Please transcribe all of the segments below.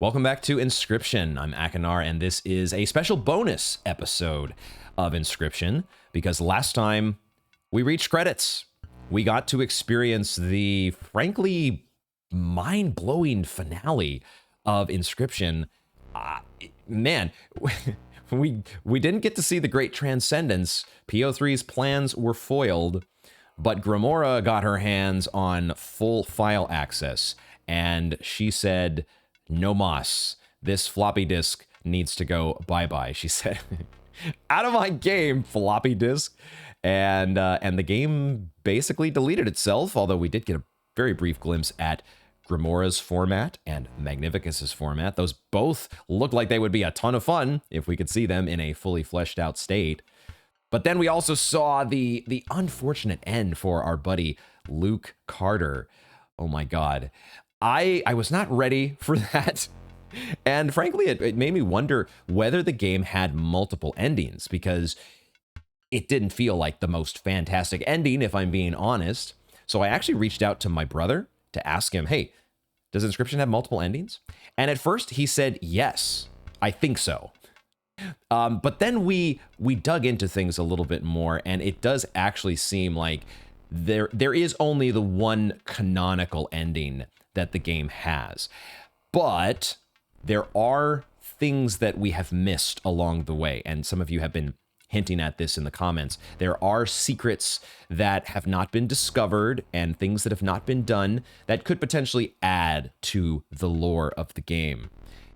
Welcome back to Inscryption. I'm Akanar, and this is a special bonus episode of Inscryption because last time we reached credits. We got to experience the frankly mind-blowing finale of Inscryption. Man, we didn't get to see the great transcendence. PO3's plans were foiled, but Grimora got her hands on full file access, and she said, "No mas. This floppy disk needs to go bye-bye," she said. "Out of my game, floppy disk." And the game basically deleted itself, although we did get a very brief glimpse at Grimora's format and Magnificus's format. Those both look like they would be a ton of fun if we could see them in a fully fleshed out state. But then we also saw the unfortunate end for our buddy Luke Carter. Oh my god. I was not ready for that. And frankly, it made me wonder whether the game had multiple endings, because it didn't feel like the most fantastic ending, if I'm being honest. So I actually reached out to my brother to ask him, hey, does Inscryption have multiple endings? And at first he said, yes, I think so. But then we dug into things a little bit more, and it does actually seem like there is only the one canonical ending that the game has. But there are things that we have missed along the way, and some of you have been hinting at this in the comments. There are secrets that have not been discovered and things that have not been done that could potentially add to the lore of the game.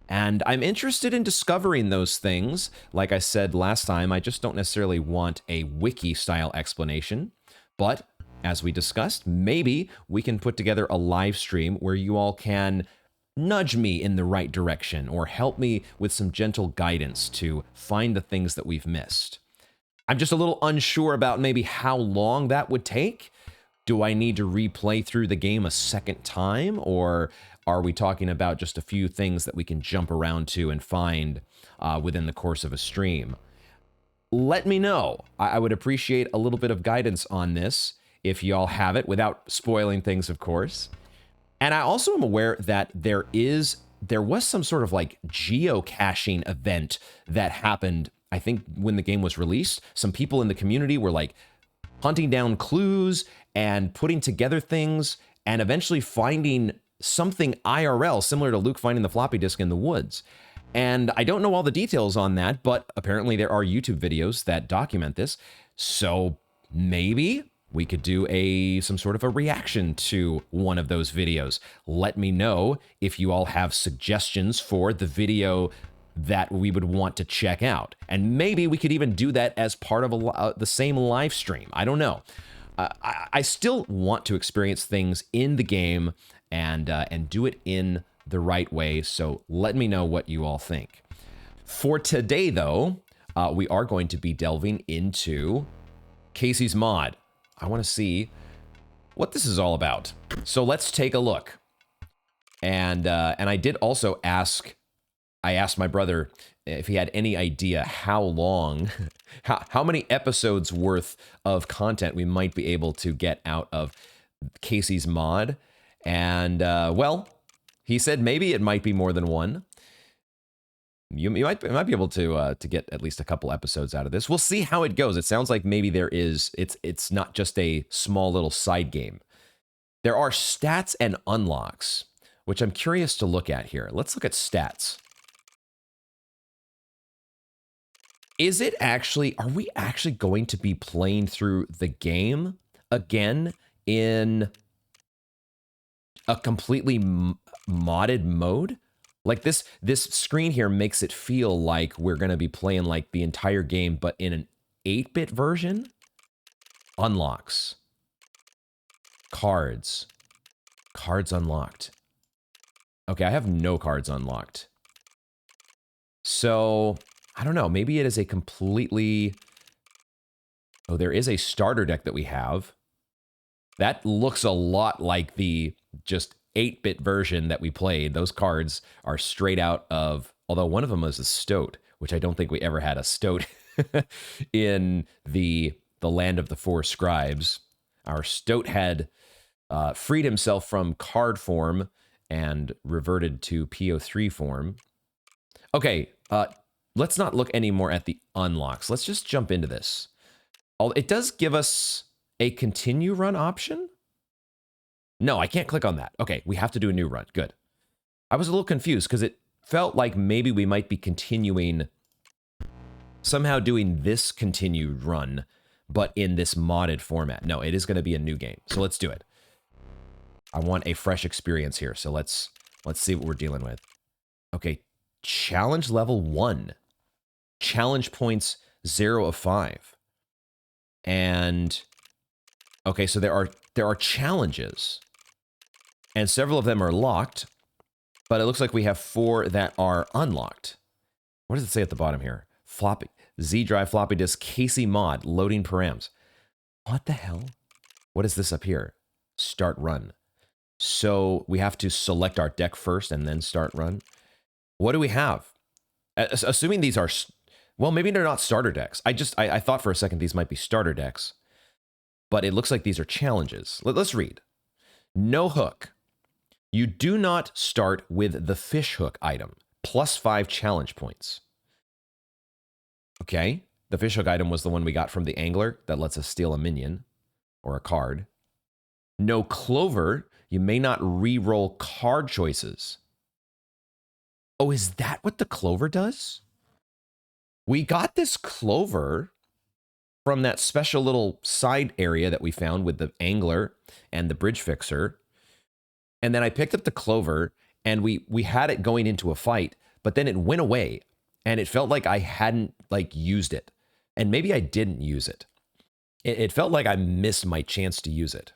And I'm interested in discovering those things. Like I said last time, I just don't necessarily want a wiki-style explanation. But as we discussed, maybe we can put together a live stream where you all can nudge me in the right direction or help me with some gentle guidance to find the things that we've missed. I'm just a little unsure about maybe how long that would take. Do I need to replay through the game a second time, or are we talking about just a few things that we can jump around to and find within the course of a stream? Let me know. I would appreciate a little bit of guidance on this if y'all have it, without spoiling things, of course. And I also am aware that there was some sort of like geocaching event that happened, I think, when the game was released. Some people in the community were like hunting down clues and putting together things and eventually finding something IRL, similar to Luke finding the floppy disk in the woods. And I don't know all the details on that, but apparently there are YouTube videos that document this. So maybe we could do some sort of a reaction to one of those videos. Let me know if you all have suggestions for the video that we would want to check out. And maybe we could even do that as part of the same live stream. I don't know. I still want to experience things in the game and do it in the right way. So let me know what you all think. For today, though, we are going to be delving into Kaycee's mod. I want to see what this is all about. So let's take a look. And I did also ask my brother if he had any idea how long, how many episodes worth of content we might be able to get out of Kaycee's mod. And well, he said maybe it might be more than one. You might be able to get at least a couple episodes out of this. We'll see how it goes. It sounds like maybe it's not just a small little side game. There are stats and unlocks, which I'm curious to look at here. Let's look at stats. Are we actually going to be playing through the game again in a completely modded mode? Like this screen here makes it feel like we're going to be playing like the entire game, but in an 8-bit version. Unlocks. Cards. Cards unlocked. Okay, I have no cards unlocked. So, I don't know. Maybe it is a completely... Oh, there is a starter deck that we have. That looks a lot like the just 8-bit version that we played. Those cards are straight out of, although one of them was a stoat, which I don't think we ever had a stoat in the land of the four scribes. Our stoat had freed himself from card form and reverted to PO3 form. Okay, let's not look anymore at the unlocks. Let's just jump into this. It does give us a continue run option. No, I can't click on that. Okay, we have to do a new run. Good. I was a little confused because it felt like maybe we might be continuing, somehow doing this continued run, but in this modded format. No, it is going to be a new game. So let's do it. I want a fresh experience here. So let's see what we're dealing with. Okay, challenge level 1. Challenge points 0 of 5. And okay, so there are challenges. And several of them are locked, but it looks like we have 4 that are unlocked. What does it say at the bottom here? Floppy Z drive floppy disk Kaycee mod loading params. What the hell? What is this up here? Start run. So we have to select our deck first and then start run. What do we have? Assuming these are, well, maybe they're not starter decks. I thought for a second these might be starter decks, but it looks like these are challenges. Let's read. No hook. You do not start with the fish hook item, plus 5 challenge points. Okay, the fish hook item was the one we got from the angler that lets us steal a minion or a card. No clover. You may not re-roll card choices. Oh, is that what the clover does? We got this clover from that special little side area that we found with the angler and the bridge fixer. And then I picked up the clover and we had it going into a fight, but then it went away and it felt like I hadn't used it. And maybe I didn't use it. It felt like I missed my chance to use it.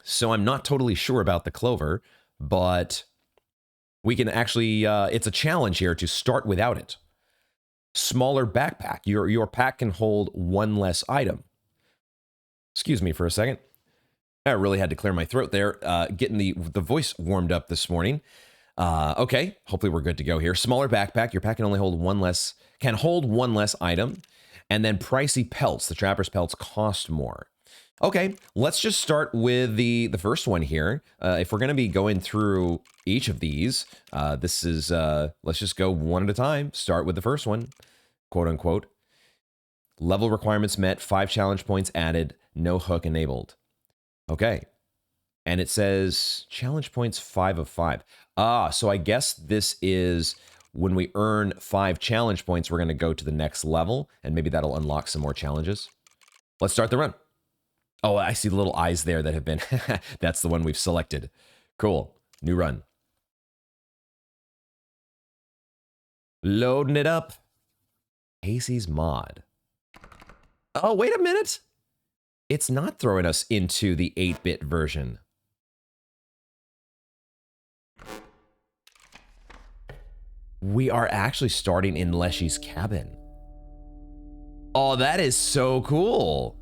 So I'm not totally sure about the clover, but we can actually, it's a challenge here to start without it. Smaller backpack. Your pack can hold 1 less item. Excuse me for a second. I really had to clear my throat there, getting the voice warmed up this morning. Okay, hopefully we're good to go here. Smaller backpack. Your pack can only hold 1 less, can hold 1 less item. And then pricey pelts. The trapper's pelts cost more. Okay, let's just start with the first one here. If we're going to be going through each of these, this is, let's just go one at a time. Start with the first one, quote unquote. Level requirements met, 5 challenge points added, no hook enabled. Okay, and it says challenge points 5 of 5. Ah, so I guess this is when we earn 5 challenge points, we're going to go to the next level, and maybe that'll unlock some more challenges. Let's start the run. Oh, I see the little eyes there that have been, that's the one we've selected. Cool, new run. Loading it up. Kaycee's mod. Oh, wait a minute. It's not throwing us into the 8-bit version. We are actually starting in Leshy's cabin. Oh, that is so cool.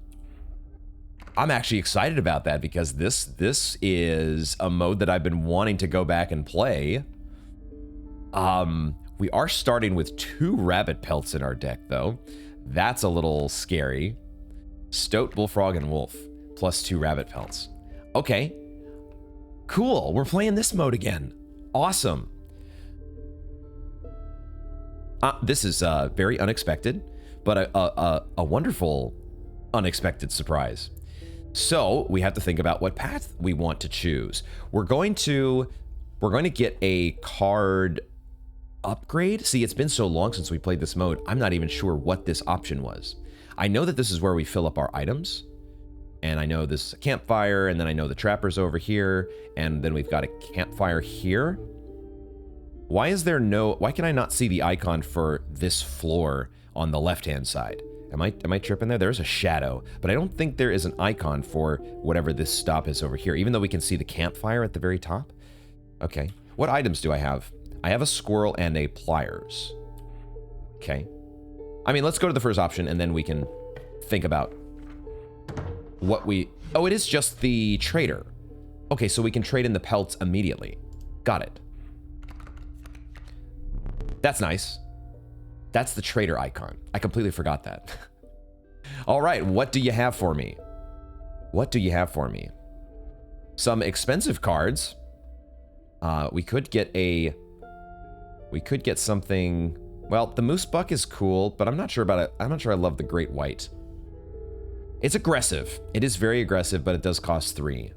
I'm actually excited about that because this is a mode that I've been wanting to go back and play. We are starting with 2 rabbit pelts in our deck, though. That's a little scary. Stoat, bullfrog, and wolf, plus 2 rabbit pelts. Okay, cool. We're playing this mode again. Awesome. This is very unexpected, but a wonderful unexpected surprise. So we have to think about what path we want to choose. We're going to get a card upgrade. See, it's been so long since we played this mode, I'm not even sure what this option was. I know that this is where we fill up our items, and I know this is a campfire, and then I know the trapper's over here, and then we've got a campfire here. Why can I not see the icon for this floor on the left-hand side? Am I tripping there? There's a shadow, but I don't think there is an icon for whatever this stop is over here, even though we can see the campfire at the very top. Okay, what items do I have? I have a squirrel and a pliers. Okay. I mean, let's go to the first option and then we can think about what we... Oh, it is just the trader. Okay, so we can trade in the pelts immediately. Got it. That's nice. That's the trader icon. I completely forgot that. All right, what do you have for me? What do you have for me? some expensive cards. We could get something. Well, the Moose Buck is cool, but I'm not sure about it. I'm not sure I love the Great White. It's aggressive. It is very aggressive, but it does cost 3.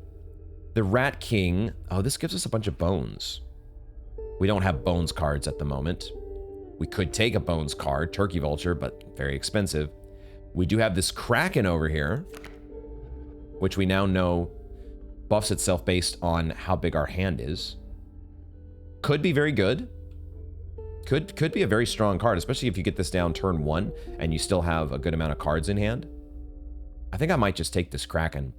The Rat King. Oh, this gives us a bunch of bones. We don't have bones cards at the moment. We could take a bones card, Turkey Vulture, but very expensive. We do have this Kraken over here, which we now know buffs itself based on how big our hand is. Could be very good. Could be a very strong card, especially if you get this down turn 1 and you still have a good amount of cards in hand. I think I might just take this Kraken.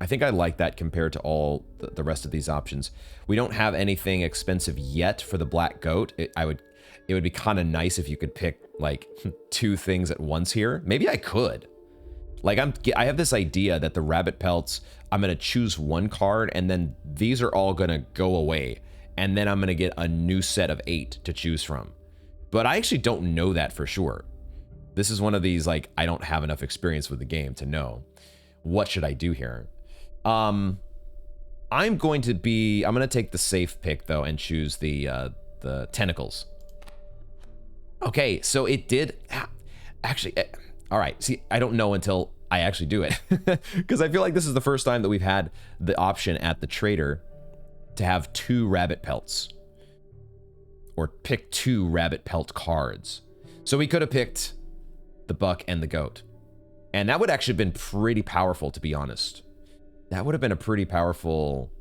I think I like that compared to all the rest of these options. We don't have anything expensive yet for the Black Goat. It would be kind of nice if you could pick like 2 things at once here. Maybe I could. Like I have this idea that the Rabbit Pelts, I'm gonna choose 1 card and then these are all gonna go away. And then I'm gonna get a new set of 8 to choose from. But I actually don't know that for sure. This is one of these, like, I don't have enough experience with the game to know. What should I do here? I'm gonna take the safe pick though and choose the tentacles. Okay, so it did actually. All right, see, I don't know until I actually do it because I feel like this is the first time that we've had the option at the trader to have 2 rabbit pelts or pick 2 rabbit pelt cards. So we could have picked the buck and the goat, and that would actually have been pretty powerful, to be honest. That would have been a pretty powerful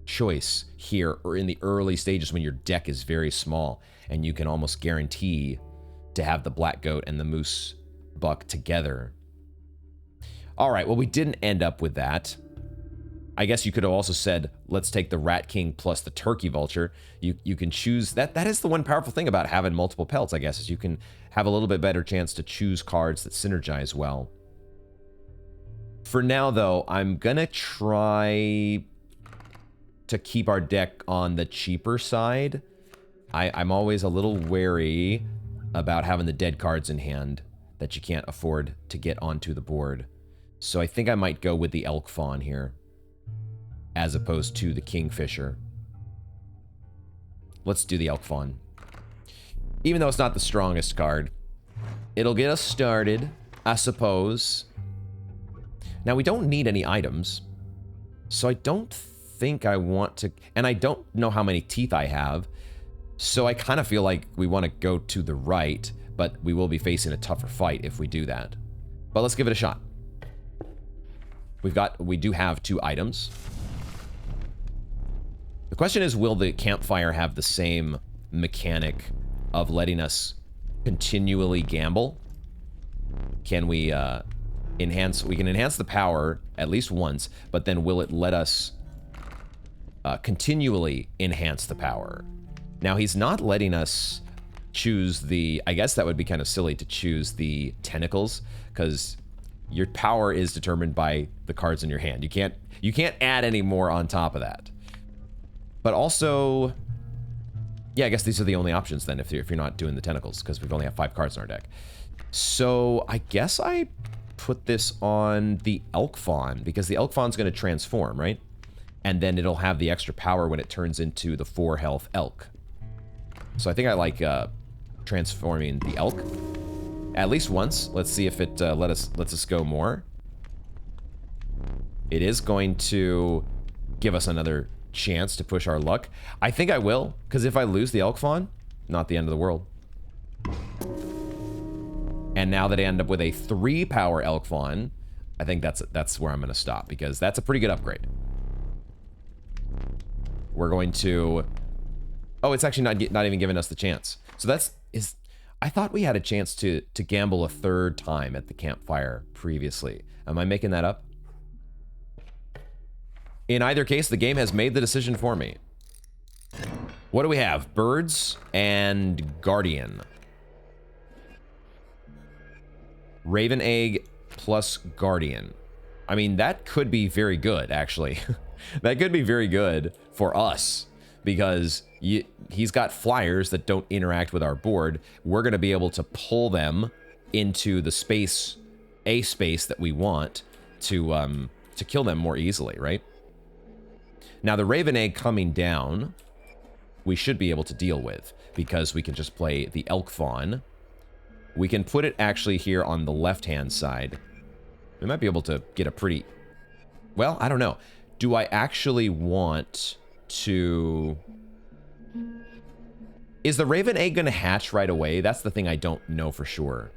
choice here, or in the early stages when your deck is very small and you can almost guarantee to have the Black Goat and the Moose Buck together. All right, well, we didn't end up with that. I guess you could have also said, let's take the Rat King plus the Turkey Vulture. You can choose, that is the one powerful thing about having multiple pelts, I guess, is you can have a little bit better chance to choose cards that synergize well. For now, though, I'm gonna try to keep our deck on the cheaper side. I'm always a little wary about having the dead cards in hand that you can't afford to get onto the board. So I think I might go with the Elk Fawn here, as opposed to the Kingfisher. Let's do the Elk Fawn. Even though it's not the strongest card, it'll get us started, I suppose. Now, we don't need any items, so I don't think I want to, and I don't know how many teeth I have, so I kind of feel like we want to go to the right, but we will be facing a tougher fight if we do that. But let's give it a shot. We do have 2 items. The question is, will the campfire have the same mechanic of letting us continually gamble? Can we enhance? We can enhance the power at least once, but then will it let us continually enhance the power? Now, he's not letting us choose the, I guess that would be kind of silly to choose the tentacles, because your power is determined by the cards in your hand. You can't add any more on top of that. But also, yeah, I guess these are the only options then if you're not doing the tentacles, because we've only have 5 cards in our deck. So I guess I put this on the Elk Fawn, because the Elk Fawn's going to transform, right? And then it'll have the extra power when it turns into the 4 health elk. So I think I like transforming the elk at least once. Let's see if it lets us go more. It is going to give us another chance to push our luck. I think I will, because if I lose the Elk Fawn, not the end of the world. And now that I end up with a 3 power Elk Fawn, I think that's where I'm going to stop, because that's a pretty good upgrade. We're going to... Oh, it's actually not even giving us the chance. So I thought we had a chance to gamble a 3rd time at the campfire previously. Am I making that up? In either case, the game has made the decision for me. What do we have? Birds and Guardian. Raven Egg plus Guardian. I mean, that could be very good, actually. That could be very good for us, because he's got flyers that don't interact with our board. We're going to be able to pull them into the space, a space that we want to to kill them more easily, right? Now, the Raven Egg coming down, we should be able to deal with, because we can just play the Elk Fawn. We can put it actually here on the left-hand side. We might be able to get a pretty... Well, I don't know. Do I actually want to... Is the Raven Egg going to hatch right away? That's the thing I don't know for sure.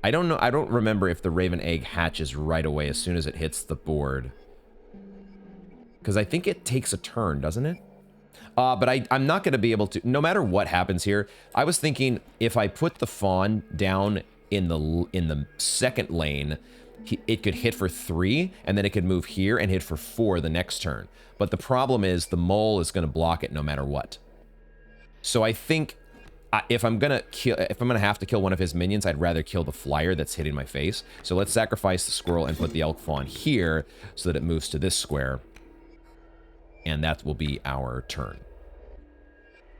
I don't know. I don't remember if the Raven Egg hatches right away as soon as it hits the board. Because I think it takes a turn, doesn't it? But I'm not going to be able to... No matter what happens here, I was thinking if I put the Fawn down in the second lane, it could hit for 3, and then it could move here and hit for 4 the next turn. But the problem is the Mole is going to block it no matter what. So I think if I'm going to have to kill one of his minions, I'd rather kill the Flyer that's hitting my face. So let's sacrifice the Squirrel and put the Elk Fawn here so that it moves to this square. And that will be our turn.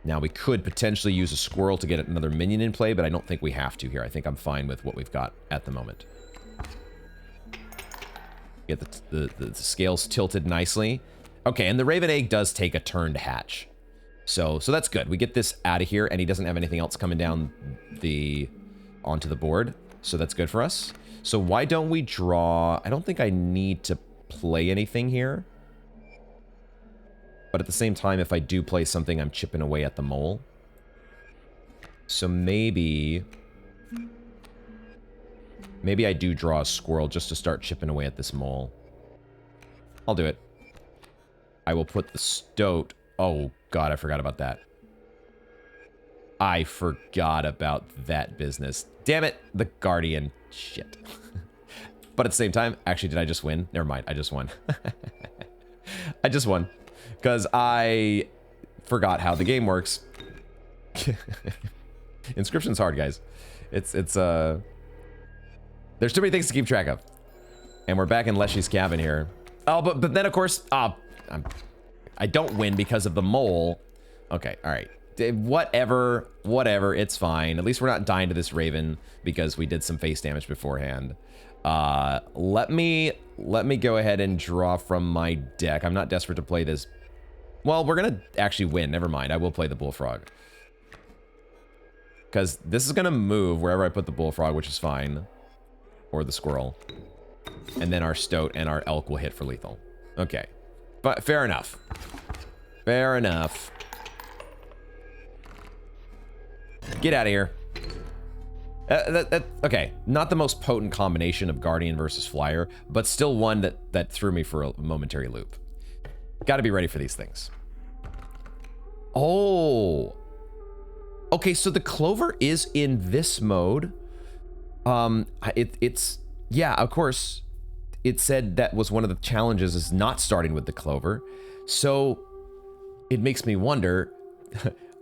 Now, we could potentially use a Squirrel to get another minion in play, but I don't think we have to here. I think I'm fine with what we've got at the moment. Get the scales tilted nicely. Okay, and the Raven Egg does take a turn to hatch. So that's good. We get this out of here, and he doesn't have anything else coming down onto the board. So that's good for us. So why don't we draw... I don't think I need to play anything here. But at the same time, if I do play something, I'm chipping away at the Mole. So maybe I do draw a Squirrel just to start chipping away at this Mole. I'll do it. I will put the Stoat. Oh, God, I forgot about that. I forgot about that business. Damn it, the Guardian. Shit. But at the same time, actually, did I just win? Never mind, I just won. I just won. Because I forgot how the game works. Inscryption's hard, guys. It's there's too many things to keep track of. And we're back in Leshy's cabin here. Oh, but then, of course, I don't win because of the Mole. Okay, all right. Whatever, it's fine. At least we're not dying to this Raven because we did some face damage beforehand. Let me go ahead and draw from my deck. I'm not desperate to play this. Well, we're gonna actually win. Never mind. I will play the Bullfrog. Because this is gonna move wherever I put the Bullfrog, which is fine. Or the Squirrel. And then our Stoat and our Elk will hit for lethal. Okay. But fair enough. Fair enough. Get out of here. Okay, not the most potent combination of Guardian versus Flyer, but still one that threw me for a momentary loop. Got to be ready for these things. Oh. Okay, so the Clover is in this mode. It's yeah, of course. It said that was one of the challenges is not starting with the Clover. So it makes me wonder,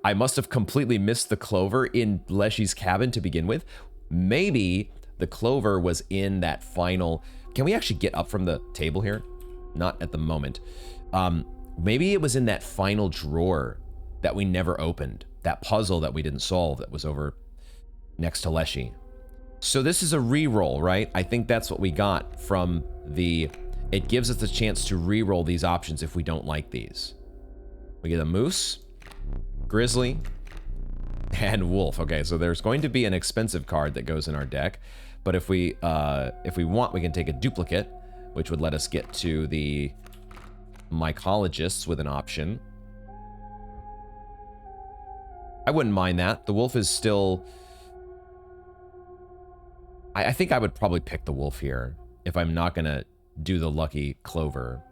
I must have completely missed the Clover in Leshy's cabin to begin with. Maybe the Clover was in that final... Can we actually get up from the table here? Not at the moment. Maybe it was in that final drawer that we never opened. That puzzle that we didn't solve that was over next to Leshy. So this is a re-roll, right? I think that's what we got from the... It gives us the chance to re-roll these options if we don't like these. We get a Moose, Grizzly, and Wolf. Okay, so there's going to be an expensive card that goes in our deck, but if we want, we can take a duplicate, which would let us get to the Mycologists with an option. I wouldn't mind that. The Wolf is still... I think I would probably pick the Wolf here if I'm not going to do the Lucky Clover.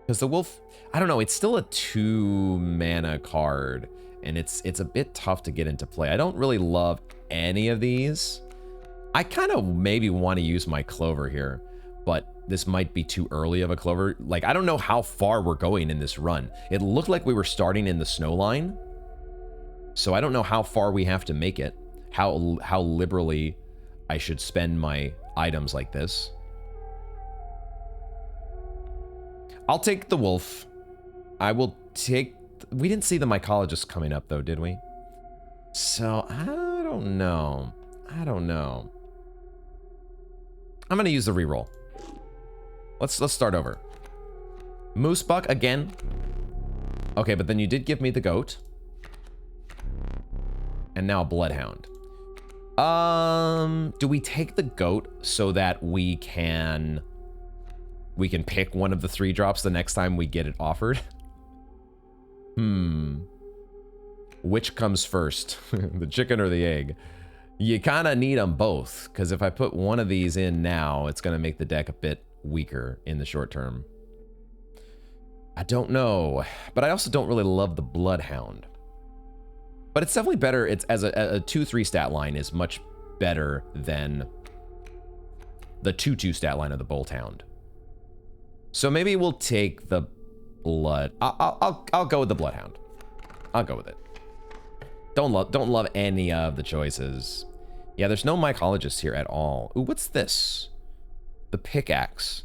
Because the Wolf, I don't know, it's still a 2-mana card, and it's a bit tough to get into play. I don't really love any of these. I kind of maybe want to use my Clover here, but this might be too early of a Clover. Like, I don't know how far we're going in this run. It looked like we were starting in the snow line, so I don't know how far we have to make it, how liberally I should spend my items like this. I'll take the Wolf. I will take... We didn't see the Mycologist coming up, though, did we? So, I don't know. I'm going to use the reroll. Let's start over. Moose buck again. Okay, but then you did give me the goat. And now a bloodhound. Do we take the goat so that we can pick one of the 3 drops the next time we get it offered? Which comes first? The chicken or the egg? You kind of need them both, because if I put one of these in now, it's going to make the deck a bit weaker in the short term. I don't know, but I also don't really love the bloodhound. But it's definitely better. It's as a 2-3 stat line is much better than the 2-2 stat line of the Bolthound. So maybe we'll take the blood. I'll go with the Bloodhound. I'll go with it. Don't love any of the choices. Yeah, there's no mycologist here at all. Ooh, what's this? The pickaxe.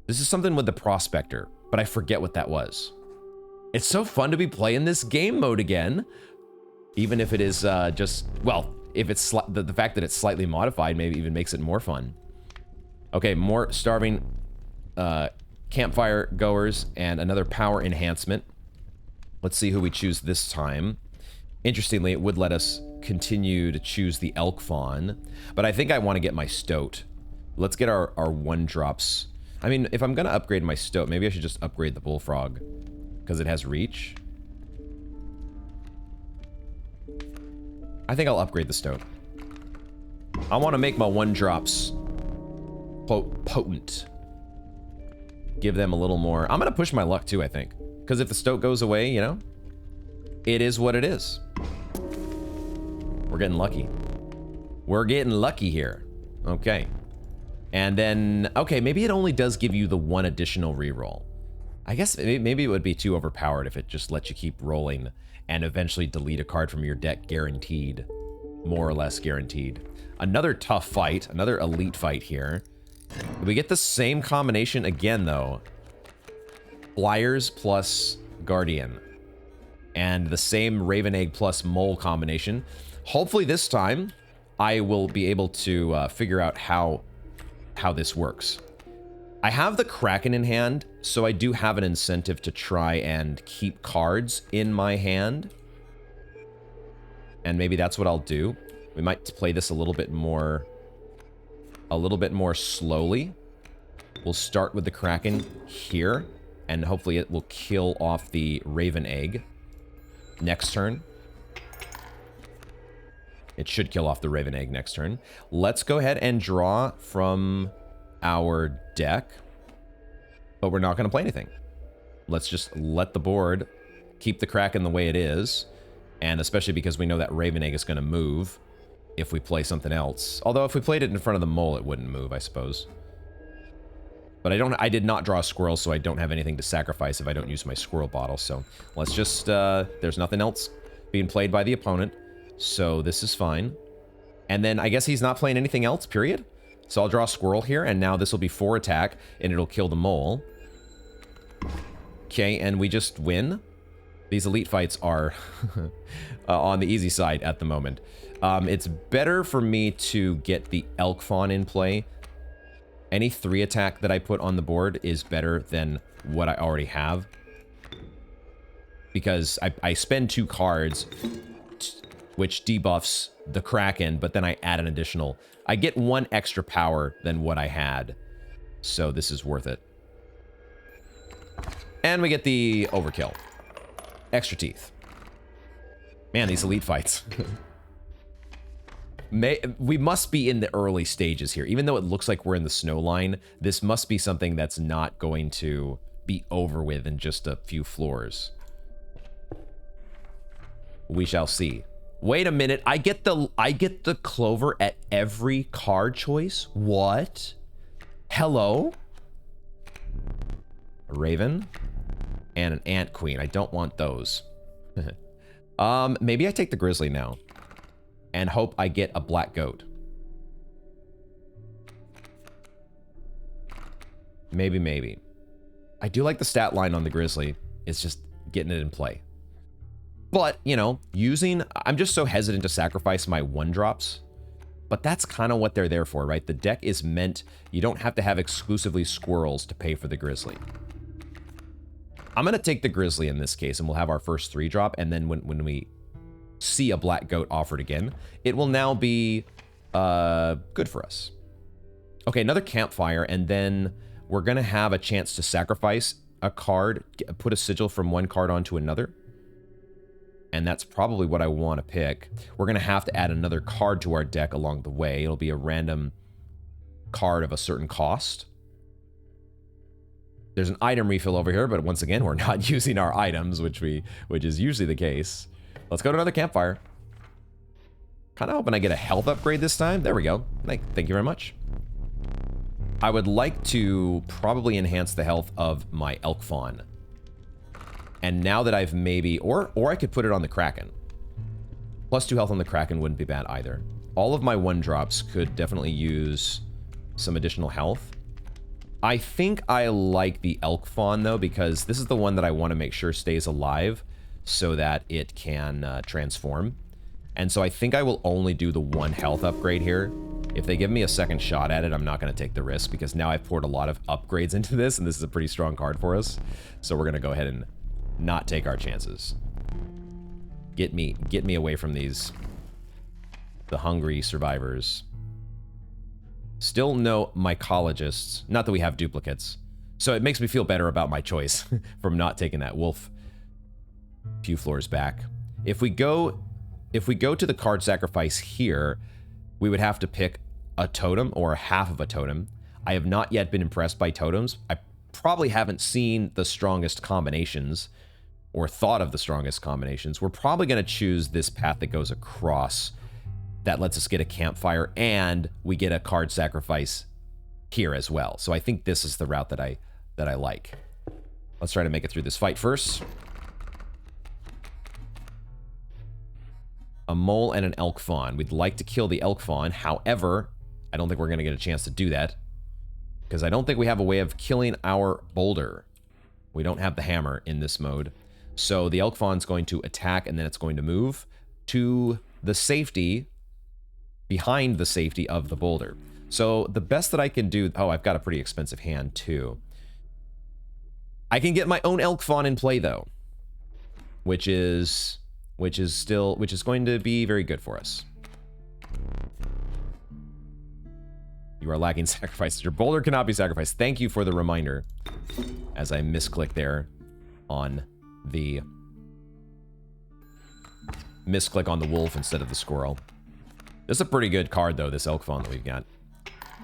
This is something with the prospector, but I forget what that was. It's so fun to be playing this game mode again. Even if it is just, well, if it's the fact that it's slightly modified maybe even makes it more fun. Okay, more starving campfire goers and another power enhancement. Let's see who we choose this time. Interestingly, it would let us continue to choose the elk fawn, but I think I want to get my stoat. Let's get our 1-drops. I mean, if I'm going to upgrade my stoat, maybe I should just upgrade the bullfrog because it has reach. I think I'll upgrade the stoat. I want to make my 1-drops potent. Give them a little more. I'm going to push my luck too, I think. Because if the stoat goes away, you know, it is what it is. We're getting lucky. We're getting lucky here. Okay. And then, okay, maybe it only does give you the 1 additional reroll. I guess maybe it would be too overpowered if it just lets you keep rolling and eventually delete a card from your deck guaranteed. More or less guaranteed. Another tough fight, another elite fight here. We get the same combination again, though. Flyers plus Guardian. And the same Raven Egg plus Mole combination. Hopefully this time, I will be able to figure out how this works. I have the Kraken in hand, so I do have an incentive to try and keep cards in my hand. And maybe that's what I'll do. We might play this a little bit more slowly. We'll start with the Kraken here, and hopefully it will kill off the Raven Egg next turn. It should kill off the Raven Egg next turn. Let's go ahead and draw from our deck, but we're not going to play anything. Let's just let the board keep the Kraken the way it is, and especially because we know that Raven Egg is going to move if we play something else. Although if we played it in front of the mole, it wouldn't move, I suppose. But I did not draw a squirrel, so I don't have anything to sacrifice if I don't use my squirrel bottle. So let's just, there's nothing else being played by the opponent, so this is fine. And then I guess he's not playing anything else, period. So I'll draw a squirrel here, and now this will be 4 attack, and it'll kill the mole. Okay, and we just win. These elite fights are on the easy side at the moment. It's better for me to get the elk fawn in play. Any 3 attack that I put on the board is better than what I already have. Because I spend 2 cards, which debuffs the Kraken, but then I add an additional... I get 1 extra power than what I had. So this is worth it. And we get the overkill. Extra teeth. Man, these elite fights. We must be in the early stages here. Even though it looks like we're in the snow line, this must be something that's not going to be over with in just a few floors. We shall see. Wait a minute, I get the clover at every card choice? What? Hello? A raven and an ant queen. I don't want those. Maybe I take the grizzly now and hope I get a black goat. Maybe. I do like the stat line on the grizzly. It's just getting it in play. But, you know, I'm just so hesitant to sacrifice my 1-drops But that's kind of what they're there for, right? The deck is meant, you don't have to have exclusively squirrels to pay for the grizzly. I'm going to take the grizzly in this case, and we'll have our first 3-drop, and then when we see a black goat offered again, it will now be good for us. Okay, another campfire, and then we're going to have a chance to sacrifice a card, put a sigil from one card onto another. And that's probably what I want to pick. We're going to have to add another card to our deck along the way. It'll be a random card of a certain cost. There's an item refill over here, but once again, we're not using our items, which is usually the case. Let's go to another campfire. Kind of hoping I get a health upgrade this time. There we go. Thank you very much. I would like to probably enhance the health of my elk fawn. And now that I've maybe, or I could put it on the Kraken. +2 health on the Kraken wouldn't be bad either. All of my 1-drops could definitely use some additional health. I think I like the elk fawn though, because this is the one that I want to make sure stays alive so that it can transform. And so I think I will only do the 1 health upgrade here. If they give me a second shot at it, I'm not going to take the risk, because now I've poured a lot of upgrades into this, and this is a pretty strong card for us. So we're going to go ahead and not take our chances. Get me away from these, the hungry survivors. Still no mycologists. Not that we have duplicates. So it makes me feel better about my choice from not taking that wolf a few floors back. If we go to the card sacrifice here, we would have to pick a totem or half of a totem. I have not yet been impressed by totems. I probably haven't seen the strongest combinations or thought of the strongest combinations. We're probably going to choose this path that goes across. That lets us get a campfire, and we get a card sacrifice here as well. So I think this is the route that I like. Let's try to make it through this fight first. A mole and an elk fawn. We'd like to kill the elk fawn. However, I don't think we're going to get a chance to do that, because I don't think we have a way of killing our boulder. We don't have the hammer in this mode. So the elk fawn's going to attack, and then it's going to move to the safety, behind the safety of the boulder. So the best that I can do... Oh, I've got a pretty expensive hand, too. I can get my own elk fawn in play, though, which is going to be very good for us. You are lacking sacrifices. Your boulder cannot be sacrificed. Thank you for the reminder, as I misclick there on the... misclick on the wolf instead of the squirrel. This is a pretty good card, though, this elk fawn that we've got.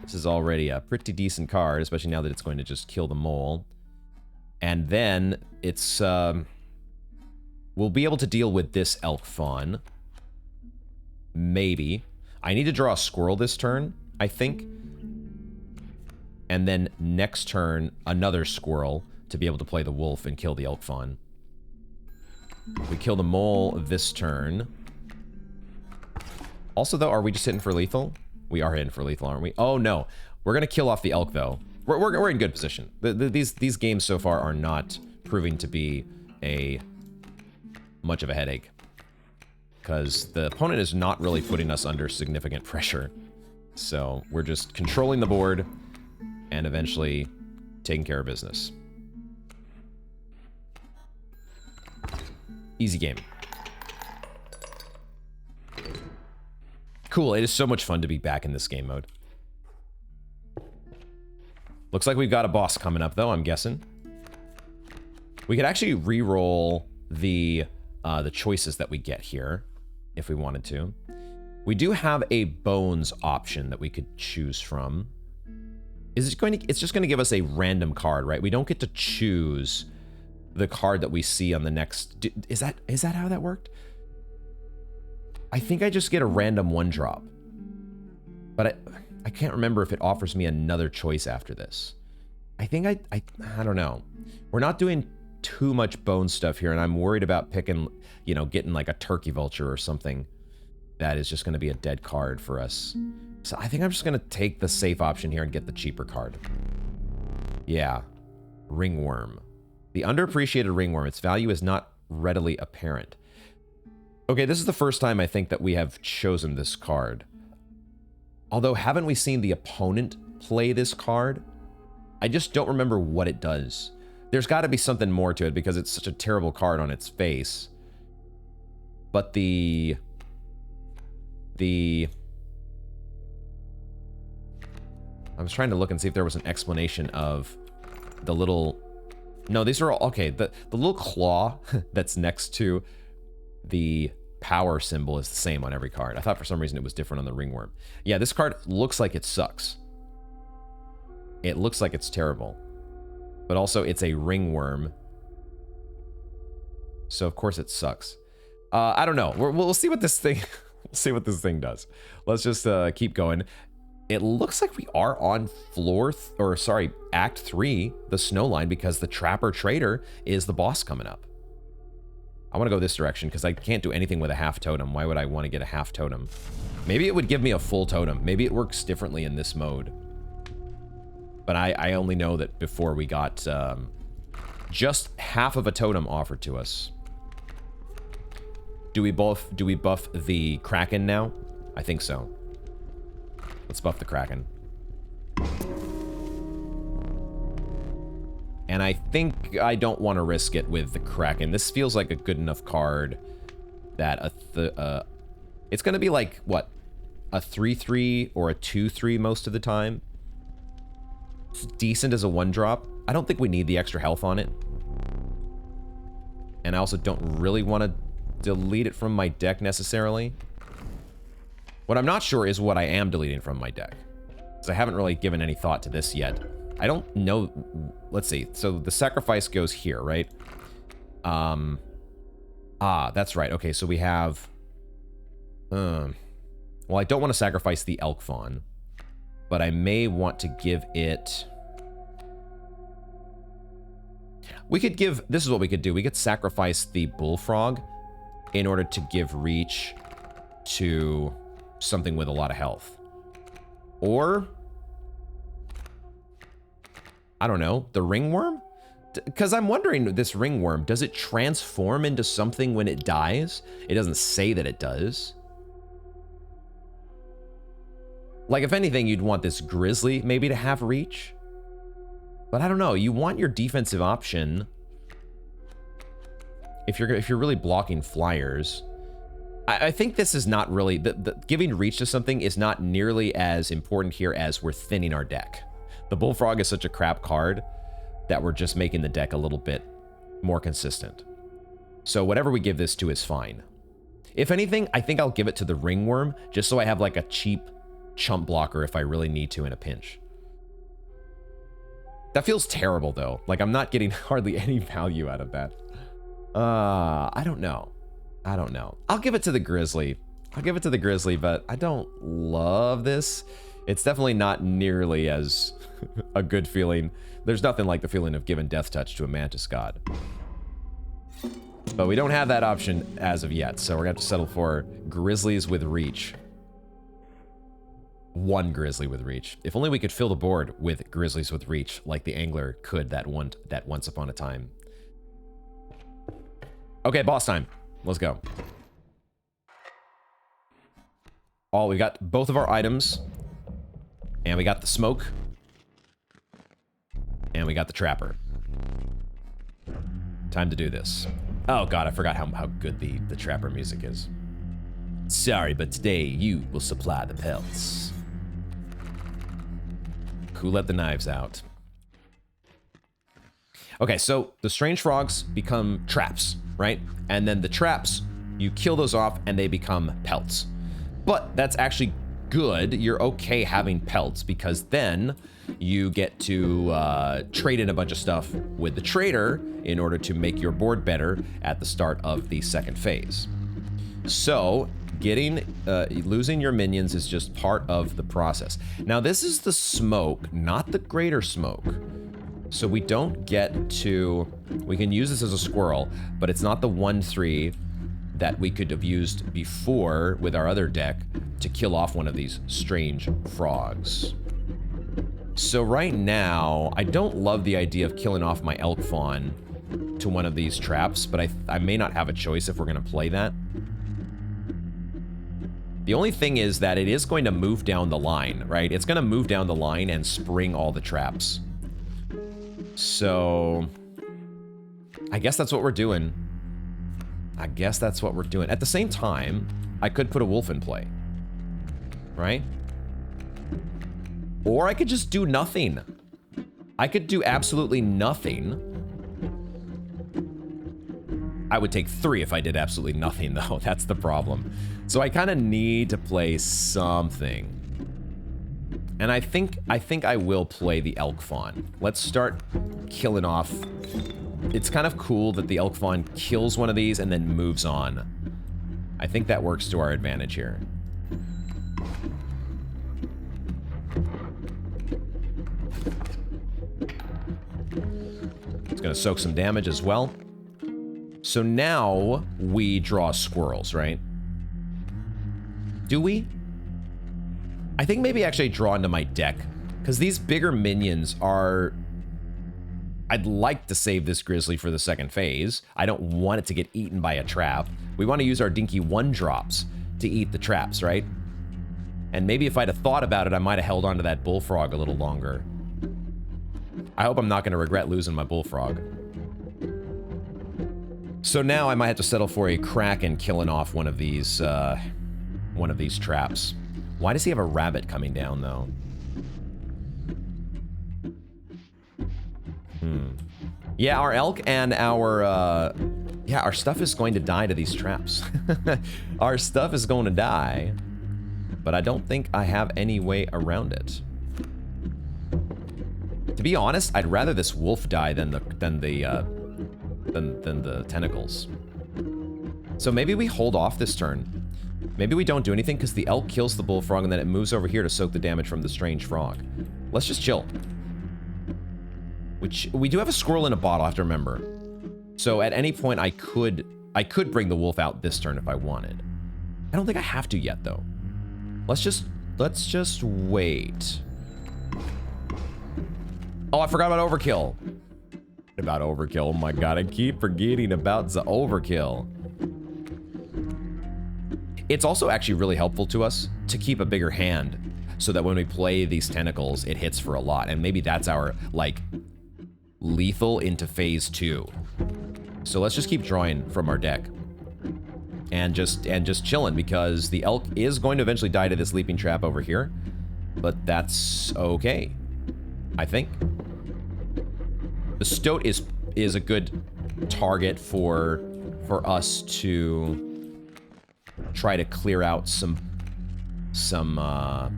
This is already a pretty decent card, especially now that it's going to just kill the mole. And then it's... we'll be able to deal with this elk fawn. Maybe. I need to draw a squirrel this turn, I think. And then next turn, another squirrel to be able to play the wolf and kill the elk fawn. If we kill the mole this turn... Also, though, are we just hitting for lethal? We are hitting for lethal, aren't we? Oh, no. We're going to kill off the elk, though. We're in good position. These games so far are not proving to be much of a headache, because the opponent is not really putting us under significant pressure. So we're just controlling the board and eventually taking care of business. Easy game. Cool, it is so much fun to be back in this game mode. Looks like we've got a boss coming up, though, I'm guessing. We could actually re-roll the choices that we get here, if we wanted to. We do have a bones option that we could choose from. It's just going to give us a random card, right? We don't get to choose the card that we see on the next... Is that how that worked? I think I just get a random 1-drop. But I can't remember if it offers me another choice after this. I think I don't know. We're not doing too much bone stuff here, and I'm worried about picking, getting like a turkey vulture or something that is just going to be a dead card for us. So I think I'm just going to take the safe option here and get the cheaper card. Yeah. Ringworm. The underappreciated ringworm. Its value is not readily apparent. Okay, this is the first time I think that we have chosen this card. Although, haven't we seen the opponent play this card? I just don't remember what it does. There's got to be something more to it because it's such a terrible card on its face. But I was trying to look and see if there was an explanation of the little... No, these are all... Okay, the little claw that's next to the power symbol is the same on every card. I thought for some reason it was different on the ringworm. Yeah, this card looks like it sucks. It looks like it's terrible. But also, it's a ringworm. So, of course, it sucks. I don't know. We'll see what this thing... we'll see what this thing does. Let's just keep going. It looks like we are on Act 3, the snow line, because the Trapper Trader is the boss coming up. I want to go this direction because I can't do anything with a half totem. Why would I want to get a half totem? Maybe it would give me a full totem. Maybe it works differently in this mode. But I only know that before we got just half of a totem offered to us. Do we buff the Kraken now? I think so. Let's buff the Kraken. And I think I don't want to risk it with the Kraken. This feels like a good enough card that it's going to be like, what? A 3/3 or a 2/3 most of the time. It's decent as a 1-drop. I don't think we need the extra health on it. And I also don't really want to delete it from my deck necessarily. What I'm not sure is what I am deleting from my deck, because I haven't really given any thought to this yet. I don't know. Let's see. So the sacrifice goes here, right? That's right. Okay, so we have... well, I don't want to sacrifice the Elk Fawn, but I may want to give it... We could give... This is what we could do. We could sacrifice the Bullfrog in order to give reach to something with a lot of health. Or... I don't know, the ringworm? Because I'm wondering, this ringworm, does it transform into something when it dies? It doesn't say that it does. Like, if anything, you'd want this grizzly maybe to have reach. But I don't know, you want your defensive option if you're really blocking flyers. I think this is not really... giving reach to something is not nearly as important here as we're thinning our deck. The Bullfrog is such a crap card that we're just making the deck a little bit more consistent. So whatever we give this to is fine. If anything, I think I'll give it to the Ringworm, just so I have like a cheap chump blocker if I really need to in a pinch. That feels terrible though. Like I'm not getting hardly any value out of that. I don't know. I don't know. I'll give it to the Grizzly. I'll give it to the Grizzly, but I don't love this. It's definitely not nearly as a good feeling. There's nothing like the feeling of giving Death Touch to a Mantis God. But we don't have that option as of yet, so we're gonna have to settle for Grizzlies with Reach. One Grizzly with Reach. If only we could fill the board with Grizzlies with Reach, like the Angler could that once upon a time. Okay, boss time. Let's go. Oh, we got both of our items. And we got the smoke. And we got the Trapper. Time to do this. Oh god, I forgot how good the Trapper music is. Sorry, but today you will supply the pelts. Who let the knives out? Okay, so the strange frogs become traps, right? And then the traps, you kill those off and they become pelts. But that's actually good. You're okay having pelts because then you get to trade in a bunch of stuff with the trader in order to make your board better at the start of the second phase. So losing your minions is just part of the process. Now this is the smoke, not the greater smoke. So we don't get to, we can use this as a squirrel, but it's not the 1/3 that we could have used before with our other deck to kill off one of these strange frogs. So right now, I don't love the idea of killing off my elk fawn to one of these traps, but I may not have a choice if we're gonna play that. The only thing is that it is going to move down the line, right? It's going to move down the line and spring all the traps. So I guess that's what we're doing. I guess that's what we're doing. At the same time, I could put a wolf in play, right? Or I could just do nothing. I could do absolutely nothing. I would take 3 if I did absolutely nothing, though. That's the problem. So I kind of need to play something. And I think I will play the Elk Fawn. Let's start killing off. It's kind of cool that the Elk Fawn kills one of these and then moves on. I think that works to our advantage here. It's going to soak some damage as well. So now we draw squirrels, right? Do we? I think maybe actually draw into my deck, because these bigger minions are... I'd like to save this grizzly for the second phase. I don't want it to get eaten by a trap. We want to use our dinky 1-drops to eat the traps, right? And maybe if I'd have thought about it, I might have held on to that bullfrog a little longer. I hope I'm not going to regret losing my bullfrog. So now I might have to settle for a Kraken killing off one of these traps. Why does he have a rabbit coming down, though? Yeah, our elk and our stuff is going to die to these traps. Our stuff is going to die, but I don't think I have any way around it. To be honest, I'd rather this wolf die than the tentacles. So maybe we hold off this turn. Maybe we don't do anything because the elk kills the bullfrog and then it moves over here to soak the damage from the strange frog. Let's just chill. Which we do have a squirrel in a bottle, I have to remember. So at any point I could bring the wolf out this turn if I wanted. I don't think I have to yet though. Let's just wait. Oh, I forgot about overkill. Oh my god, I keep forgetting about the overkill. It's also actually really helpful to us to keep a bigger hand so that when we play these tentacles, it hits for a lot. And maybe that's our, like, lethal into phase 2. So let's just keep drawing from our deck. And just chilling, because the elk is going to eventually die to this leaping trap over here. But that's okay, I think. The stoat is a good target for us to try to clear out some I'm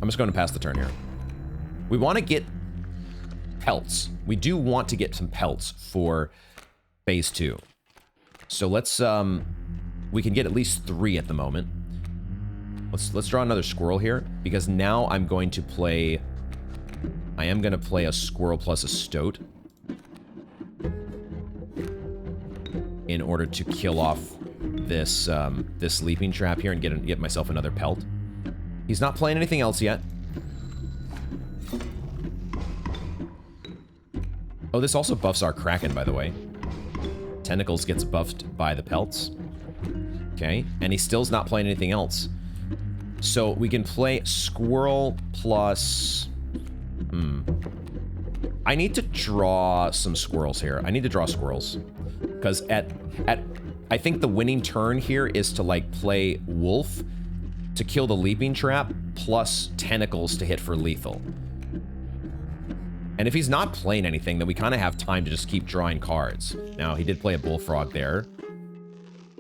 just going to pass the turn here. We want to get pelts. We do want to get some pelts for phase 2. So let's we can get at least 3 at the moment. Let's draw another squirrel here, because now I am going to play a squirrel plus a stoat in order to kill off this this leaping trap here and get myself another pelt. He's not playing anything else yet. Oh, this also buffs our Kraken, by the way. Tentacles gets buffed by the pelts. Okay, and he still's not playing anything else. So we can play squirrel plus... I need to draw some squirrels here. I need to draw squirrels. Because I think the winning turn here is to, like, play wolf to kill the leaping trap, plus tentacles to hit for lethal. And if he's not playing anything, then we kind of have time to just keep drawing cards. Now, he did play a bullfrog there.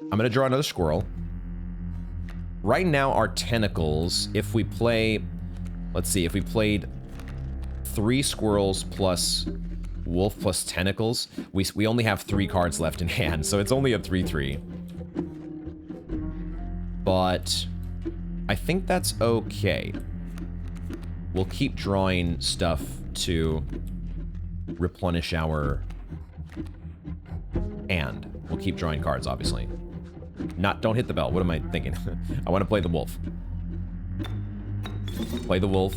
I'm going to draw another squirrel. Right now, our tentacles, if we play... Let's see, if we played 3 squirrels plus wolf plus tentacles, we only have 3 cards left in hand, so it's only a 3/3. But I think that's okay. We'll keep drawing stuff to replenish our hand. We'll keep drawing cards, obviously. Don't hit the bell. What am I thinking? I want to play the wolf. Play the wolf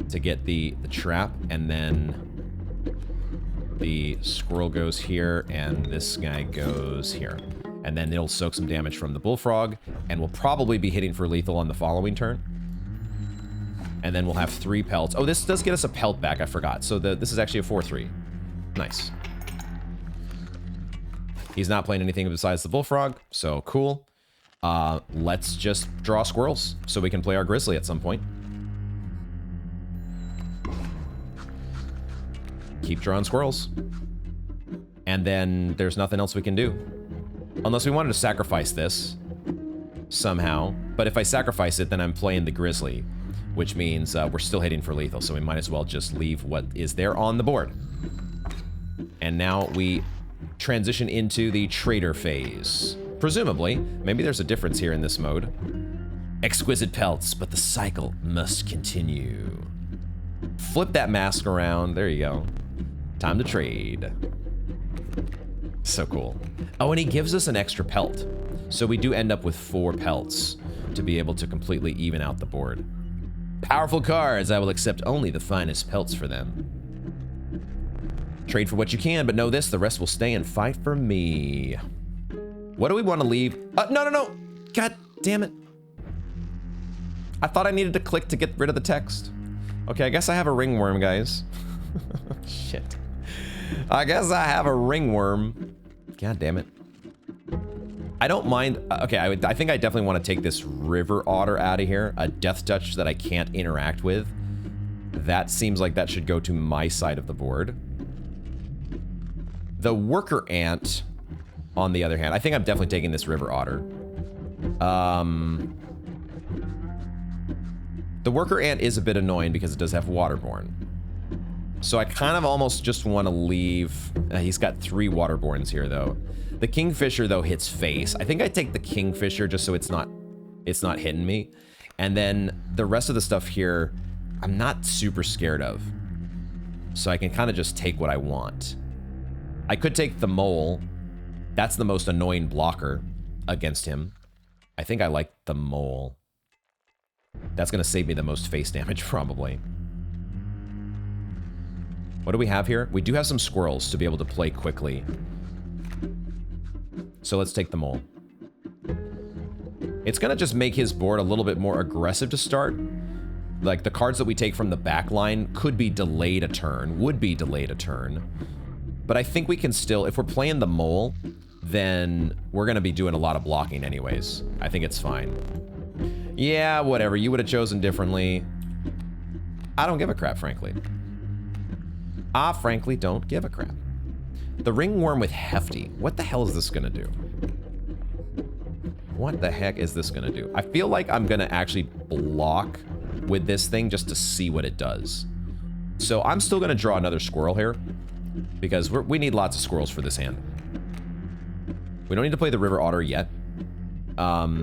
to get the trap, and then The squirrel goes here, and this guy goes here. And then it'll soak some damage from the bullfrog, and we'll probably be hitting for lethal on the following turn. And then we'll have 3 pelts. Oh, this does get us a pelt back, I forgot. So this is actually a 4-3. Nice. He's not playing anything besides the bullfrog, so cool. Let's just draw squirrels so we can play our grizzly at some point. Keep drawing squirrels. And then there's nothing else we can do. Unless we wanted to sacrifice this somehow. But if I sacrifice it, then I'm playing the grizzly, which means we're still hitting for lethal, so we might as well just leave what is there on the board. And now we transition into the trader phase. Presumably. Maybe there's a difference here in this mode. Exquisite pelts, but the cycle must continue. Flip that mask around. There you go. Time to trade. So cool. Oh, and he gives us an extra pelt. So we do end up with 4 pelts to be able to completely even out the board. Powerful cards. I will accept only the finest pelts for them. Trade for what you can, but know this, the rest will stay and fight for me. What do we want to leave? No. God damn it. I thought I needed to click to get rid of the text. Okay, I guess I have a ringworm, guys. Shit. I guess I have a ringworm. God damn it. I don't mind. Okay, I think I definitely want to take this river otter out of here. A death touch that I can't interact with. That seems like that should go to my side of the board. The worker ant, on the other hand, I think I'm definitely taking this river otter. The worker ant is a bit annoying because it does have waterborne. So I kind of almost just want to leave. He's got 3 waterborns here, though. The kingfisher, though, hits face. I think I take the kingfisher just so it's not hitting me. And then the rest of the stuff here, I'm not super scared of. So I can kind of just take what I want. I could take the mole. That's the most annoying blocker against him. I think I like the mole. That's going to save me the most face damage, probably. What do we have here? We do have some squirrels to be able to play quickly. So let's take the mole. It's going to just make his board a little bit more aggressive to start. Like, the cards that we take from the back line could be delayed a turn, would be delayed a turn. But I think we can still, if we're playing the mole, then we're going to be doing a lot of blocking anyways. I think it's fine. Yeah, whatever. You would have chosen differently. I don't give a crap, frankly. I frankly don't give a crap. The ringworm with Hefty. What the hell is this going to do? What the heck is this going to do? I feel like I'm going to actually block with this thing just to see what it does. So I'm still going to draw another squirrel here because we need lots of squirrels for this hand. We don't need to play the river otter yet.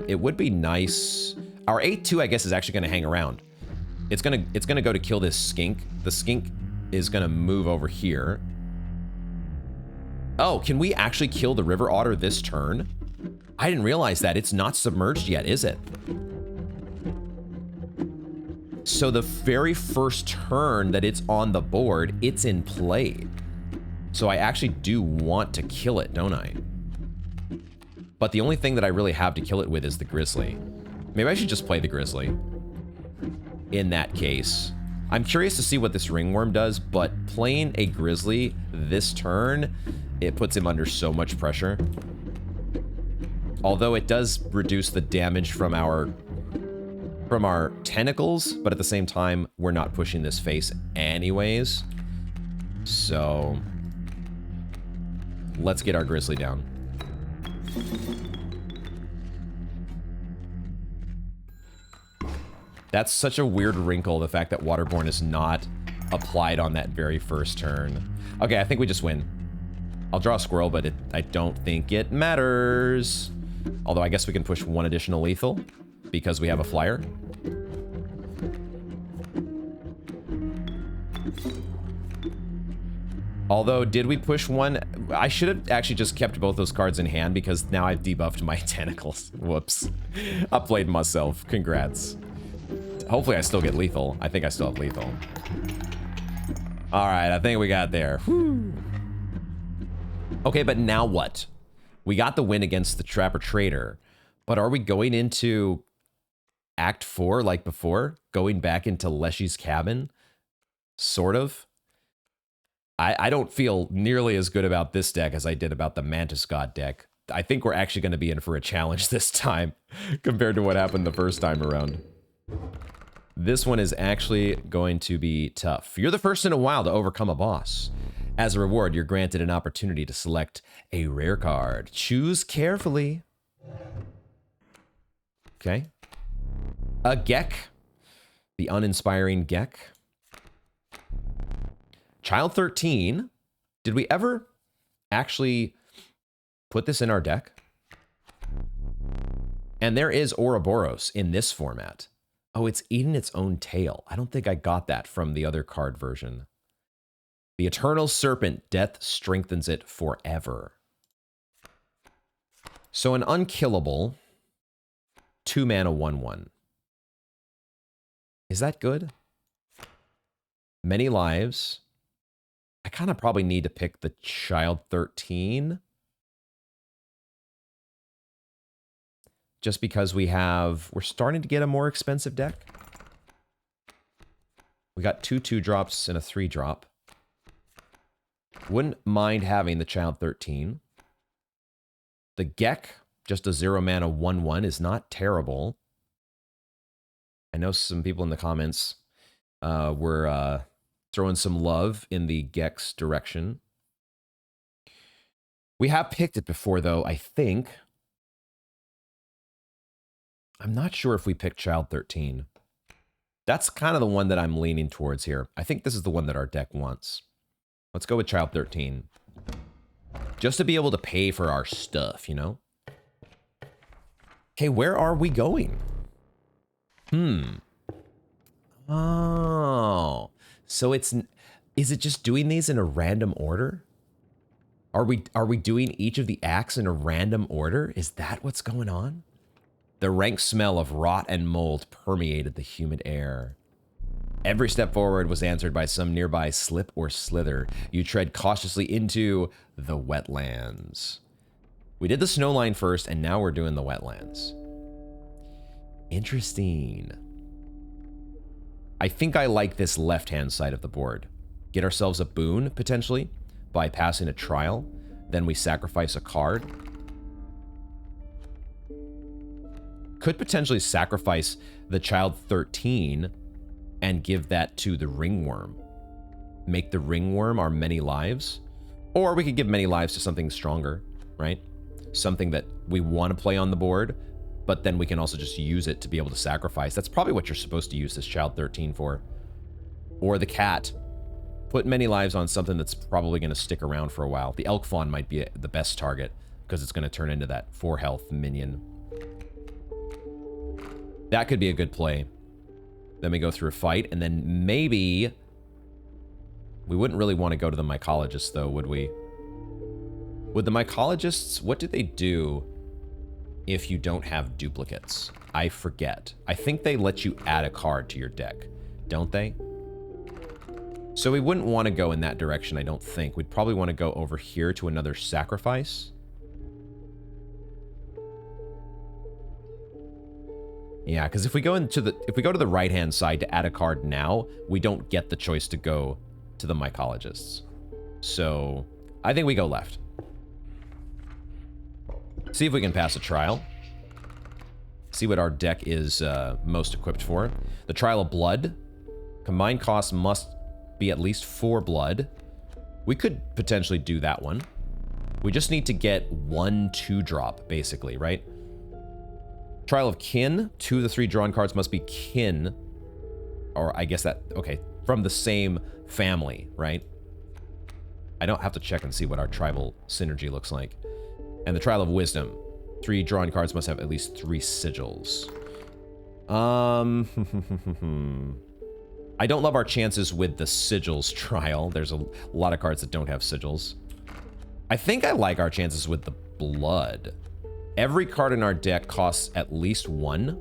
It would be nice. Our 8-2, I guess, is actually going to hang around. It's gonna go to kill this skink. The skink is going to move over here. Oh, can we actually kill the river otter this turn? I didn't realize that. It's not submerged yet, is it? So the very first turn that it's on the board, it's in play. So I actually do want to kill it, don't I? But the only thing that I really have to kill it with is the grizzly. Maybe I should just play the grizzly. In that case. I'm curious to see what this ringworm does, but playing a grizzly this turn, it puts him under so much pressure. Although it does reduce the damage from our tentacles, but at the same time, we're not pushing this face anyways. So let's get our grizzly down. That's such a weird wrinkle, the fact that Waterborne is not applied on that very first turn. Okay, I think we just win. I'll draw a squirrel, but I don't think it matters. Although I guess we can push 1 additional lethal because we have a flyer. Although, did we push 1? I should have actually just kept both those cards in hand because now I've debuffed my tentacles. Whoops. I played myself. Congrats. Hopefully I still get lethal. I think I still have lethal. All right, I think we got there. Whew. Okay, but now what? We got the win against the Trapper Trader, but are we going into Act 4 like before? Going back into Leshy's cabin? Sort of? I don't feel nearly as good about this deck as I did about the Mantis God deck. I think we're actually going to be in for a challenge this time compared to what happened the first time around. This one is actually going to be tough. You're the first in a while to overcome a boss. As a reward, you're granted an opportunity to select a rare card. Choose carefully. Okay. A Gek. The uninspiring Gek. Child 13. Did we ever actually put this in our deck? And there is Ouroboros in this format. Oh, it's eating its own tail. I don't think I got that from the other card version. The Eternal Serpent, death strengthens it forever. So an unkillable 2-mana 1/1. Is that good? Many lives. I kind of probably need to pick the Child 13. Just because we're starting to get a more expensive deck. We got 2 2-drops and a 3-drop. Wouldn't mind having the Child 13. The Gek, just a 0-mana 1/1, is not terrible. I know some people in the comments were throwing some love in the Gek's direction. We have picked it before, though, I think. I'm not sure if we picked Child 13. That's kind of the one that I'm leaning towards here. I think this is the one that our deck wants. Let's go with Child 13. Just to be able to pay for our stuff, you know? Okay, where are we going? Oh. So is it just doing these in a random order? Are we doing each of the acts in a random order? Is that what's going on? The rank smell of rot and mold permeated the humid air. Every step forward was answered by some nearby slip or slither. You tread cautiously into the wetlands. We did the snow line first, and now we're doing the wetlands. Interesting. I think I like this left-hand side of the board. Get ourselves a boon, potentially, by passing a trial. Then we sacrifice a card. Could potentially sacrifice the Child 13 and give that to the Ringworm. Make the Ringworm our many lives. Or we could give many lives to something stronger, right? Something that we want to play on the board, but then we can also just use it to be able to sacrifice. That's probably what you're supposed to use this Child 13 for. Or the cat. Put many lives on something that's probably going to stick around for a while. The Elk Fawn might be the best target because it's going to turn into that 4 health minion. That could be a good play. Then we go through a fight, and then maybe... We wouldn't really want to go to the Mycologists, though, would we? Would the Mycologists... What do they do if you don't have duplicates? I forget. I think they let you add a card to your deck, don't they? So we wouldn't want to go in that direction, I don't think. We'd probably want to go over here to another sacrifice. Yeah, because if we go to the right-hand side to add a card now, we don't get the choice to go to the Mycologists. So I think we go left. See if we can pass a trial. See what our deck is most equipped for. The Trial of Blood. Combined cost must be at least 4 blood. We could potentially do that one. We just need to get 1 2-drop, basically, right? Trial of Kin. 2 of the 3 drawn cards must be kin. Or I guess that, okay, from the same family, right? I don't have to check and see what our tribal synergy looks like. And the Trial of Wisdom. 3 drawn cards must have at least 3 sigils. I don't love our chances with the sigils trial. There's a lot of cards that don't have sigils. I think I like our chances with the blood. Every card in our deck costs at least 1.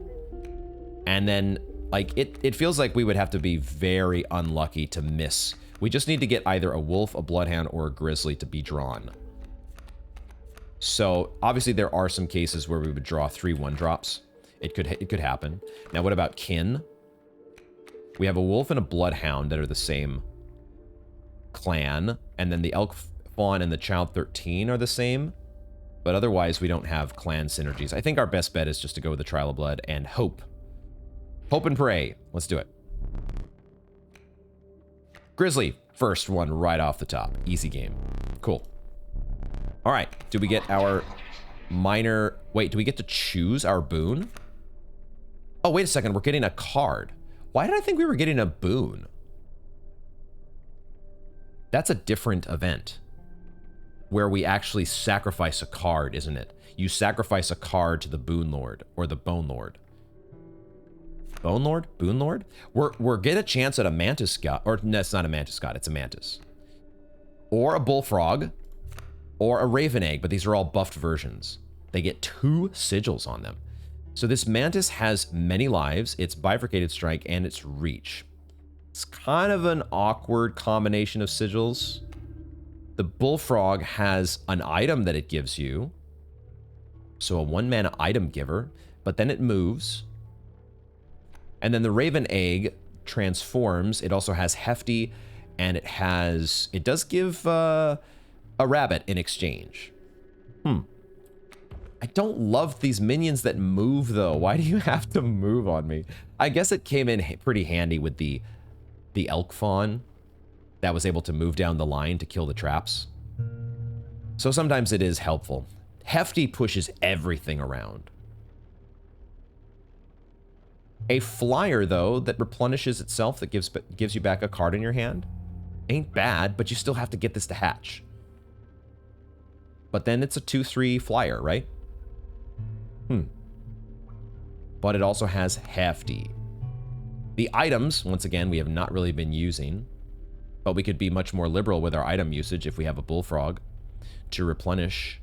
And then, like, it feels like we would have to be very unlucky to miss. We just need to get either a wolf, a bloodhound, or a grizzly to be drawn. So obviously there are some cases where we would draw 3 1-drops. It could happen. Now what about kin? We have a wolf and a bloodhound that are the same clan, and then the elk fawn and the child 13 are the same, but otherwise we don't have clan synergies. I think our best bet is just to go with the Trial of Blood and hope. Hope and pray. Let's do it. Grizzly, first one right off the top. Easy game. Cool. All right, do we get our minor... Wait, do we get to choose our boon? Oh, wait a second, we're getting a card. Why did I think we were getting a boon? That's a different event where we actually sacrifice a card, isn't it? You sacrifice a card to the Boon Lord or the Bone Lord. Bone Lord? Boon Lord? We're get a chance at a Mantis God, or no, it's not a Mantis God, it's a Mantis. Or a Bullfrog, or a Raven Egg, but these are all buffed versions. They get 2 sigils on them. So this Mantis has many lives, it's bifurcated strike, and it's reach. It's kind of an awkward combination of sigils. The Bullfrog has an item that it gives you. So a 1-mana item giver, but then it moves. And then the Raven Egg transforms. It also has Hefty, and it does give a rabbit in exchange. I don't love these minions that move, though. Why do you have to move on me? I guess it came in pretty handy with the elk fawn that was able to move down the line to kill the traps. So sometimes it is helpful. Hefty pushes everything around. A flyer, though, that replenishes itself, that gives you back a card in your hand, ain't bad, but you still have to get this to hatch. But then it's a 2/3 flyer, right? But it also has Hefty. The items, once again, we have not really been using, but we could be much more liberal with our item usage if we have a Bullfrog to replenish.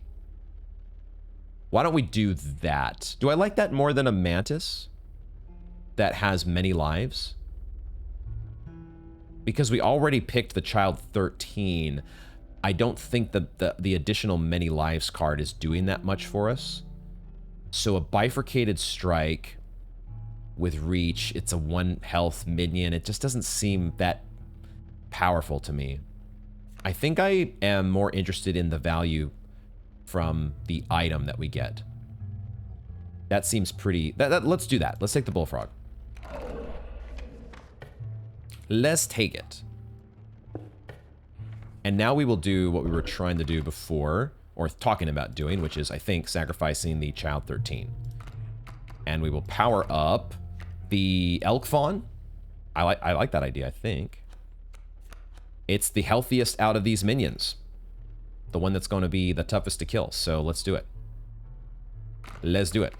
Why don't we do that? Do I like that more than a Mantis that has many lives? Because we already picked the Child 13, I don't think that the additional many lives card is doing that much for us. So a bifurcated strike with reach, it's a 1 health minion. It just doesn't seem that powerful to me. I think I am more interested in the value from the item that we get. That seems pretty... let's do that. Let's take the Bullfrog. Let's take it. And now we will do what we were trying to do before, or talking about doing, which is, I think, sacrificing the Child 13. And we will power up the Elk Fawn. I like that idea, I think. It's the healthiest out of these minions. The one that's going to be the toughest to kill. So let's do it. Let's do it.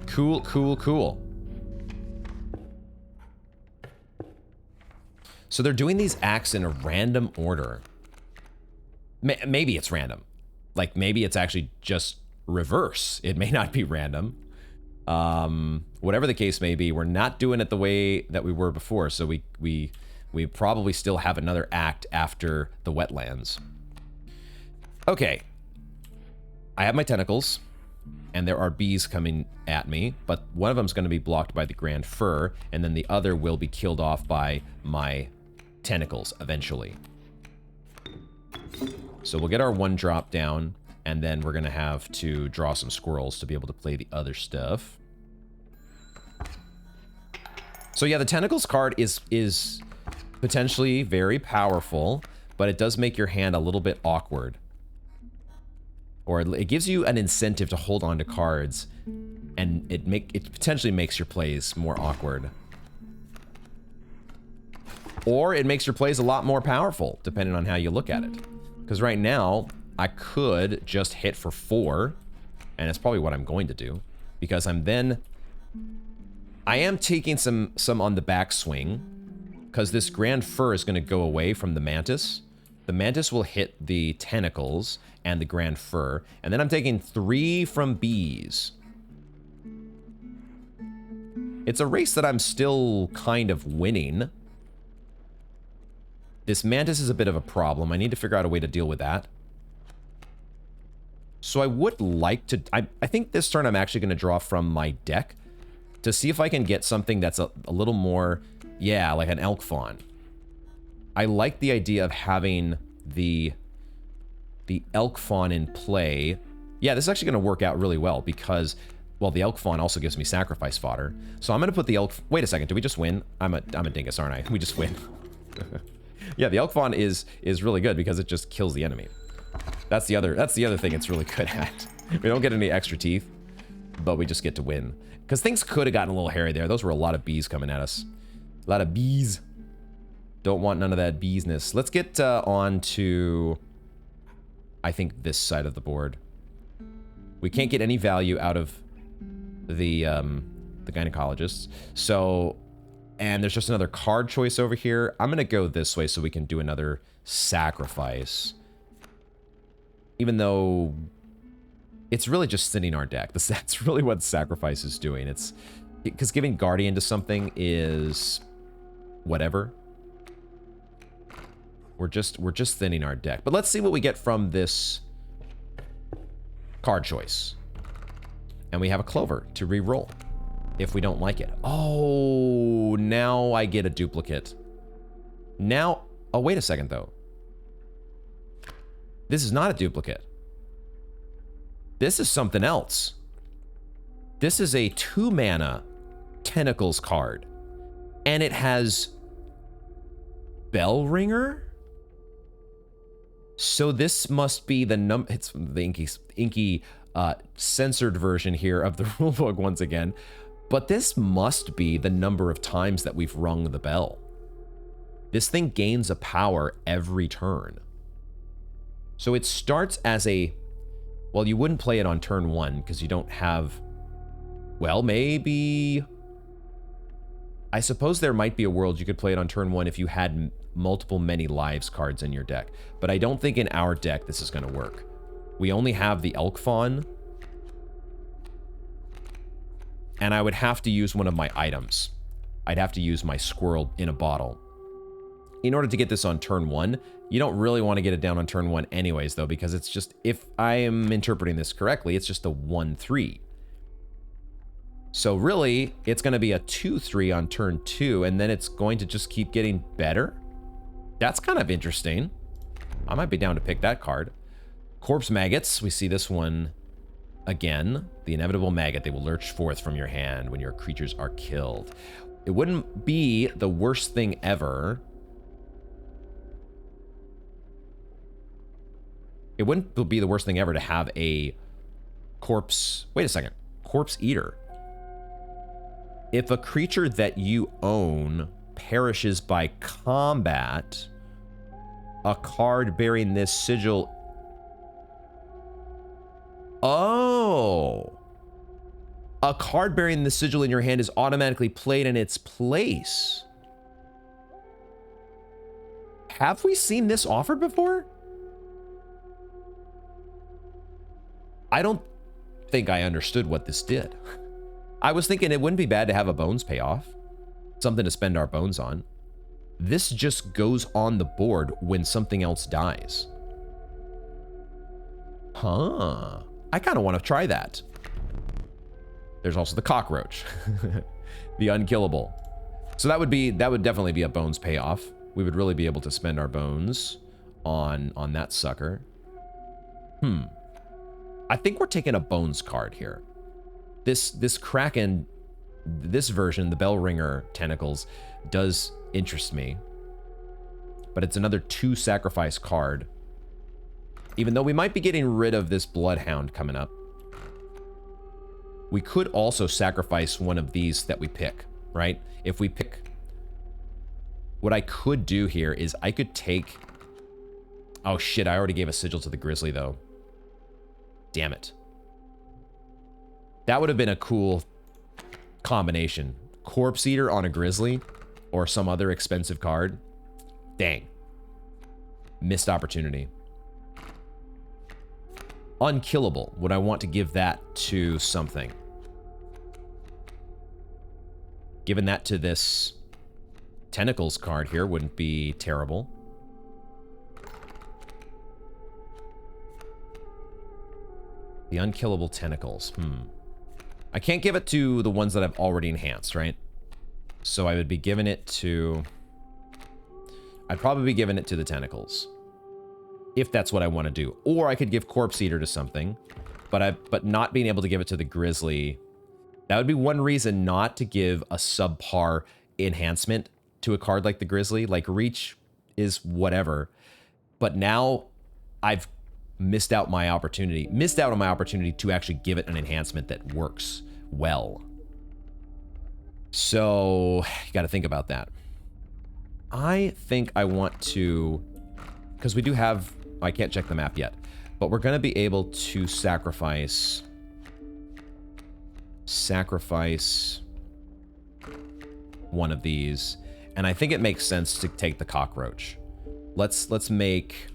Cool, cool, cool. So they're doing these acts in a random order. Maybe it's random. Like, maybe it's actually just reverse. It may not be random. Whatever the case may be, we're not doing it the way that we were before. So we probably still have another act after the wetlands. Okay. I have my tentacles, and there are bees coming at me, but one of them is going to be blocked by the Grand Fur, and then the other will be killed off by my tentacles eventually. So we'll get our 1-drop down, and then we're going to have to draw some squirrels to be able to play the other stuff. So yeah, the tentacles card is potentially very powerful, but it does make your hand a little bit awkward. Or it gives you an incentive to hold on to cards, and it potentially makes your plays more awkward. Or it makes your plays a lot more powerful, depending on how you look at it. Because right now, I could just hit for 4, and it's probably what I'm going to do, because I am taking some on the backswing, because this Grand Fur is going to go away from the Mantis. The Mantis will hit the tentacles and the Grand Fur, and then I'm taking 3 from bees. It's a race that I'm still kind of winning. This Mantis is a bit of a problem. I need to figure out a way to deal with that. So I would like to... I think this turn I'm actually going to draw from my deck to see if I can get something that's a little more... Yeah, like an Elk Fawn. I like the idea of having the Elk Fawn in play. Yeah, this is actually going to work out really well because, well, the Elk Fawn also gives me sacrifice fodder. So I'm going to put the Elk... Wait a second, do we just win? I'm a dingus, aren't I? We just win. Yeah, the Elk Fawn is really good because it just kills the enemy. That's the other thing it's really good at. We don't get any extra teeth, but we just get to win. Because things could have gotten a little hairy there. Those were a lot of bees coming at us. A lot of bees. Don't want none of that beesness. Let's get on to, I think, this side of the board. We can't get any value out of the gynecologists. So, and there's just another card choice over here. I'm going to go this way so we can do another sacrifice. Even though it's really just thinning our deck. That's really what sacrifice is doing. It's because giving Guardian to something is whatever. We're just thinning our deck. But let's see what we get from this card choice. And we have a Clover to re-roll if we don't like it. Oh, now I get a duplicate. Now, oh, wait a second though. This is not a duplicate. This is something else. This is a 2-mana Tentacles card. And it has Bell Ringer? So this must be the it's the inky censored version here of the rulebook once again. But this must be the number of times that we've rung the bell. This thing gains a power every turn. So it starts as a... Well, you wouldn't play it on turn 1 because you don't have... Well, maybe... I suppose there might be a world you could play it on turn 1 if you had multiple many lives cards in your deck. But I don't think in our deck this is going to work. We only have the Elk Fawn. And I would have to use one of my items. I'd have to use my Squirrel in a Bottle. In order to get this on turn 1, you don't really want to get it down on turn 1 anyways, though, because it's just, if I am interpreting this correctly, it's just a 1/3. So really, it's going to be a 2/3 on turn 2, and then it's going to just keep getting better? That's kind of interesting. I might be down to pick that card. Corpse Maggots, we see this one again. The inevitable maggot, they will lurch forth from your hand when your creatures are killed. It wouldn't be the worst thing ever. It wouldn't be the worst thing ever to have a corpse... Wait a second. Corpse Eater. If a creature that you own perishes by combat, a card bearing this sigil... Oh! A card bearing the sigil in your hand is automatically played in its place. Have we seen this offered before? I don't think I understood what this did. I was thinking it wouldn't be bad to have a bones payoff. Something to spend our bones on. This just goes on the board when something else dies. Huh. I kind of want to try that. There's also the cockroach. The unkillable. So that would definitely be a bones payoff. We would really be able to spend our bones on that sucker. I think we're taking a bones card here. This Kraken, this version, the Bell Ringer Tentacles, does interest me. But it's another 2 sacrifice card. Even though we might be getting rid of this Bloodhound coming up. We could also sacrifice one of these that we pick, right? If we pick... What I could do here is I could take... Oh shit, I already gave a sigil to the Grizzly though. Damn it. That would have been a cool combination. Corpse Eater on a Grizzly or some other expensive card. Dang. Missed opportunity. Unkillable. Would I want to give that to something? Giving that to this Tentacles card here wouldn't be terrible. The unkillable tentacles. I can't give it to the ones that I've already enhanced, right? So I would be giving it to... I'd probably be giving it to the tentacles. If that's what I want to do. Or I could give Corpse Eater to something. But not being able to give it to the Grizzly... That would be one reason not to give a subpar enhancement to a card like the Grizzly. Like, Reach is whatever. But now I've missed out on my opportunity to actually give it an enhancement that works well. So, you got to think about that. I think I want to... Because we do have... I can't check the map yet. But we're going to be able to sacrifice one of these, and I think it makes sense to take the cockroach. Let's make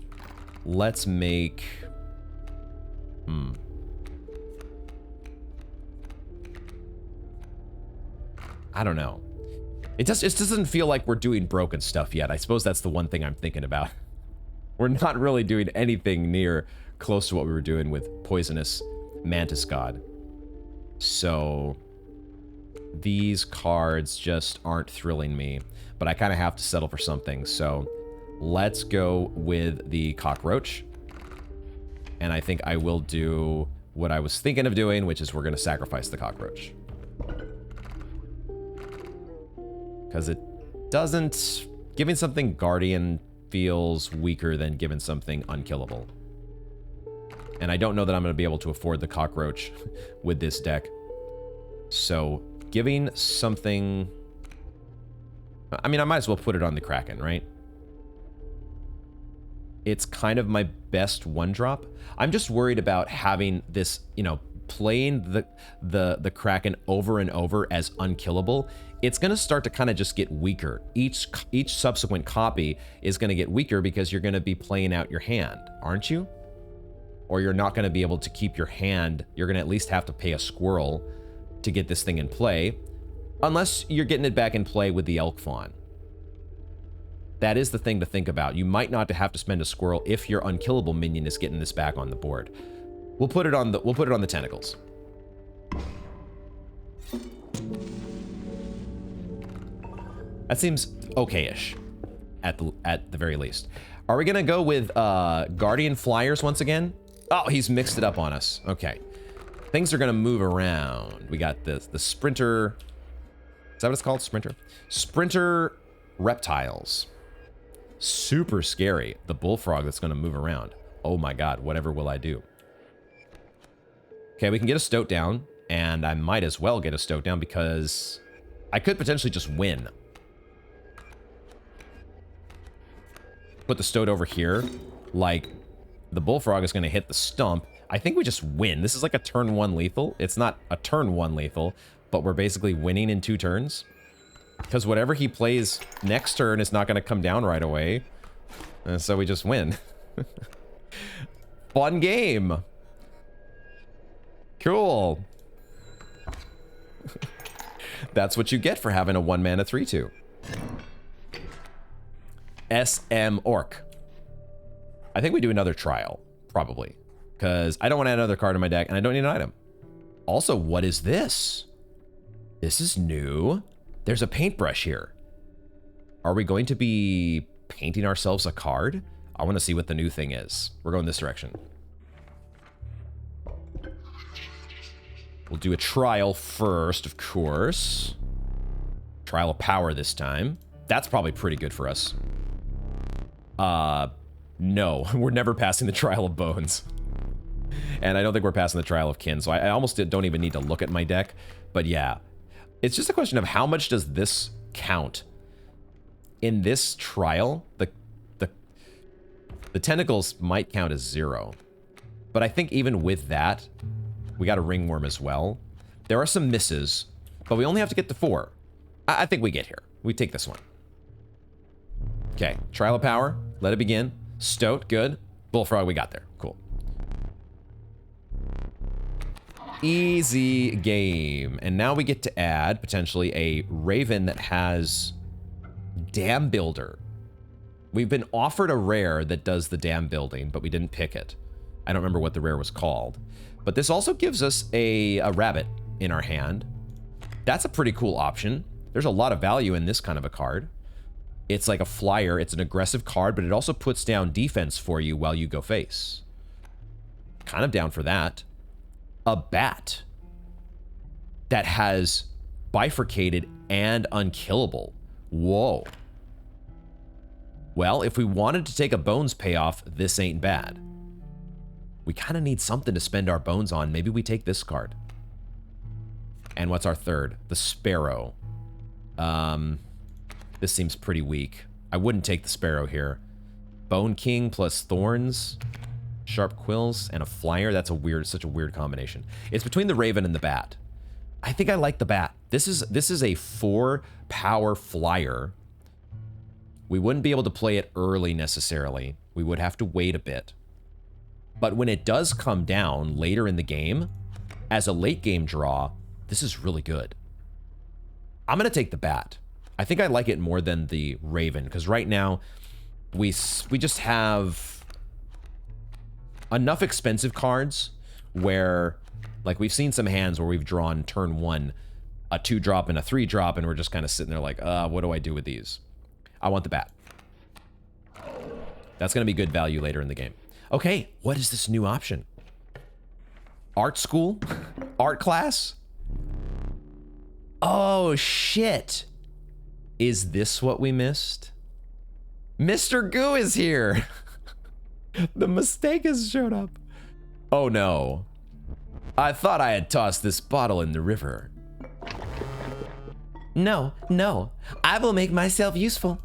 I don't know. It just doesn't feel like we're doing broken stuff yet. I suppose that's the one thing I'm thinking about. We're not really doing anything near close to what we were doing with Poisonous Mantis God. So these cards just aren't thrilling me, but I kind of have to settle for something. So let's go with the cockroach. And I think I will do what I was thinking of doing, which is we're going to sacrifice the cockroach. Because it doesn't... Giving something Guardian feels weaker than giving something unkillable. And I don't know that I'm going to be able to afford the cockroach with this deck. So, giving something... I mean, I might as well put it on the Kraken, right? It's kind of my best one-drop. I'm just worried about having this, you know, playing the Kraken over and over as unkillable. It's going to start to kind of just get weaker. Each subsequent copy is going to get weaker because you're going to be playing out your hand, aren't you? Or you're not going to be able to keep your hand. You're going to at least have to pay a squirrel to get this thing in play. Unless you're getting it back in play with the Elk Fawn. That is the thing to think about. You might not have to spend a squirrel if your unkillable minion is getting this back on the board. We'll put it on the tentacles. That seems okay-ish at the very least. Are we gonna go with Guardian Flyers once again? Oh, he's mixed it up on us. Okay. Things are gonna move around. We got the Sprinter. Is that what it's called? Sprinter? Sprinter Reptiles. Super scary. The Bullfrog that's gonna move around. Oh my god, whatever will I do? Okay, we can get a Stoat down, and I might as well get a Stoat down because I could potentially just win. Put the Stoat over here. Like, the Bullfrog is going to hit the stump. I think we just win. This is like a turn 1 lethal. It's not a turn 1 lethal, but we're basically winning in 2 turns. Because whatever he plays next turn is not going to come down right away. And so we just win. Fun game. Cool. That's what you get for having a 1-mana 3/2. SM Orc. I think we do another trial, probably. Because I don't want to add another card in my deck, and I don't need an item. Also, what is this? This is new. There's a paintbrush here. Are we going to be painting ourselves a card? I want to see what the new thing is. We're going this direction. We'll do a trial first, of course. Trial of Power this time. That's probably pretty good for us. No, we're never passing the Trial of Bones. And I don't think we're passing the Trial of Kin, so I almost don't even need to look at my deck. But yeah, it's just a question of how much does this count? In this trial, the tentacles might count as 0. But I think even with that, we got a Ringworm as well. There are some misses, but we only have to get to 4. I think we get here. We take this one. Okay, Trial of Power. Let it begin. Stoat, good. Bullfrog, we got there. Cool. Easy game. And now we get to add, potentially, a Raven that has Dam Builder. We've been offered a rare that does the dam building, but we didn't pick it. I don't remember what the rare was called. But this also gives us a rabbit in our hand. That's a pretty cool option. There's a lot of value in this kind of a card. It's like a flyer. It's an aggressive card, but it also puts down defense for you while you go face. Kind of down for that. A bat that has bifurcated and unkillable. Whoa. Well, if we wanted to take a bones payoff, this ain't bad. We kind of need something to spend our bones on. Maybe we take this card. And what's our third? The Sparrow. This seems pretty weak. I wouldn't take the Sparrow here. Bone King plus Thorns, Sharp Quills, and a Flyer. That's such a weird combination. It's between the Raven and the Bat. I think I like the Bat. This is a 4-power flyer. We wouldn't be able to play it early necessarily. We would have to wait a bit. But when it does come down later in the game, as a late game draw, this is really good. I'm going to take the Bat. I think I like it more than the Raven, because right now we just have enough expensive cards where, like, we've seen some hands where we've drawn turn 1 a 2-drop and a 3-drop, and we're just kind of sitting there like, what do I do with these? I want the Bat. That's going to be good value later in the game. Okay, what is this new option? Art school? Art class? Oh, shit. Is this what we missed? Mr. Goo is here. The mistake has showed up. Oh, no. I thought I had tossed this bottle in the river. No, no. I will make myself useful.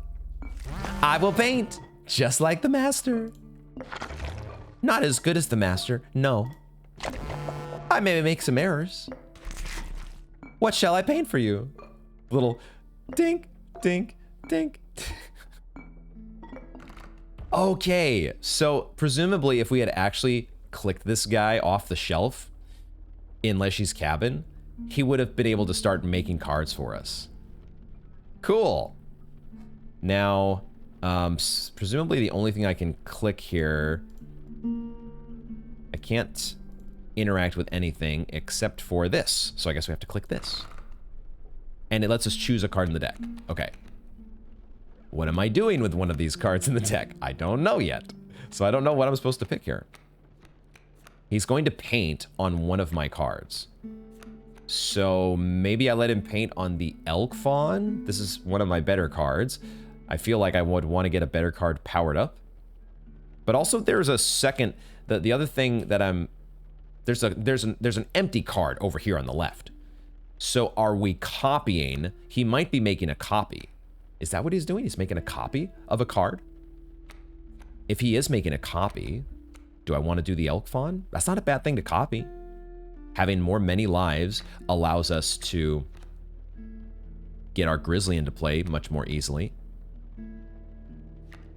I will paint, just like the master. Not as good as the master, no. I may make some errors. What shall I paint for you? Little dink, dink, dink. Okay, so presumably if we had actually clicked this guy off the shelf in Leshy's cabin, he would have been able to start making cards for us. Cool. Now, presumably the only thing I can click here, I can't interact with anything except for this. So I guess we have to click this. And it lets us choose a card in the deck. Okay. What am I doing with one of these cards in the deck? I don't know yet. So I don't know what I'm supposed to pick here. He's going to paint on one of my cards. So maybe I let him paint on the Elk Fawn. This is one of my better cards. I feel like I would want to get a better card powered up. But also there's a second, the other thing that there's an empty card over here on the left. So are we copying? He might be making a copy. Is that what he's doing? He's making a copy of a card? If he is making a copy, do I want to do the Elk Fawn? That's not a bad thing to copy. Having many lives allows us to get our Grizzly into play much more easily.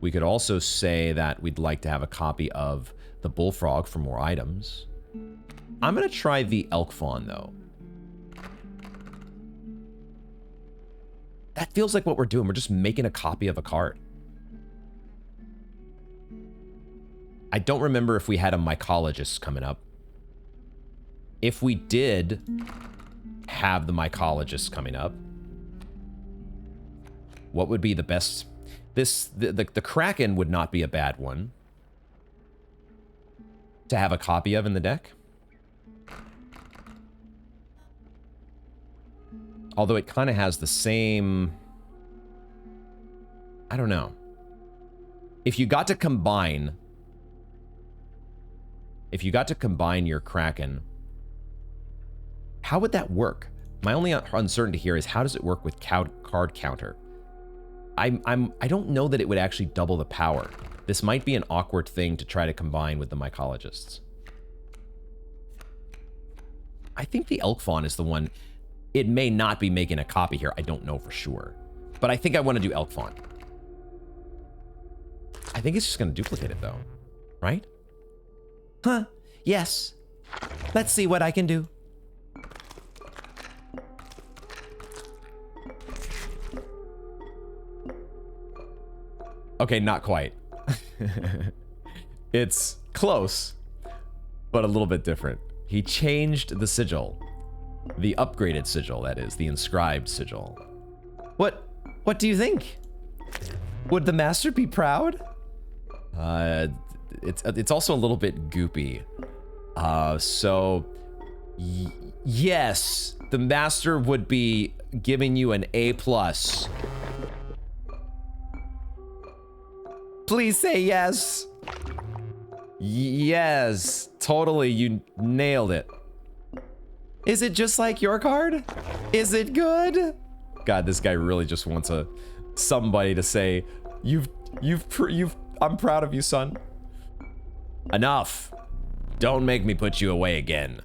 We could also say that we'd like to have a copy of the Bullfrog for more items. I'm going to try the Elk Fawn, though. That feels like what we're doing. We're just making a copy of a card. I don't remember if we had a mycologist coming up. If we did have the mycologist coming up, what would be the best? The Kraken would not be a bad one to have a copy of in the deck. Although it kind of has the same... I don't know. If you got to combine... If you got to combine your Kraken, how would that work? My only uncertainty here is how does it work with card counter? I don't know that it would actually double the power. This might be an awkward thing to try to combine with the mycologists. I think the Elk Fawn is the one... It may not be making a copy here. I don't know for sure. But I think I want to do Elk Fawn. I think it's just going to duplicate it, though. Right? Huh. Yes. Let's see what I can do. Okay, not quite. It's close. but a little bit different. He changed the sigil. The upgraded sigil, that is. The inscribed sigil. What do you think? Would the master be proud? It's also a little bit goopy. Yes, the master would be giving you an A+. Please say yes. Yes, totally, you nailed it. Is it just like your card? Is it good? God, this guy really just wants somebody to say, I'm proud of you, son. Enough. Don't make me put you away again.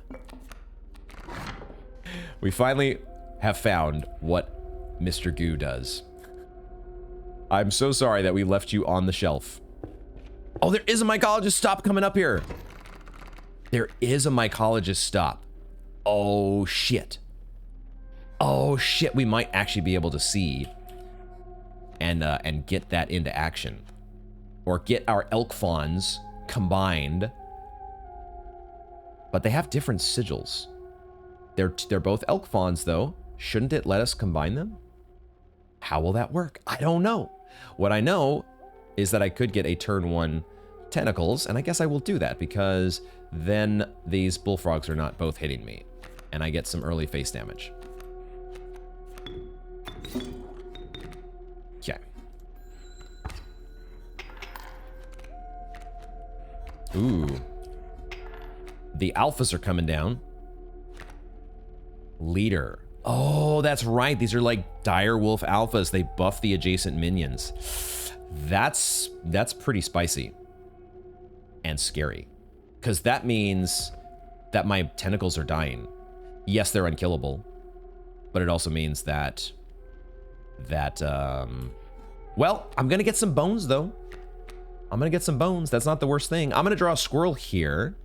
We finally have found what Mr. Goo does. I'm so sorry that we left you on the shelf. Oh, there is a mycologist stop coming up here. There is a mycologist stop. Oh, shit. Oh, shit. We might actually be able to see and get that into action. Or get our elk fawns combined. But they have different sigils. They're both elk fawns, though. Shouldn't it let us combine them? How will that work? I don't know. What I know is that I could get a turn 1 tentacles, and I guess I will do that because then these bullfrogs are not both hitting me, and I get some early face damage. Okay. Ooh. The alphas are coming down. Leader. Oh, that's right. These are like dire wolf alphas. They buff the adjacent minions. That's pretty spicy and scary, because that means that my tentacles are dying. Yes, they're unkillable, but it also means that well, I'm gonna get some bones though. I'm gonna get some bones. That's not the worst thing. I'm gonna draw a squirrel here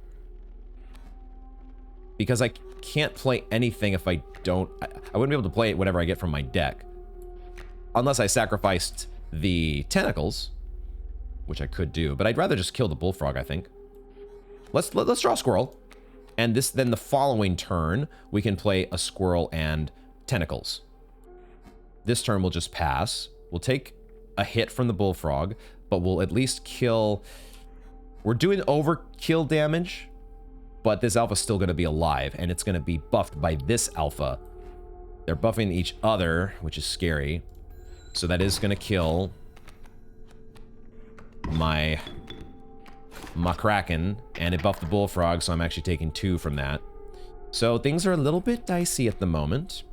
because I can't play anything if I don't. I wouldn't be able to play it whenever I get from my deck, unless I sacrificed the tentacles, which I could do. But I'd rather just kill the bullfrog, I think. Let's draw a squirrel, and then the following turn we can play a squirrel and tentacles. This turn we'll just pass. We'll take a hit from the bullfrog, but we'll at least kill. We're doing overkill damage, but this alpha's still going to be alive, and it's going to be buffed by this alpha. They're buffing each other, which is scary. So that is going to kill my Kraken, and it buffed the bullfrog, so I'm actually taking 2 from that. So things are a little bit dicey at the moment.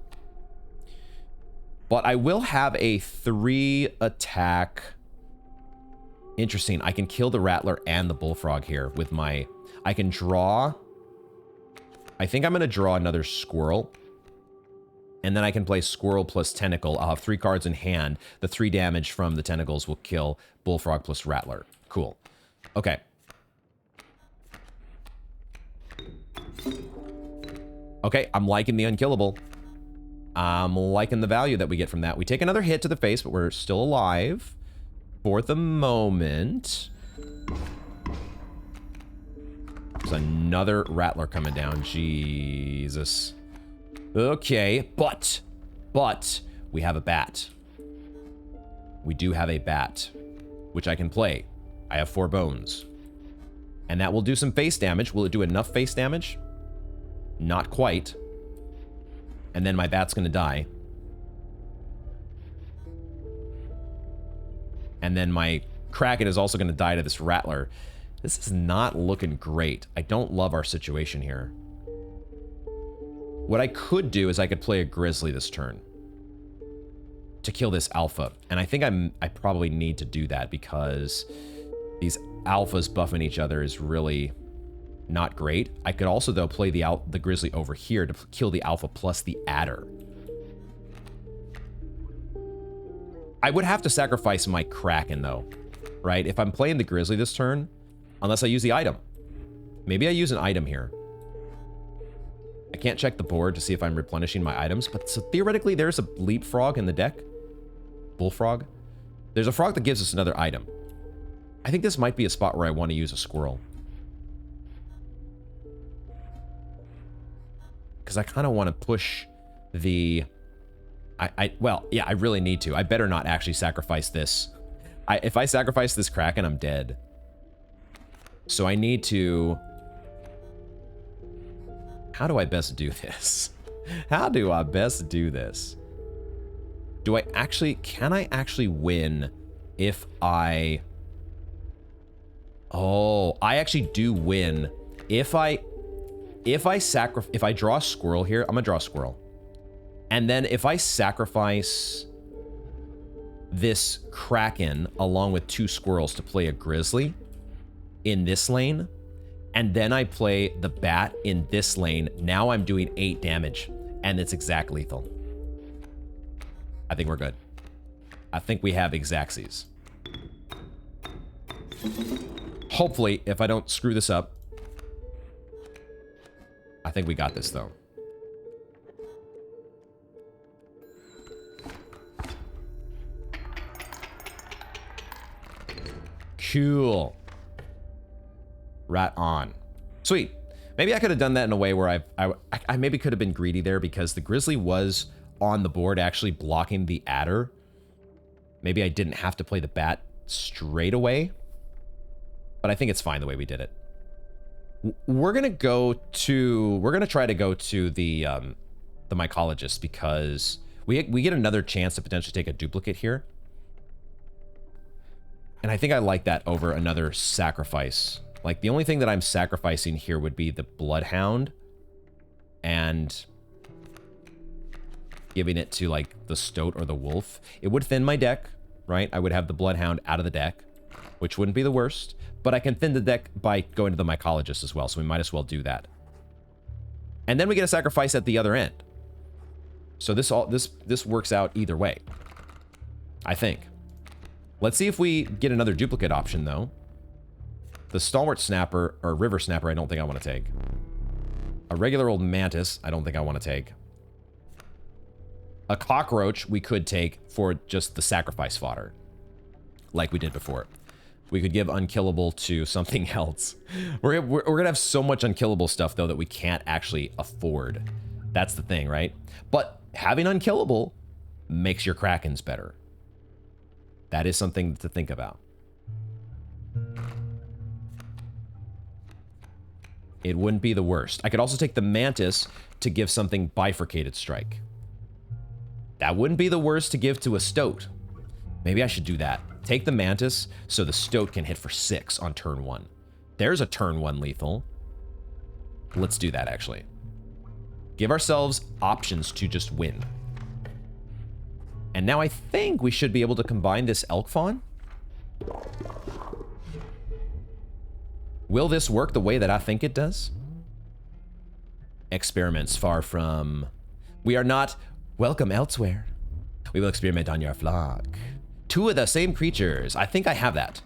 But I will have a 3 attack. Interesting. I can kill the rattler and the bullfrog here with my... I can draw... I think I'm going to draw another squirrel. And then I can play squirrel plus tentacle. I'll have 3 cards in hand. The 3 damage from the tentacles will kill bullfrog plus rattler. Cool. Okay. Okay, I'm liking the unkillable. I'm liking the value that we get from that. We take another hit to the face, but we're still alive for the moment. There's another rattler coming down. Jesus. Okay, but we have a bat. We do have a bat, which I can play. I have 4 bones. And that will do some face damage. Will it do enough face damage? Not quite. And then my bat's gonna die. And then my Kraken is also gonna die to this rattler. This is not looking great. I don't love our situation here. What I could do is I could play a grizzly this turn to kill this alpha. And I think I probably need to do that because these alphas buffing each other is really not great. I could also, though, play the grizzly over here to kill the alpha plus the adder. I would have to sacrifice my Kraken, though, right? If I'm playing the grizzly this turn, unless I use the item. Maybe I use an item here. I can't check the board to see if I'm replenishing my items, but so theoretically there's a leapfrog in the deck. Bullfrog. There's a frog that gives us another item. I think this might be a spot where I want to use a squirrel. because I kind of want to push the... Well, yeah, I really need to. I better not actually sacrifice this. If I sacrifice this Kraken, I'm dead. So I need to... How do I best do this? How do I best do this? Do I actually... Can I actually win if I... Oh, I actually do win if I draw a squirrel here. I'm gonna draw a squirrel. And then if I sacrifice this Kraken along with 2 squirrels to play a grizzly in this lane, and then I play the bat in this lane, now I'm doing 8 damage, and it's exact lethal. I think we're good. I think we have exactsies. Hopefully, if I don't screw this up. I think we got this, though. Cool. Right on. Sweet. Maybe I could have done that in a way where I maybe could have been greedy there because the grizzly was on the board actually blocking the adder. Maybe I didn't have to play the bat straight away. But I think it's fine the way we did it. We're gonna try to go to the mycologist because we get another chance to potentially take a duplicate here. And I think I like that over another sacrifice. Like, the only thing that I'm sacrificing here would be the Bloodhound and giving it to, like, the Stoat or the Wolf. It would thin my deck, right? I would have the Bloodhound out of the deck, which wouldn't be the worst. But I can thin the deck by going to the mycologist as well, so we might as well do that. And then we get a sacrifice at the other end. So this works out either way, I think. Let's see if we get another duplicate option, though. The Stalwart Snapper, or River Snapper, I don't think I want to take. A regular old Mantis, I don't think I want to take. A Cockroach, we could take for just the sacrifice fodder, like we did before. We could give Unkillable to something else. We're going to have so much Unkillable stuff, though, that we can't actually afford. That's the thing, right? But having Unkillable makes your Krakens better. That is something to think about. It wouldn't be the worst. I could also take the Mantis to give something Bifurcated Strike. That wouldn't be the worst to give to a Stoat. Maybe I should do that. Take the Mantis so the Stoat can hit for 6 on turn 1. There's a turn 1 lethal. Let's do that, actually. Give ourselves options to just win. And now I think we should be able to combine this Elk Fawn. Will this work the way that I think it does? Experiments far from... We are not welcome elsewhere. We will experiment on your flock. 2 of the same creatures. I think I have that.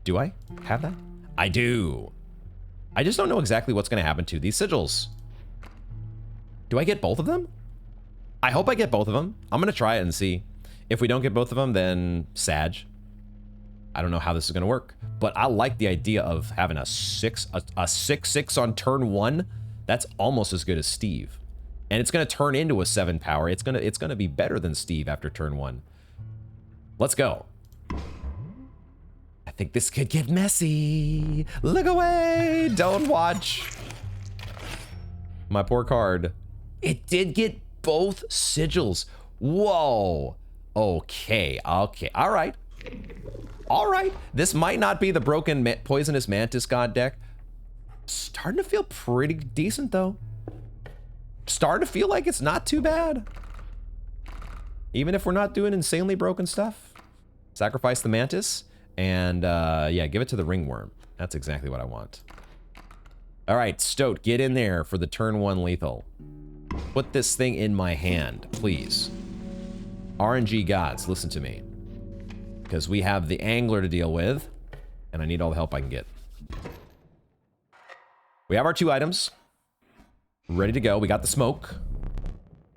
Do I have that? I do. I just don't know exactly what's going to happen to these sigils. Do I get both of them? I hope I get both of them. I'm going to try it and see. If we don't get both of them, then Sag. I don't know how this is going to work. But I like the idea of having a 6/6 on turn 1. That's almost as good as Steve. And it's going to turn into a 7 power. It's going to be better than Steve after turn 1. Let's go. I think this could get messy. Look away. Don't watch. My poor card. It did get both sigils. Whoa. Okay. All right. This might not be the broken Poisonous Mantis God deck. Starting to feel pretty decent, though. Starting to feel like it's not too bad. Even if we're not doing insanely broken stuff. Sacrifice the Mantis. And, yeah, give it to the Ringworm. That's exactly what I want. All right, Stoat, get in there for the turn 1 lethal. Put this thing in my hand, please. RNG gods, listen to me. Because we have the Angler to deal with. And I need all the help I can get. We have our 2 items. Ready to go. We got the smoke.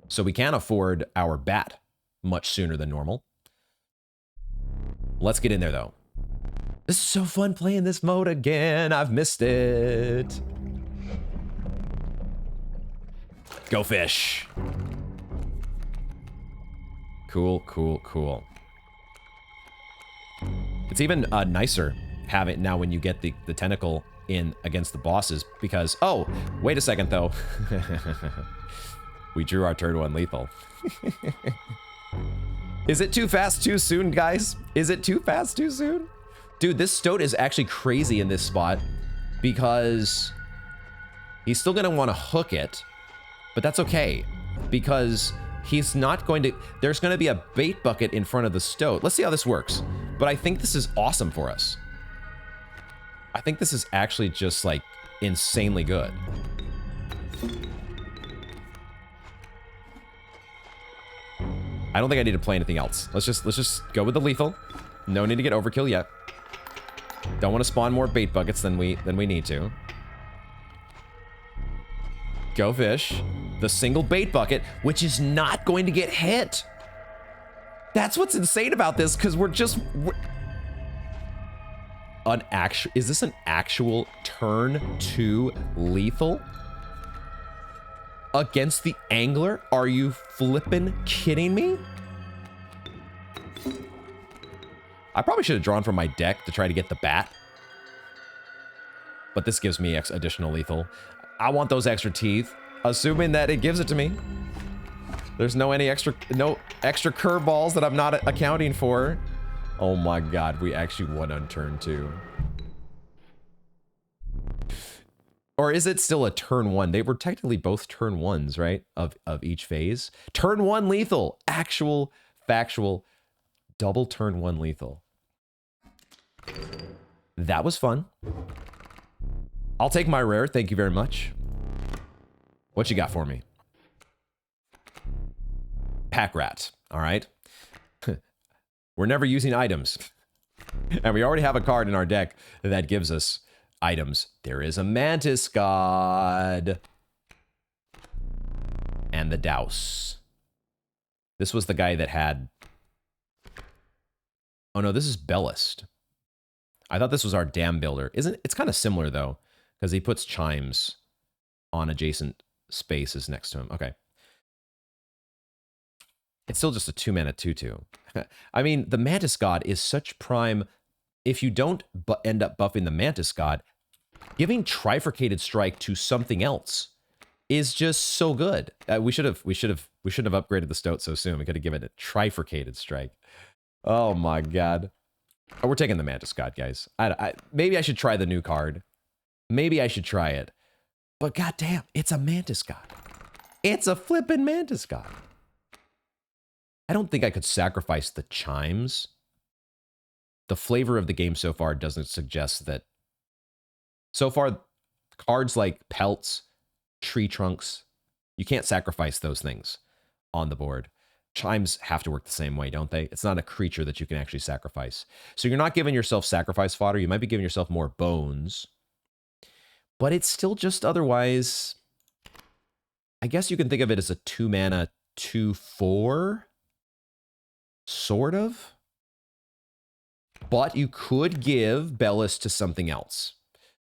So we can afford our bat much sooner than normal. Let's get in there, though. This is so fun playing this mode again. I've missed it. Go fish. Cool, cool, cool. It's even nicer having now when you get the tentacle in against the bosses because, oh, wait a second though. We drew our turn 1 lethal. Is it too fast too soon, guys? Is it too fast too soon? Dude, this Stoat is actually crazy in this spot because he's still gonna want to hook it, but that's okay because he's not going to, there's gonna be a bait bucket in front of the Stoat. Let's see how this works. But I think this is awesome for us. I think this is actually just like insanely good. I don't think I need to play anything else. Let's just go with the lethal. No need to get overkill yet. Don't want to spawn more bait buckets than we need to. Go fish. The single bait bucket, which is not going to get hit. That's what's insane about this, because is this an actual turn 2 lethal? Against the angler? Are you flippin' kidding me? I probably should have drawn from my deck to try to get the bat. But this gives me additional lethal. I want those extra teeth, assuming that it gives it to me. There's no extra curveballs that I'm not accounting for. Oh my god, we actually won on turn 2. Or is it still a turn 1? They were technically both turn 1s, right? Of each phase. Turn 1 lethal. Actual, factual, double turn 1 lethal. That was fun. I'll take my rare. Thank you very much. What you got for me? Pack rat. All right. We're never using items. And we already have a card in our deck that gives us items. There is a Mantis God. And the Douse. This was the guy that had... Oh no, this is Bellist. I thought this was our dam builder. It's kind of similar though, because he puts chimes on adjacent spaces next to him. Okay. It's still just a 2-mana 2/2. I mean, the Mantis God is such prime. If you don't end up buffing the Mantis God, giving Trifurcated Strike to something else is just so good. We shouldn't have upgraded the Stoat so soon. We could have given it a Trifurcated Strike. Oh my god. Oh, we're taking the Mantis God, guys. Maybe I should try the new card. Maybe I should try it. But goddamn, it's a Mantis God. It's a flippin' Mantis God. I don't think I could sacrifice the chimes. The flavor of the game so far doesn't suggest that. So far, cards like pelts, tree trunks, you can't sacrifice those things on the board. Chimes have to work the same way, don't they? It's not a creature that you can actually sacrifice. So you're not giving yourself sacrifice fodder. You might be giving yourself more bones. But it's still just otherwise... I guess you can think of it as a 2-mana 2/4. Sort of. But you could give Bellist to something else.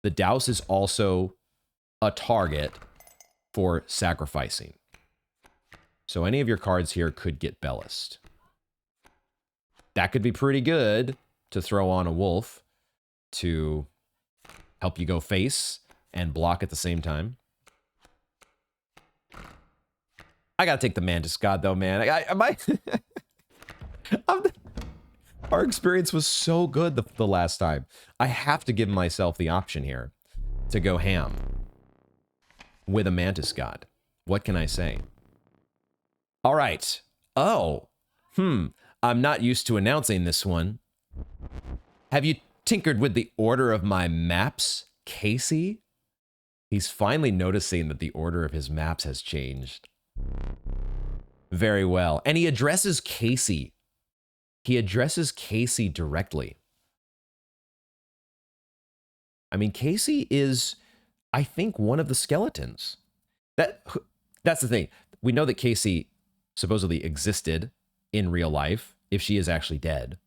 The Douse is also a target for sacrificing. So any of your cards here could get Bellist. That could be pretty good to throw on a wolf to help you go face and block at the same time. I gotta take the Mantis God though, man. Our experience was so good the last time. I have to give myself the option here to go ham with a Mantis God. What can I say? All right. Oh, I'm not used to announcing this one. Have you tinkered with the order of my maps, Kaycee? He's finally noticing that the order of his maps has changed. Very well. And he addresses Kaycee. He addresses Kaycee directly. I mean, Kaycee is, I think, one of the skeletons. That's the thing. We know that Kaycee supposedly existed in real life, if she is actually dead.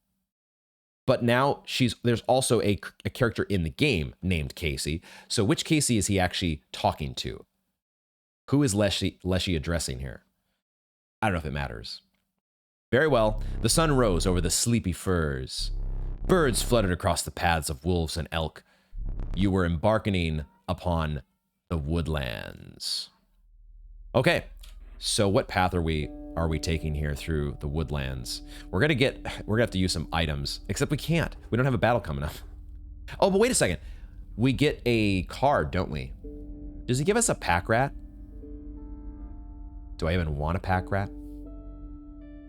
But now there's also a character in the game named Kaycee. So which Kaycee is he actually talking to? Who is Leshy addressing here? I don't know if it matters. Very well. The sun rose over the sleepy firs. Birds fluttered across the paths of wolves and elk. You were embarking upon the woodlands. Okay, so what path are we taking here through the woodlands? We're gonna have to use some items, except we can't. We don't have a battle coming up. Oh, but wait a second. We get a card, don't we? Does he give us a pack rat? Do I even want a pack rat?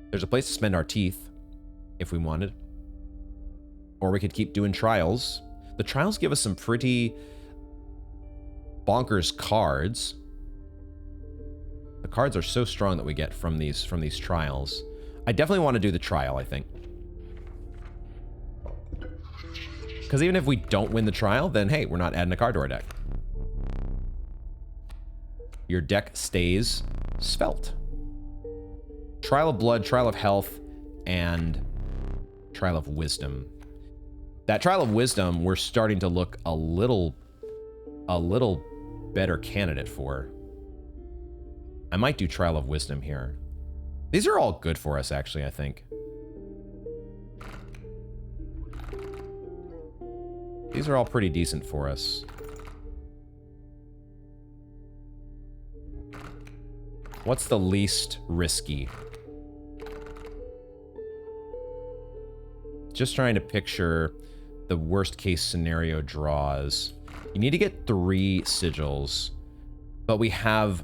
There's a place to spend our teeth, if we wanted. Or we could keep doing trials. The trials give us some pretty bonkers cards. The cards are so strong that we get from these trials. I definitely want to do the trial, I think. Because even if we don't win the trial, then hey, we're not adding a card to our deck. Your deck stays svelte. Trial of Blood, Trial of Health, and Trial of Wisdom. That Trial of Wisdom, we're starting to look a little better candidate for. I might do Trial of Wisdom here. These are all good for us, actually, I think. These are all pretty decent for us. What's the least risky? Just trying to picture the worst case scenario draws. You need to get 3 sigils, but we have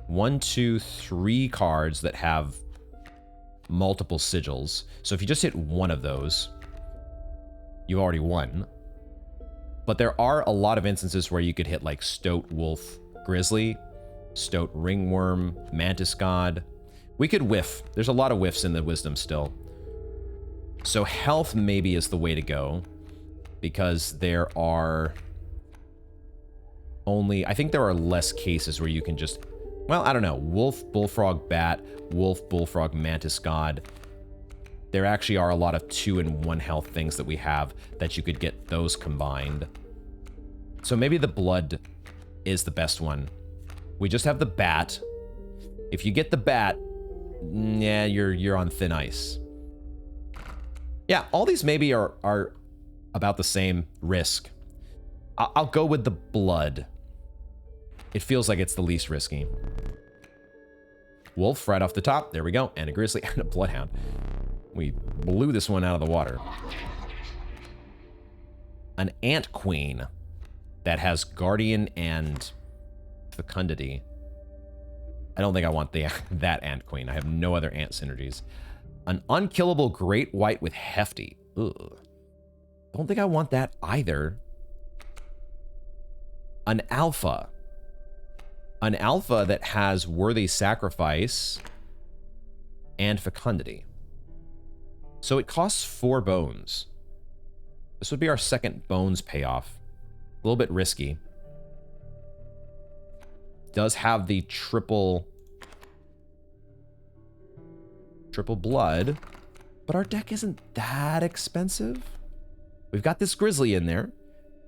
1, 2, 3 cards that have multiple sigils. So if you just hit one of those, you already won. But there are a lot of instances where you could hit like Stoat, Wolf, Grizzly, Stoat, Ringworm, Mantis God. We could whiff. There's a lot of whiffs in the Wisdom still. So health maybe is the way to go, because there are only, I think there are less cases where you can just, well, I don't know, Wolf, Bullfrog, Bat, Wolf, Bullfrog, Mantis God. There actually are a lot of 2 and 1 health things that we have that you could get those combined. So maybe the Blood is the best one. We just have the Bat. If you get the Bat, yeah, you're on thin ice. Yeah, all these maybe are about the same risk. I'll go with the Blood. It feels like it's the least risky. Wolf right off the top. There we go. And a Grizzly and a Bloodhound. We blew this one out of the water. An Ant Queen that has Guardian and Fecundity. I don't think I want that Ant Queen. I have no other ant synergies. An Unkillable Great White with Hefty. Ugh. Don't think I want that either. An Alpha. An Alpha that has Worthy Sacrifice and Fecundity. So it costs 4 bones. This would be our second bones payoff. A little bit risky. Does have the triple blood, but our deck isn't that expensive. We've got this Grizzly in there,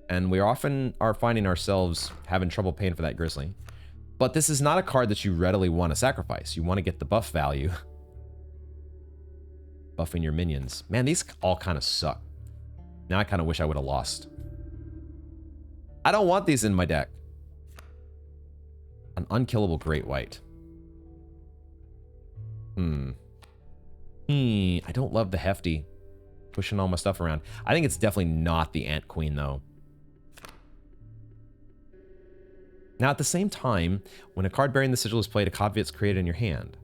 and we often are finding ourselves having trouble paying for that Grizzly. But this is not a card that you readily want to sacrifice. You want to get the buff value. Buffing your minions. Man, these all kind of suck. Now I kind of wish I would have lost. I don't want these in my deck. An Unkillable Great White. I don't love the Hefty. Pushing all my stuff around. I think it's definitely not the Ant Queen, though. Now, at the same time, when a card bearing the sigil is played, a copy is created in your hand.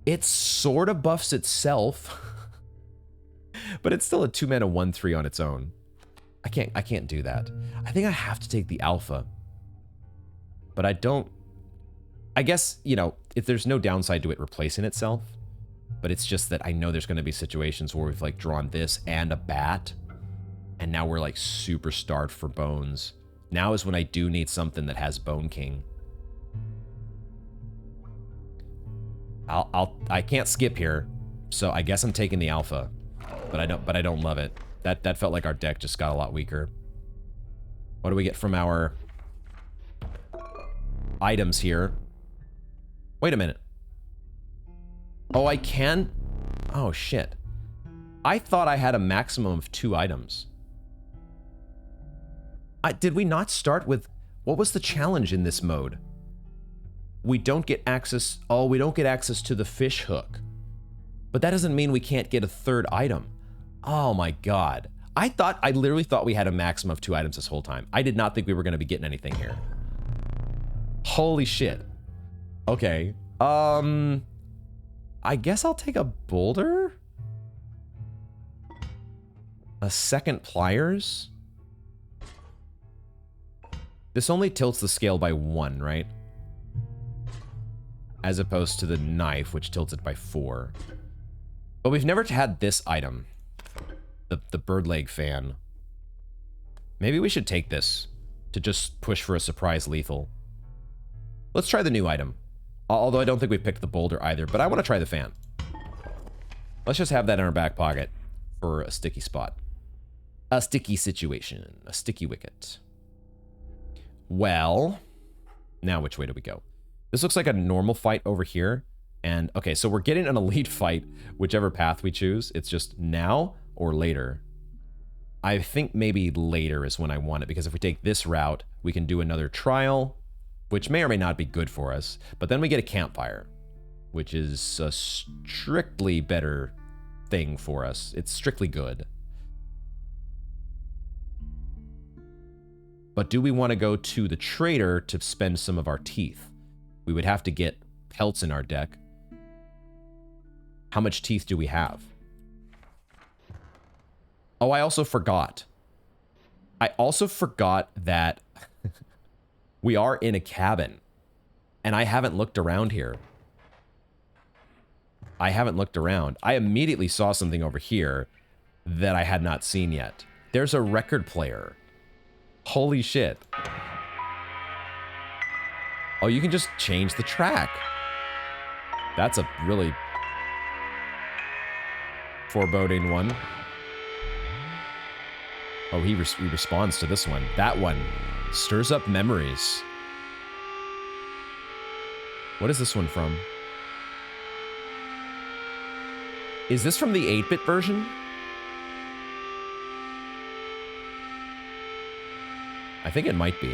It sort of buffs itself, but it's still a 2-mana 1/3 on its own. I can't do that. I think I have to take the Alpha. But I don't... I guess, you know, if there's no downside to it replacing itself, but it's just that I know there's going to be situations where we've, like, drawn this and a Bat, and now we're, like, super starved for bones. Now is when I do need something that has Bone King. I can't skip here, so I guess I'm taking the Alpha, but I don't love it. That felt like our deck just got a lot weaker. What do we get from our items here. Wait a minute. Oh, I can? Oh, shit. I thought I had a maximum of 2 items. Did we not start with... What was the challenge in this mode? We don't get access... Oh, we don't get access to the fish hook. But that doesn't mean we can't get a 3rd item. Oh my god. I literally thought we had a maximum of 2 items this whole time. I did not think we were going to be getting anything here. Holy shit. Okay. I guess I'll take a boulder? A second pliers? This only tilts the scale by 1, right? As opposed to the knife, which tilts it by 4. But we've never had this item. The bird leg fan. Maybe we should take this to just push for a surprise lethal. Let's try the new item. Although I don't think we picked the boulder either, but I want to try the fan. Let's just have that in our back pocket for a sticky spot. A sticky situation. A sticky wicket. Well, now which way do we go? This looks like a normal fight over here. And, okay, so we're getting an elite fight, whichever path we choose. It's just now or later. I think maybe later is when I want it, because if we take this route, we can do another trial, which may or may not be good for us. But then we get a campfire, which is a strictly better thing for us. It's strictly good. But do we want to go to the trader to spend some of our teeth? We would have to get pelts in our deck. How much teeth do we have? Oh, I also forgot. I also forgot that we are in a cabin. And I haven't looked around here. I haven't looked around. I immediately saw something over here that I had not seen yet. There's a record player. Holy shit. Oh, you can just change the track. That's a really foreboding one. Oh, he responds to this one. That one stirs up memories. What is this one from? Is this from the 8-bit version? I think it might be.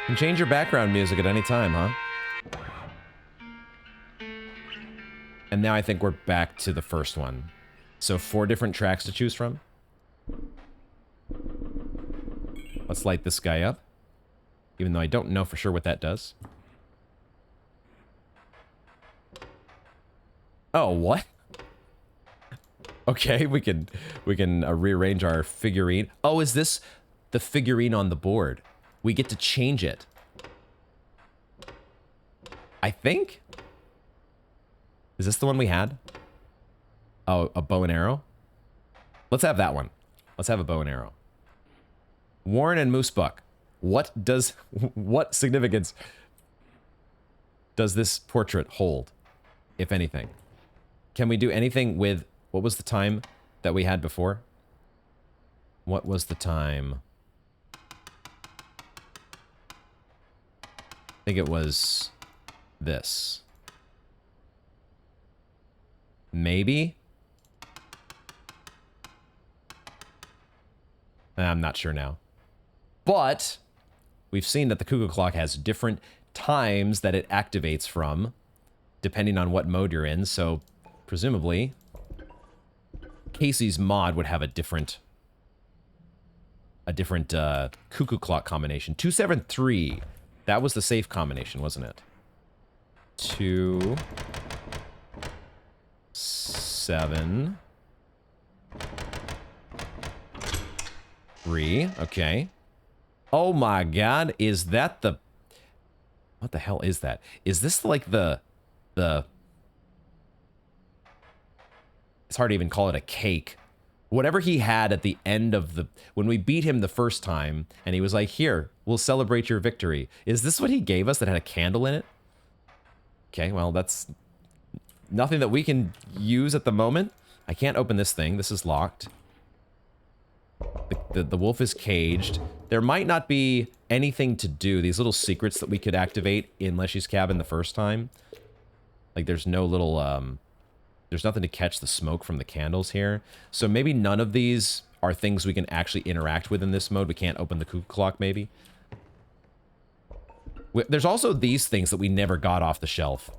You can change your background music at any time, huh? And now I think we're back to the first one. So 4 different tracks to choose from. Let's light this guy up. Even though I don't know for sure what that does. Oh, what? Okay, we can rearrange our figurine. Oh, is this the figurine on the board? We get to change it. I think? Is this the one we had? Oh, a bow and arrow? Let's have that one. Let's have a bow and arrow. Warren and Moosebuck. What significance does this portrait hold, if anything? Can we do anything with, what was the time that we had before? What was the time? I think it was this. Maybe? I'm not sure now. But we've seen that the cuckoo clock has different times that it activates from, depending on what mode you're in. So presumably, Kaycee's mod would have a different cuckoo clock combination. 273. That was the safe combination, wasn't it? 2, 7, 3. Okay. Oh my god, is that the... What the hell is that? Is this like the... It's hard to even call it a cake. Whatever he had at the end of the... When we beat him the first time, and he was like, here, we'll celebrate your victory. Is this what he gave us that had a candle in it? Okay, well, that's nothing that we can use at the moment. I can't open this thing. This is locked. The wolf is caged. There might not be anything to do. These little secrets that we could activate in Leshy's cabin the first time. Like, there's no little, there's nothing to catch the smoke from the candles here. So maybe none of these are things we can actually interact with in this mode. We can't open the cuckoo clock, maybe. There's also these things that we never got off the shelf.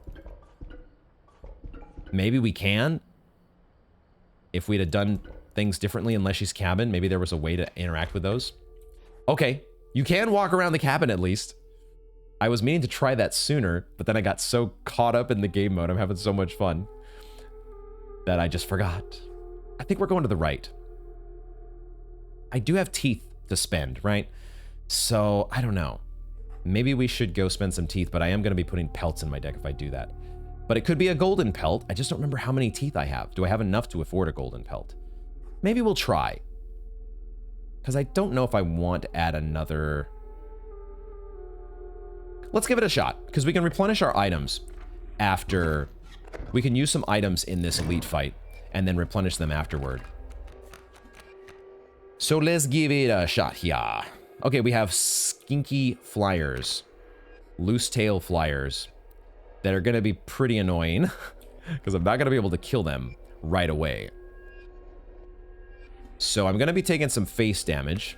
Maybe we can. If we'd have done things differently in Leshy's cabin, maybe there was a way to interact with those. Okay, you can walk around the cabin at least. I was meaning to try that sooner, but then I got so caught up in the game mode, I'm having so much fun, that I just forgot. I think we're going to the right. I do have teeth to spend, right? So, I don't know. Maybe we should go spend some teeth, but I am going to be putting pelts in my deck if I do that. But it could be a golden pelt. I just don't remember how many teeth I have. Do I have enough to afford a golden pelt? Maybe we'll try. Because I don't know if I want to add another... Let's give it a shot, because we can replenish our items after... We can use some items in this elite fight, and then replenish them afterward. So let's give it a shot here. Okay, we have skinky flyers. Loose tail flyers. That are going to be pretty annoying, because I'm not going to be able to kill them right away. So I'm going to be taking some face damage,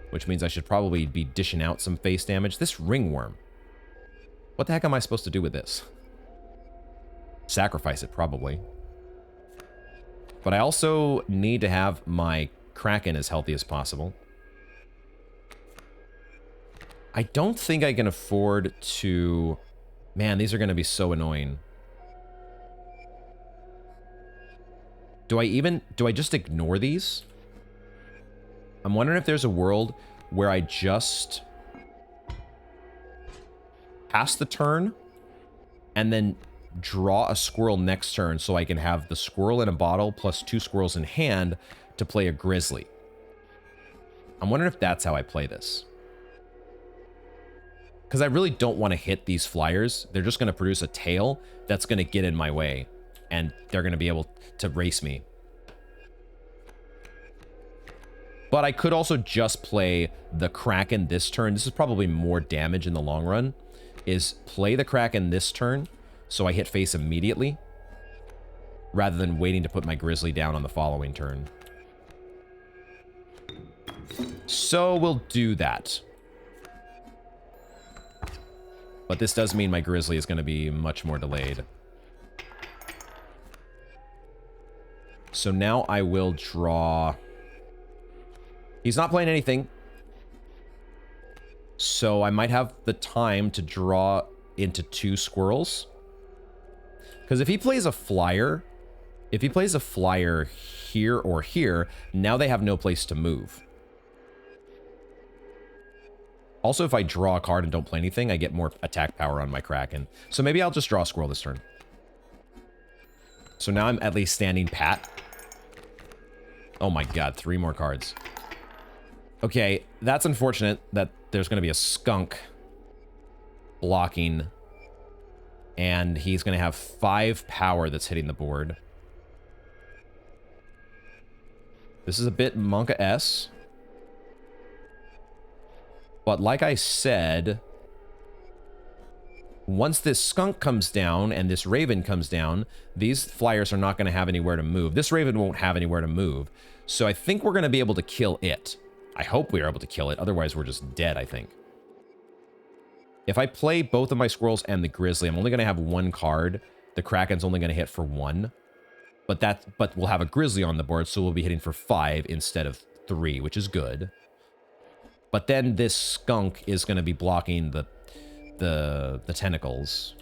which means I should probably be dishing out some face damage. This ringworm. What the heck am I supposed to do with this? Sacrifice it, probably. But I also need to have my Kraken as healthy as possible. I don't think I can afford to... Man, these are going to be so annoying. Do I just ignore these? I'm wondering if there's a world where I just pass the turn and then draw a squirrel next turn so I can have the squirrel in a bottle plus 2 squirrels in hand to play a grizzly. I'm wondering if that's how I play this. Because I really don't want to hit these flyers. They're just going to produce a tail that's going to get in my way. And they're going to be able to race me. But I could also just play the Kraken this turn. This is probably more damage in the long run. Is play the Kraken this turn, so I hit face immediately. Rather than waiting to put my Grizzly down on the following turn. So we'll do that. But this does mean my Grizzly is going to be much more delayed. So now I will draw... He's not playing anything. So I might have the time to draw into 2 squirrels. Because if he plays a flyer... If he plays a flyer here or here, now they have no place to move. Also, if I draw a card and don't play anything, I get more attack power on my Kraken. So maybe I'll just draw a squirrel this turn. So now I'm at least standing pat. Oh my god, 3 more cards. Okay, that's unfortunate that there's going to be a skunk blocking. And he's going to have 5 power that's hitting the board. This is a bit Monka-esque. But like I said, once this skunk comes down and this raven comes down, these flyers are not going to have anywhere to move. This raven won't have anywhere to move. So I think we're going to be able to kill it. I hope we are able to kill it. Otherwise, we're just dead, I think. If I play both of my squirrels and the grizzly, I'm only going to have 1 card. The Kraken's only going to hit for 1. But we'll have a grizzly on the board, so we'll be hitting for 5 instead of 3, which is good. But then this skunk is going to be blocking the tentacles.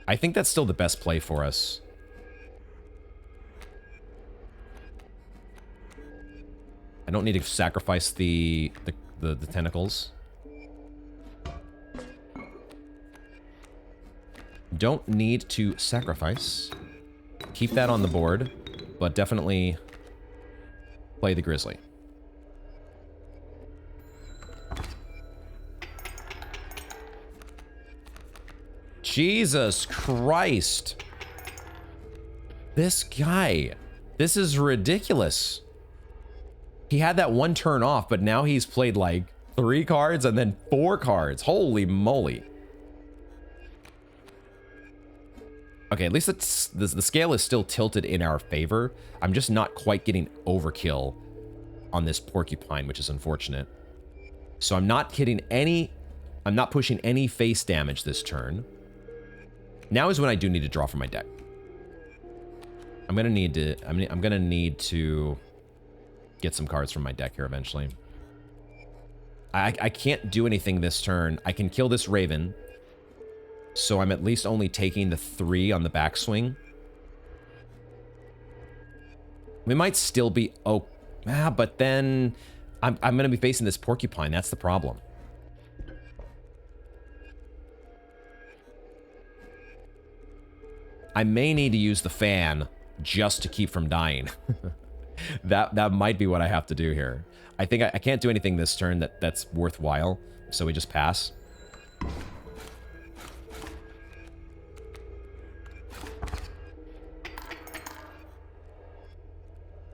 I think that's still the best play for us. I don't need to sacrifice the tentacles. Don't need to sacrifice. Keep that on the board, but definitely play the grizzly. Jesus Christ. This guy. This is ridiculous. He had that one turn off, but now he's played like 3 cards and then 4 cards. Holy moly. Okay, at least the scale is still tilted in our favor. I'm just not quite getting overkill on this porcupine, which is unfortunate. So I'm not pushing any face damage this turn. Now is when I do need to draw from my deck. I'm gonna need to get some cards from my deck here eventually. I can't do anything this turn. I can kill this Raven. So I'm at least only taking the 3 on the backswing. We might still be... Oh, but then I'm going to be facing this Porcupine. That's the problem. I may need to use the fan just to keep from dying. That might be what I have to do here. I think I can't do anything this turn that's worthwhile. So we just pass.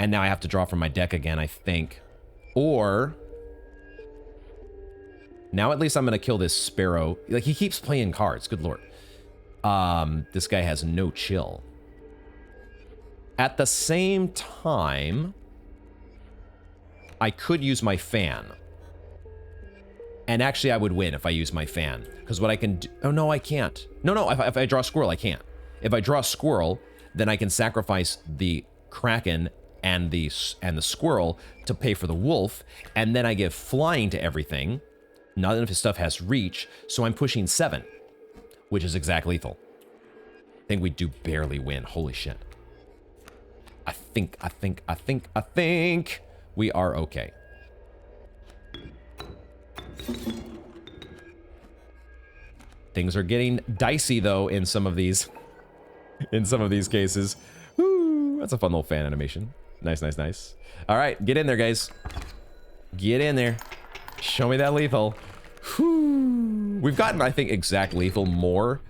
And now I have to draw from my deck again, I think. Or... Now at least I'm going to kill this Sparrow. Like, he keeps playing cards. Good lord. This guy has no chill. At the same time... I could use my fan. And actually, I would win if I use my fan. Because what I can do... Oh, no, I can't. No, if I draw a Squirrel, I can't. If I draw a Squirrel, then I can sacrifice the Kraken and the Squirrel to pay for the Wolf, and then I give flying to everything. None of his stuff has reach, so I'm pushing 7, which is exact lethal. I think we do barely win. Holy shit. I think we are okay. Things are getting dicey though in some of these cases. Woo, that's a fun little fan animation. Nice. All right, get in there, guys. Get in there. Show me that lethal. Whew. We've gotten, I think, exact lethal more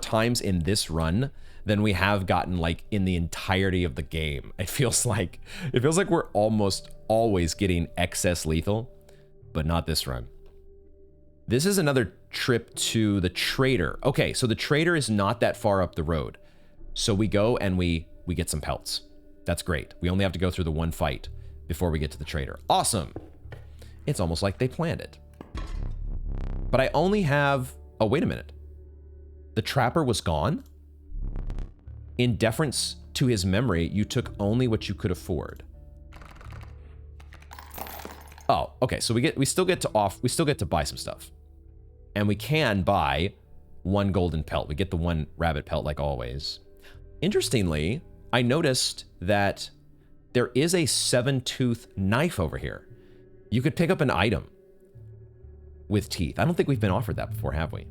times in this run than we have gotten like in the entirety of the game. It feels like we're almost always getting excess lethal, but not this run. This is another trip to the trader. Okay, so the trader is not that far up the road. So we go and we get some pelts. That's great. We only have to go through the one fight before we get to the trader. Awesome. It's almost like they planned it. But I only have... Oh, wait a minute. The trapper was gone? In deference to his memory, you took only what you could afford. Oh, okay. So we still get to buy some stuff. And we can buy 1 golden pelt. We get the 1 rabbit pelt like always. Interestingly, I noticed that there is a 7-tooth knife over here. You could pick up an item with teeth. I don't think we've been offered that before, have we?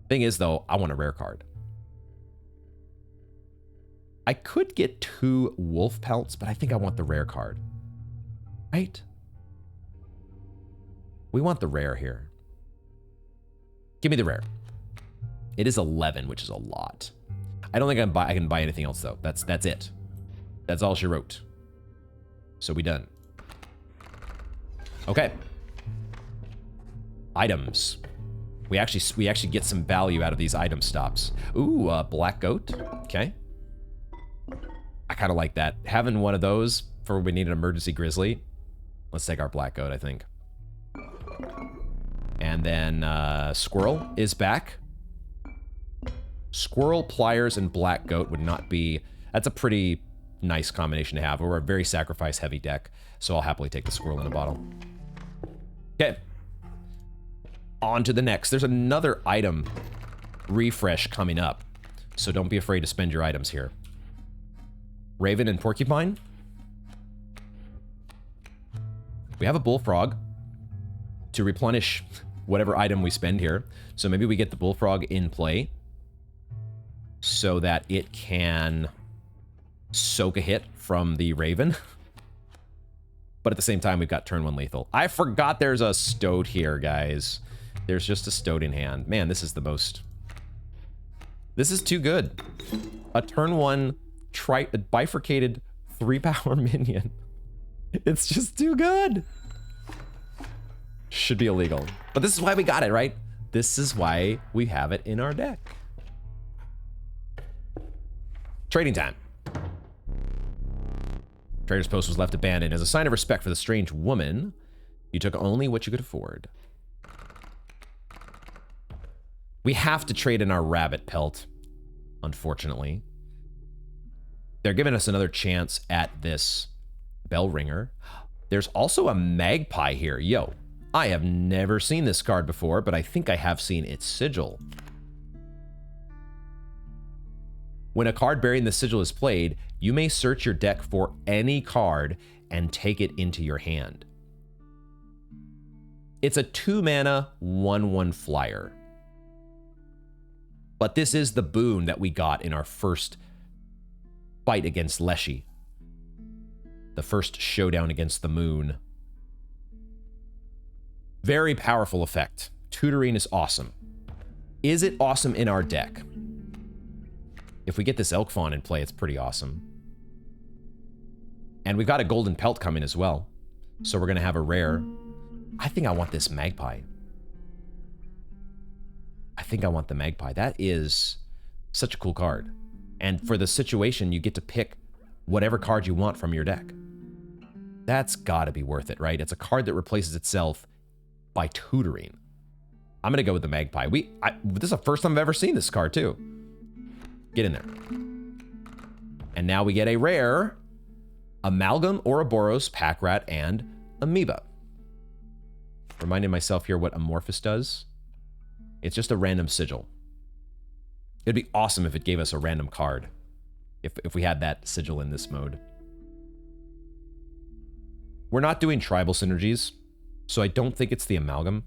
Thing is, though, I want a rare card. I could get 2 wolf pelts, but I think I want the rare card. Right? We want the rare here. Give me the rare. It is 11, which is a lot. I don't think I can buy anything else, though. That's it. That's all she wrote. So we done. Okay. Items. We actually get some value out of these item stops. Ooh, black goat. Okay. I kind of like that. Having one of those for when we need an emergency grizzly. Let's take our black goat, I think. And then squirrel is back. Squirrel, pliers, and black goat would not be... That's a pretty nice combination to have. We're a very sacrifice-heavy deck, so I'll happily take the squirrel in a bottle. Okay. On to the next. There's another item refresh coming up, so don't be afraid to spend your items here. Raven and porcupine. We have a bullfrog to replenish whatever item we spend here. So maybe we get the bullfrog in play so that it can soak a hit from the Raven. But at the same time, we've got turn 1 lethal. I forgot there's a Stoat here, guys. There's just a Stoat in hand. Man, this is the most This is too good. A turn 1 bifurcated 3-power minion. It's just too good. Should be illegal. But this is why we got it, right? This is why we have it in our deck. Trading time. Trader's post was left abandoned. As a sign of respect for the strange woman, you took only what you could afford. We have to trade in our rabbit pelt, unfortunately. They're giving us another chance at this bell ringer. There's also a magpie here. Yo, I have never seen this card before, but I think I have seen its sigil. When a card bearing the sigil is played, you may search your deck for any card and take it into your hand. It's a 2-mana, 1/1 flyer. But this is the boon that we got in our first fight against Leshy. The first showdown against the moon. Very powerful effect. Tutoring is awesome. Is it awesome in our deck? If we get this Elk Fawn in play, it's pretty awesome. And we've got a golden pelt coming as well. So we're going to have a rare. I think I want this magpie. I think I want the magpie. That is such a cool card. And for the situation, you get to pick whatever card you want from your deck. That's got to be worth it, right? It's a card that replaces itself by tutoring. I'm going to go with the magpie. This is the first time I've ever seen this card, too. Get in there. And now we get a rare Amalgam, Ouroboros, Pack Rat, and Amoeba. Reminding myself here what Amorphous does. It's just a random sigil. It'd be awesome if it gave us a random card. If we had that sigil in this mode. We're not doing tribal synergies, so I don't think it's the Amalgam.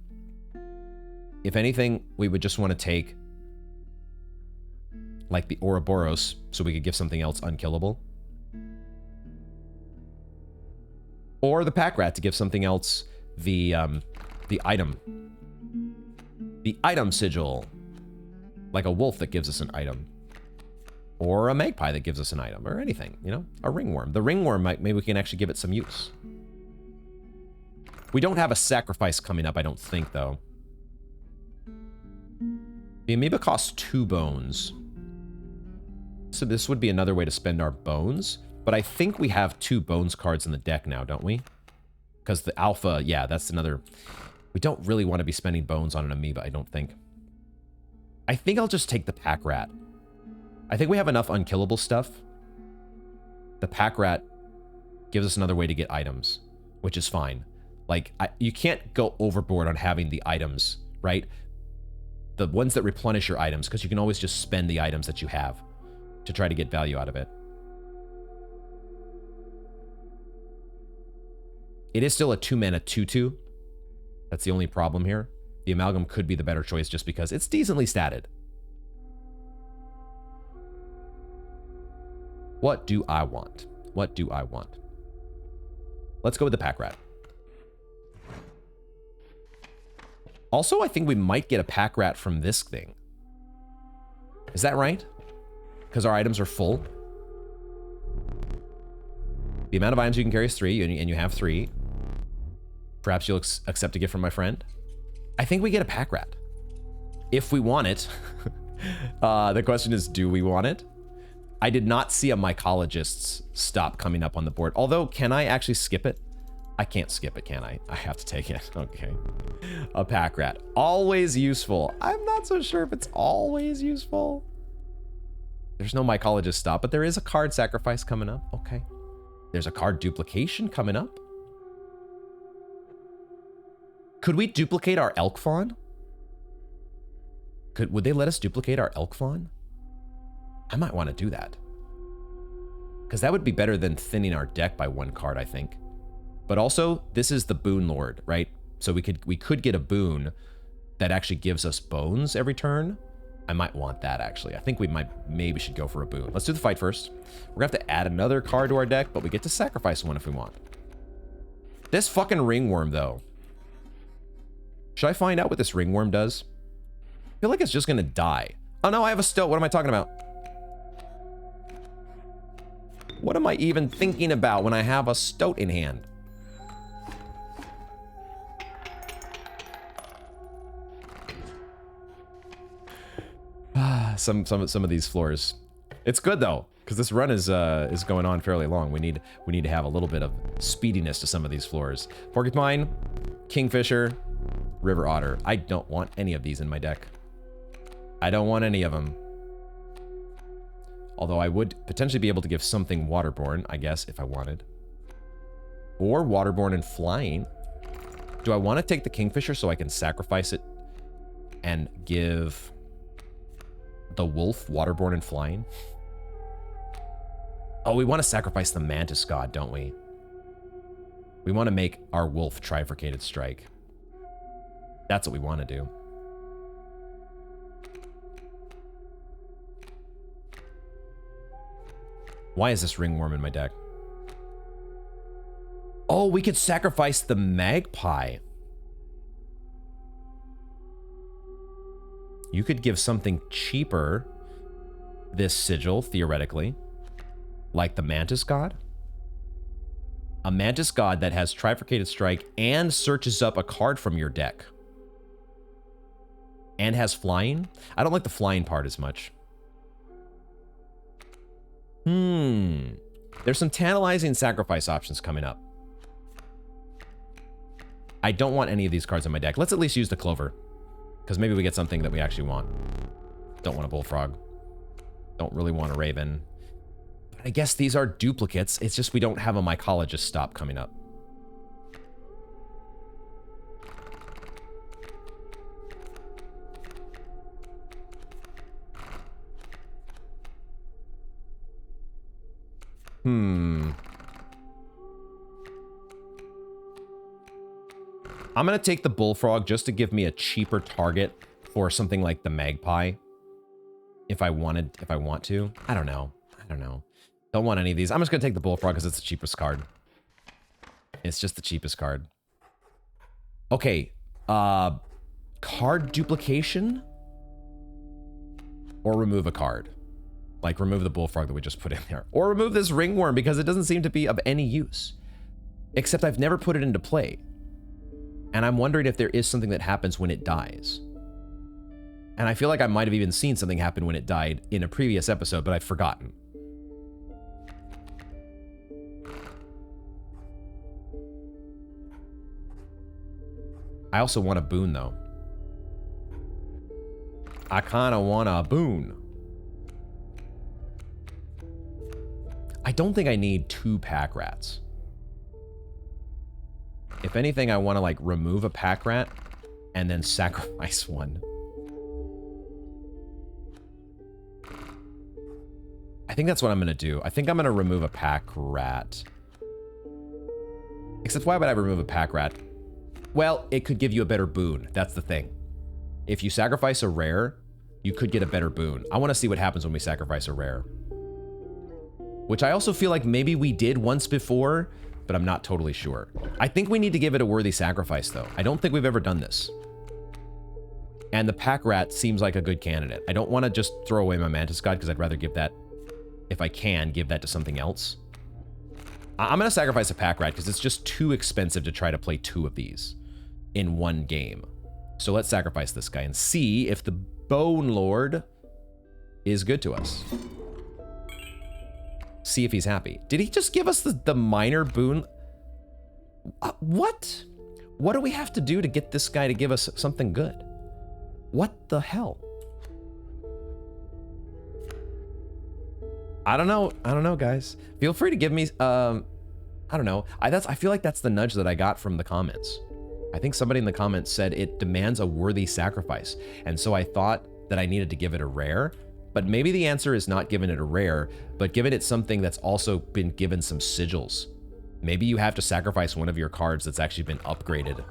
If anything, we would just want to take like the Ouroboros so we could give something else unkillable. Or the Pack Rat to give something else the item. The item sigil. Like a wolf that gives us an item. Or a magpie that gives us an item. Or anything, you know? A ringworm. The ringworm, maybe we can actually give it some use. We don't have a sacrifice coming up, I don't think, though. The amoeba costs 2 bones. So this would be another way to spend our bones. But I think we have 2 bones cards in the deck now, don't we? Because the alpha, yeah, that's another... We don't really want to be spending bones on an amoeba, I don't think. I think I'll just take the Pack Rat. I think we have enough unkillable stuff. The Pack Rat gives us another way to get items, which is fine. Like, you can't go overboard on having the items, right? The ones that replenish your items, because you can always just spend the items that you have to try to get value out of it. It is still a 2-mana 2/2. That's the only problem here. The Amalgam could be the better choice just because it's decently statted. What do I want? What do I want? Let's go with the Pack Rat. Also, I think we might get a Pack Rat from this thing. Is that right? Because our items are full. The amount of items you can carry is 3, and you have 3. Perhaps you'll accept a gift from my friend. I think we get a Pack Rat. If we want it. The question is, do we want it? I did not see a Mycologist's stop coming up on the board. Although, can I actually skip it? I can't skip it, can I? I have to take it. Okay. A Pack Rat. Always useful. I'm not so sure if it's always useful. There's no Mycologist stop, but there is a card sacrifice coming up. Okay. There's a card duplication coming up. Could we duplicate our Elk Fawn? Would they let us duplicate our Elk Fawn? I might want to do that. Because that would be better than thinning our deck by 1 card, I think. But also, this is the Boon Lord, right? So we could get a boon that actually gives us bones every turn. I might want that, actually. I think we maybe should go for a boon. Let's do the fight first. We're going to have to add another card to our deck, but we get to sacrifice one if we want. This fucking ringworm, though. Should I find out what this ringworm does? I feel like it's just going to die. Oh no, I have a stoat. What am I talking about? What am I even thinking about when I have a stoat in hand? Some of these floors. It's good though, because this run is going on fairly long. We need to have a little bit of speediness to some of these floors. Porcupine, Kingfisher, River Otter. I don't want any of these in my deck. I don't want any of them. Although I would potentially be able to give something waterborne, I guess, if I wanted. Or waterborne and flying. Do I want to take the Kingfisher so I can sacrifice it and give the wolf waterborne and flying? Oh, we want to sacrifice the Mantis God, don't we? We want to make our wolf trifurcated strike. That's what we want to do. Why is this ringworm in my deck? Oh, we could sacrifice the magpie. You could give something cheaper this sigil, theoretically. Like the Mantis God. A Mantis God that has trifurcated strike and searches up a card from your deck. And has flying. I don't like the flying part as much. There's some tantalizing sacrifice options coming up. I don't want any of these cards in my deck. Let's at least use the Clover. Because maybe we get something that we actually want. Don't want a Bullfrog. Don't really want a Raven. But I guess these are duplicates. It's just we don't have a Mycologist stop coming up. I'm going to take the Bullfrog just to give me a cheaper target for something like the Magpie. If I want to. I don't know. Don't want any of these. I'm just going to take the Bullfrog because it's the cheapest card. It's just the cheapest card. Okay. Card duplication? Or remove a card. Like, remove the Bullfrog that we just put in there. Or remove this Ringworm because it doesn't seem to be of any use. Except I've never put it into play. And I'm wondering if there is something that happens when it dies. And I feel like I might have even seen something happen when it died in a previous episode, but I've forgotten. I also want a boon, though. I kind of want a boon. I don't think I need 2 pack rats. If anything, I want to, like, remove a pack rat and then sacrifice one. I think that's what I'm going to do. I think I'm going to remove a pack rat. Except why would I remove a pack rat? Well, it could give you a better boon. That's the thing. If you sacrifice a rare, you could get a better boon. I want to see what happens when we sacrifice a rare. Which I also feel like maybe we did once before, but I'm not totally sure. I think we need to give it a worthy sacrifice, though. I don't think we've ever done this. And the pack rat seems like a good candidate. I don't want to just throw away my Mantis God, because I'd rather give that, if I can, give that to something else. I'm going to sacrifice a pack rat, because it's just too expensive to try to play 2 of these in one game. So let's sacrifice this guy and see if the Bone Lord is good to us. See if he's happy. Did he just give us the minor boon? What? What do we have to do to get this guy to give us something good? What the hell? I don't know, guys. Feel free to give me, I don't know. I feel like that's the nudge that I got from the comments. I think somebody in the comments said it demands a worthy sacrifice. And so I thought that I needed to give it a rare. But maybe the answer is not giving it a rare, but giving it something that's also been given some sigils. Maybe you have to sacrifice one of your cards that's actually been upgraded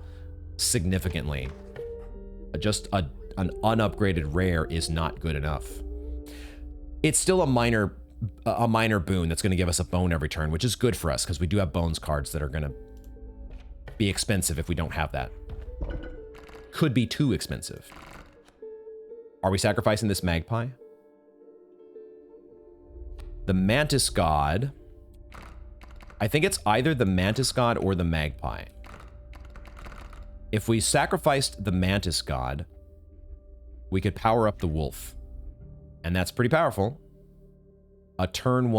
significantly. Just an unupgraded rare is not good enough. It's still a minor boon that's going to give us a bone every turn, which is good for us because we do have bones cards that are going to be expensive if we don't have that. Could be too expensive. Are we sacrificing this magpie? The Mantis God. I think it's either the Mantis God or the magpie. If we sacrificed the Mantis God, we could power up the wolf. And that's pretty powerful. A turn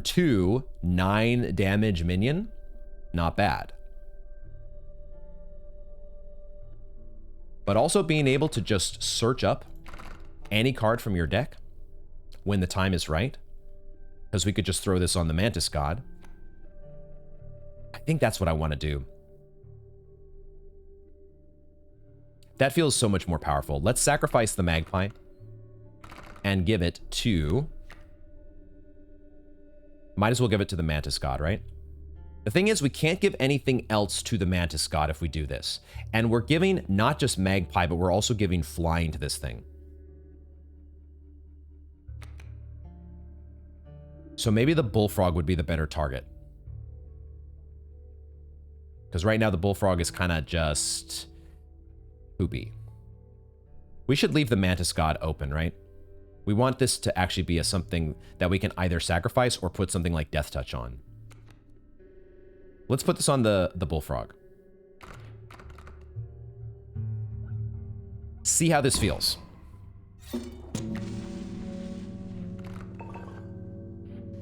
2, 9 damage minion. Not bad. But also being able to just search up any card from your deck when the time is right, because we could just throw this on the Mantis God. I think that's what I want to do. That feels so much more powerful. Let's sacrifice the magpie and give it to... Might as well give it to the Mantis God, right? The thing is, we can't give anything else to the Mantis God if we do this. And we're giving not just magpie, but we're also giving flying to this thing. So maybe the bullfrog would be the better target. Because right now the bullfrog is kind of just poopy. We should leave the Mantis God open, right? We want this to actually be something that we can either sacrifice or put something like Death Touch on. Let's put this on the bullfrog. See how this feels.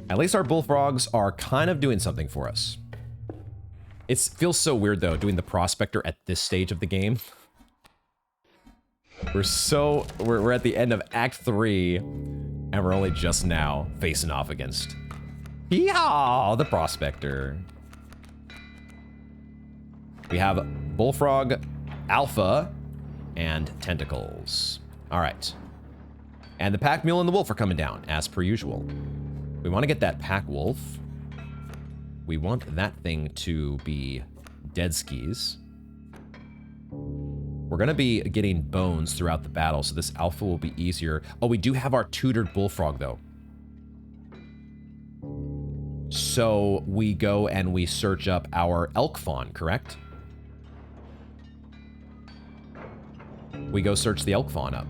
At least our bullfrogs are kind of doing something for us. It feels so weird, though, doing the Prospector at this stage of the game. We're at the end of Act 3, and we're only just now facing off against... Yeehaw! The Prospector. We have Bullfrog, Alpha, and Tentacles. All right. And the Pack Mule and the Wolf are coming down, as per usual. We want to get that Pack Wolf. We want that thing to be dead skis. We're going to be getting bones throughout the battle, so this Alpha will be easier. Oh, we do have our tutored Bullfrog, though. So we go and we search up our Elk Fawn, correct? We go search the Elk Fawn up.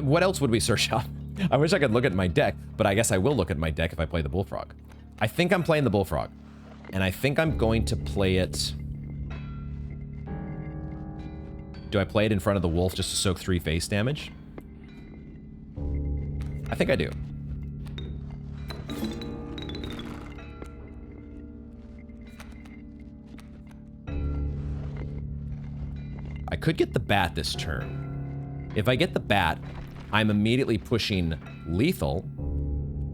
What else would we search up? I wish I could look at my deck, but I guess I will look at my deck if I play the Bullfrog. I think I'm playing the Bullfrog. And I think I'm going to play it... Do I play it in front of the Wolf just to soak 3 face damage? I think I do. I could get the Bat this turn. If I get the Bat, I'm immediately pushing lethal.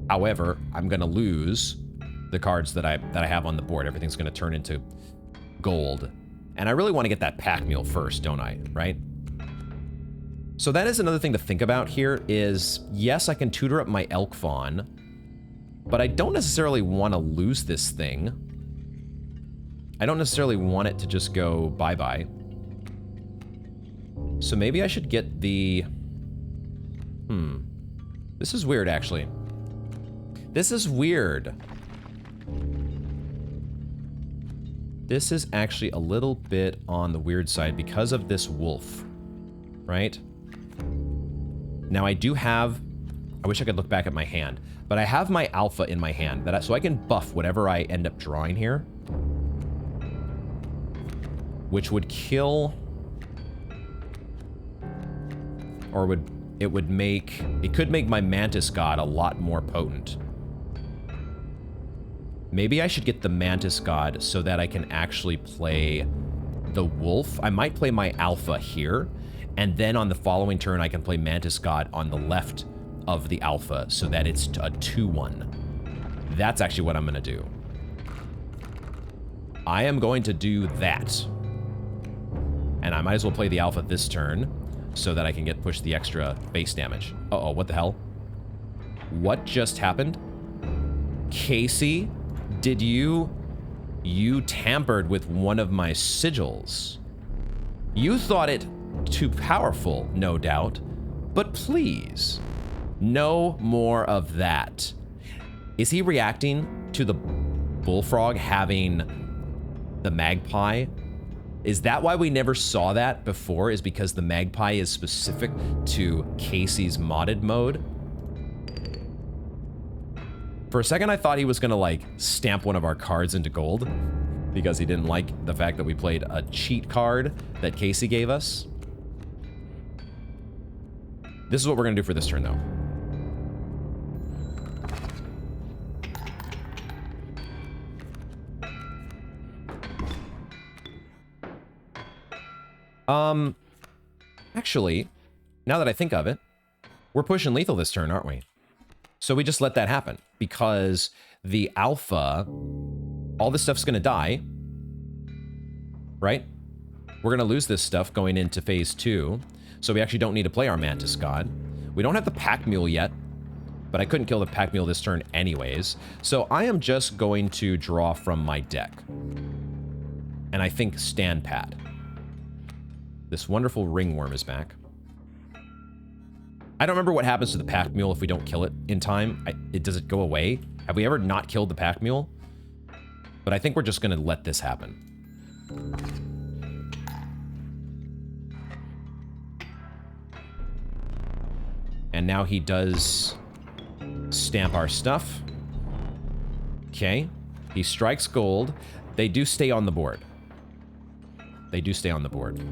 However, I'm going to lose the cards that I have on the board. Everything's going to turn into gold. And I really want to get that Pack Mule first, don't I? Right? So that is another thing to think about here is, yes, I can tutor up my Elk Fawn, but I don't necessarily want to lose this thing. I don't necessarily want it to just go bye-bye. So maybe I should get the... This is weird, actually. This is weird. This is actually a little bit on the weird side because of this wolf, right? Now I do have... I wish I could look back at my hand, but I have my Alpha in my hand, so I can buff whatever I end up drawing here. Which would kill... Or it could make my Mantis God a lot more potent. Maybe I should get the Mantis God so that I can actually play the Wolf. I might play my Alpha here, and then on the following turn I can play Mantis God on the left of the Alpha so that it's a 2-1. That's actually what I'm going to do. I am going to do that. And I might as well play the Alpha this turn so that I can get pushed the extra base damage. Uh-oh, what the hell? What just happened? Kaycee, did you tampered with one of my sigils. You thought it too powerful, no doubt, but please, no more of that. Is he reacting to the bullfrog having the magpie. Is that why we never saw that before? Is because the magpie is specific to Kaycee's modded mode? For a second, I thought he was gonna like stamp one of our cards into gold because he didn't like the fact that we played a cheat card that Kaycee gave us. This is what we're gonna do for this turn, though. Actually, now that I think of it, we're pushing lethal this turn, aren't we? So we just let that happen because the alpha, all this stuff's gonna die, right? We're gonna lose this stuff going into phase 2, so we actually don't need to play our Mantis God. We don't have the Pack Mule yet, but I couldn't kill the Pack Mule this turn anyways, so I am just going to draw from my deck. And I think Stand Pat. This wonderful ringworm is back. I don't remember what happens to the Pack Mule if we don't kill it in time. Does it go away? Have we ever not killed the Pack Mule? But I think we're just going to let this happen. And now he does stamp our stuff. Okay. He strikes gold. They do stay on the board. They do stay on the board.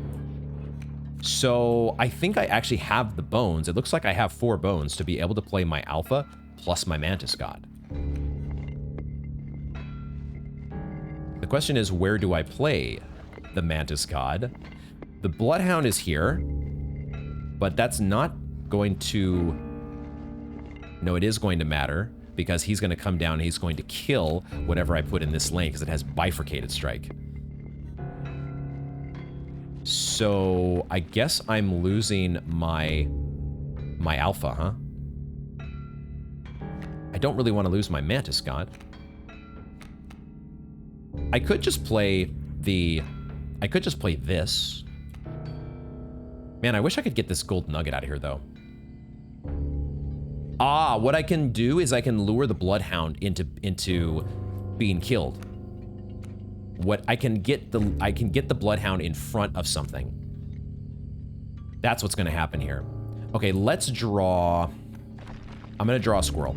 So I think I actually have the bones. It looks like I have 4 bones to be able to play my alpha plus my Mantis God. The question is, where do I play the Mantis God? The Bloodhound is here, but that's not going to... No, it is going to matter because he's going to come down and he's going to kill whatever I put in this lane because it has bifurcated strike. So I guess I'm losing my alpha, huh? I don't really want to lose my Mantis God. I could just play this. Man, I wish I could get this gold nugget out of here, though. Ah, what I can do is I can lure the Bloodhound into being killed. What I can get the Bloodhound in front of something. That's what's going to happen here. Okay, let's draw. I'm going to draw a squirrel.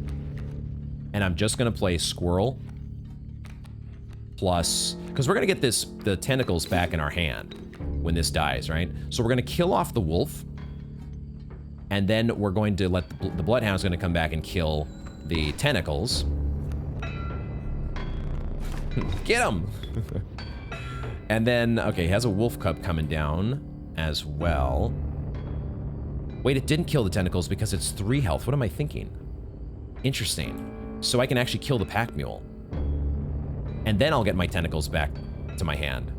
And I'm just going to play squirrel plus, because we're going to get the tentacles back in our hand when this dies, right? So we're going to kill off the wolf. And then we're going to let the Bloodhound's going to come back and kill the tentacles. Get him! And then, okay, he has a wolf cub coming down as well. Wait, it didn't kill the tentacles because it's 3 health. What am I thinking? Interesting. So I can actually kill the Pack Mule. And then I'll get my tentacles back to my hand.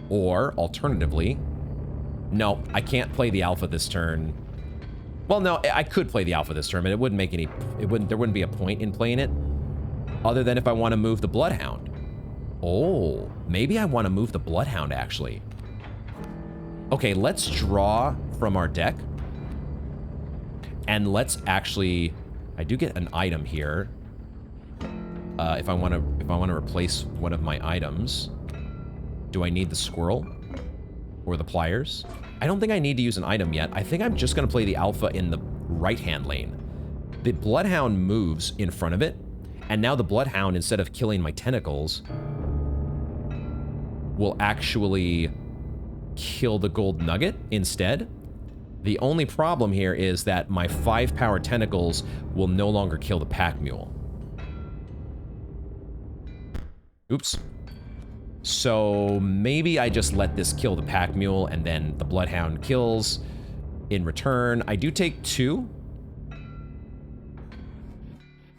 Or, alternatively... No, I can't play the alpha this turn. Well, no, I could play the alpha this turn, but it wouldn't make any... There wouldn't be a point in playing it. Other than if I want to move the Bloodhound. Oh, maybe I want to move the Bloodhound, actually. Okay, let's draw from our deck. And let's actually... I do get an item here. If I want to replace one of my items. Do I need the squirrel? Or the pliers? I don't think I need to use an item yet. I think I'm just going to play the alpha in the right-hand lane. The Bloodhound moves in front of it. And now the Bloodhound, instead of killing my tentacles, will actually kill the gold nugget instead. The only problem here is that my 5-power tentacles will no longer kill the Pack Mule. Oops. So maybe I just let this kill the Pack Mule and then the Bloodhound kills in return. I do take 2.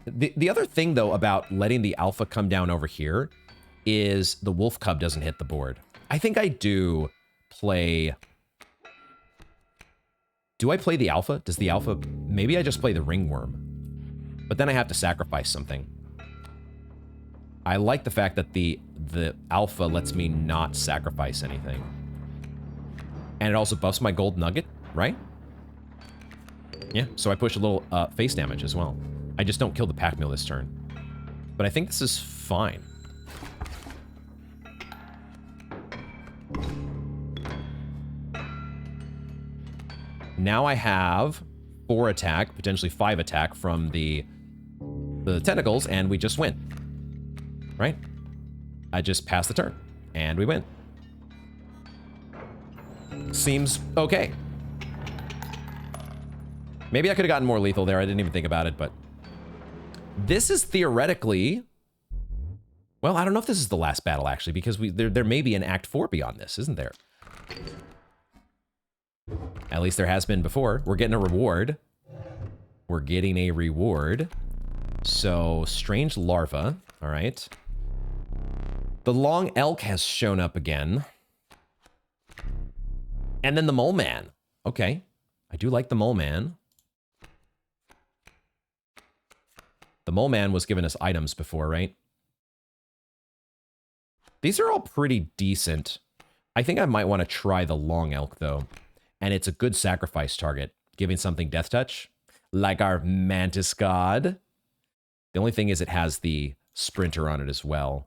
The other thing, though, about letting the alpha come down over here is the wolf cub doesn't hit the board. I think I do play... Do I play the alpha? Does the alpha... Maybe I just play the ringworm. But then I have to sacrifice something. I like the fact that the alpha lets me not sacrifice anything. And it also buffs my gold nugget, right? Yeah, so I push a little face damage as well. I just don't kill the pack mule this turn. But I think this is fine. Now I have 4 attack, potentially 5 attack from the tentacles, and we just win. Right? I just pass the turn, and we win. Seems okay. Maybe I could have gotten more lethal there. I didn't even think about it, but this is theoretically... Well, I don't know if this is the last battle, actually, because there may be an Act 4 beyond this, isn't there? At least there has been before. We're getting a reward. We're getting a reward. So, strange larva. All right. The long elk has shown up again. And then the mole man. Okay. I do like the mole man. The mole man was giving us items before, right? These are all pretty decent. I think I might want to try the long elk, though. And it's a good sacrifice target, giving something death touch, like our mantis god. The only thing is it has the sprinter on it as well.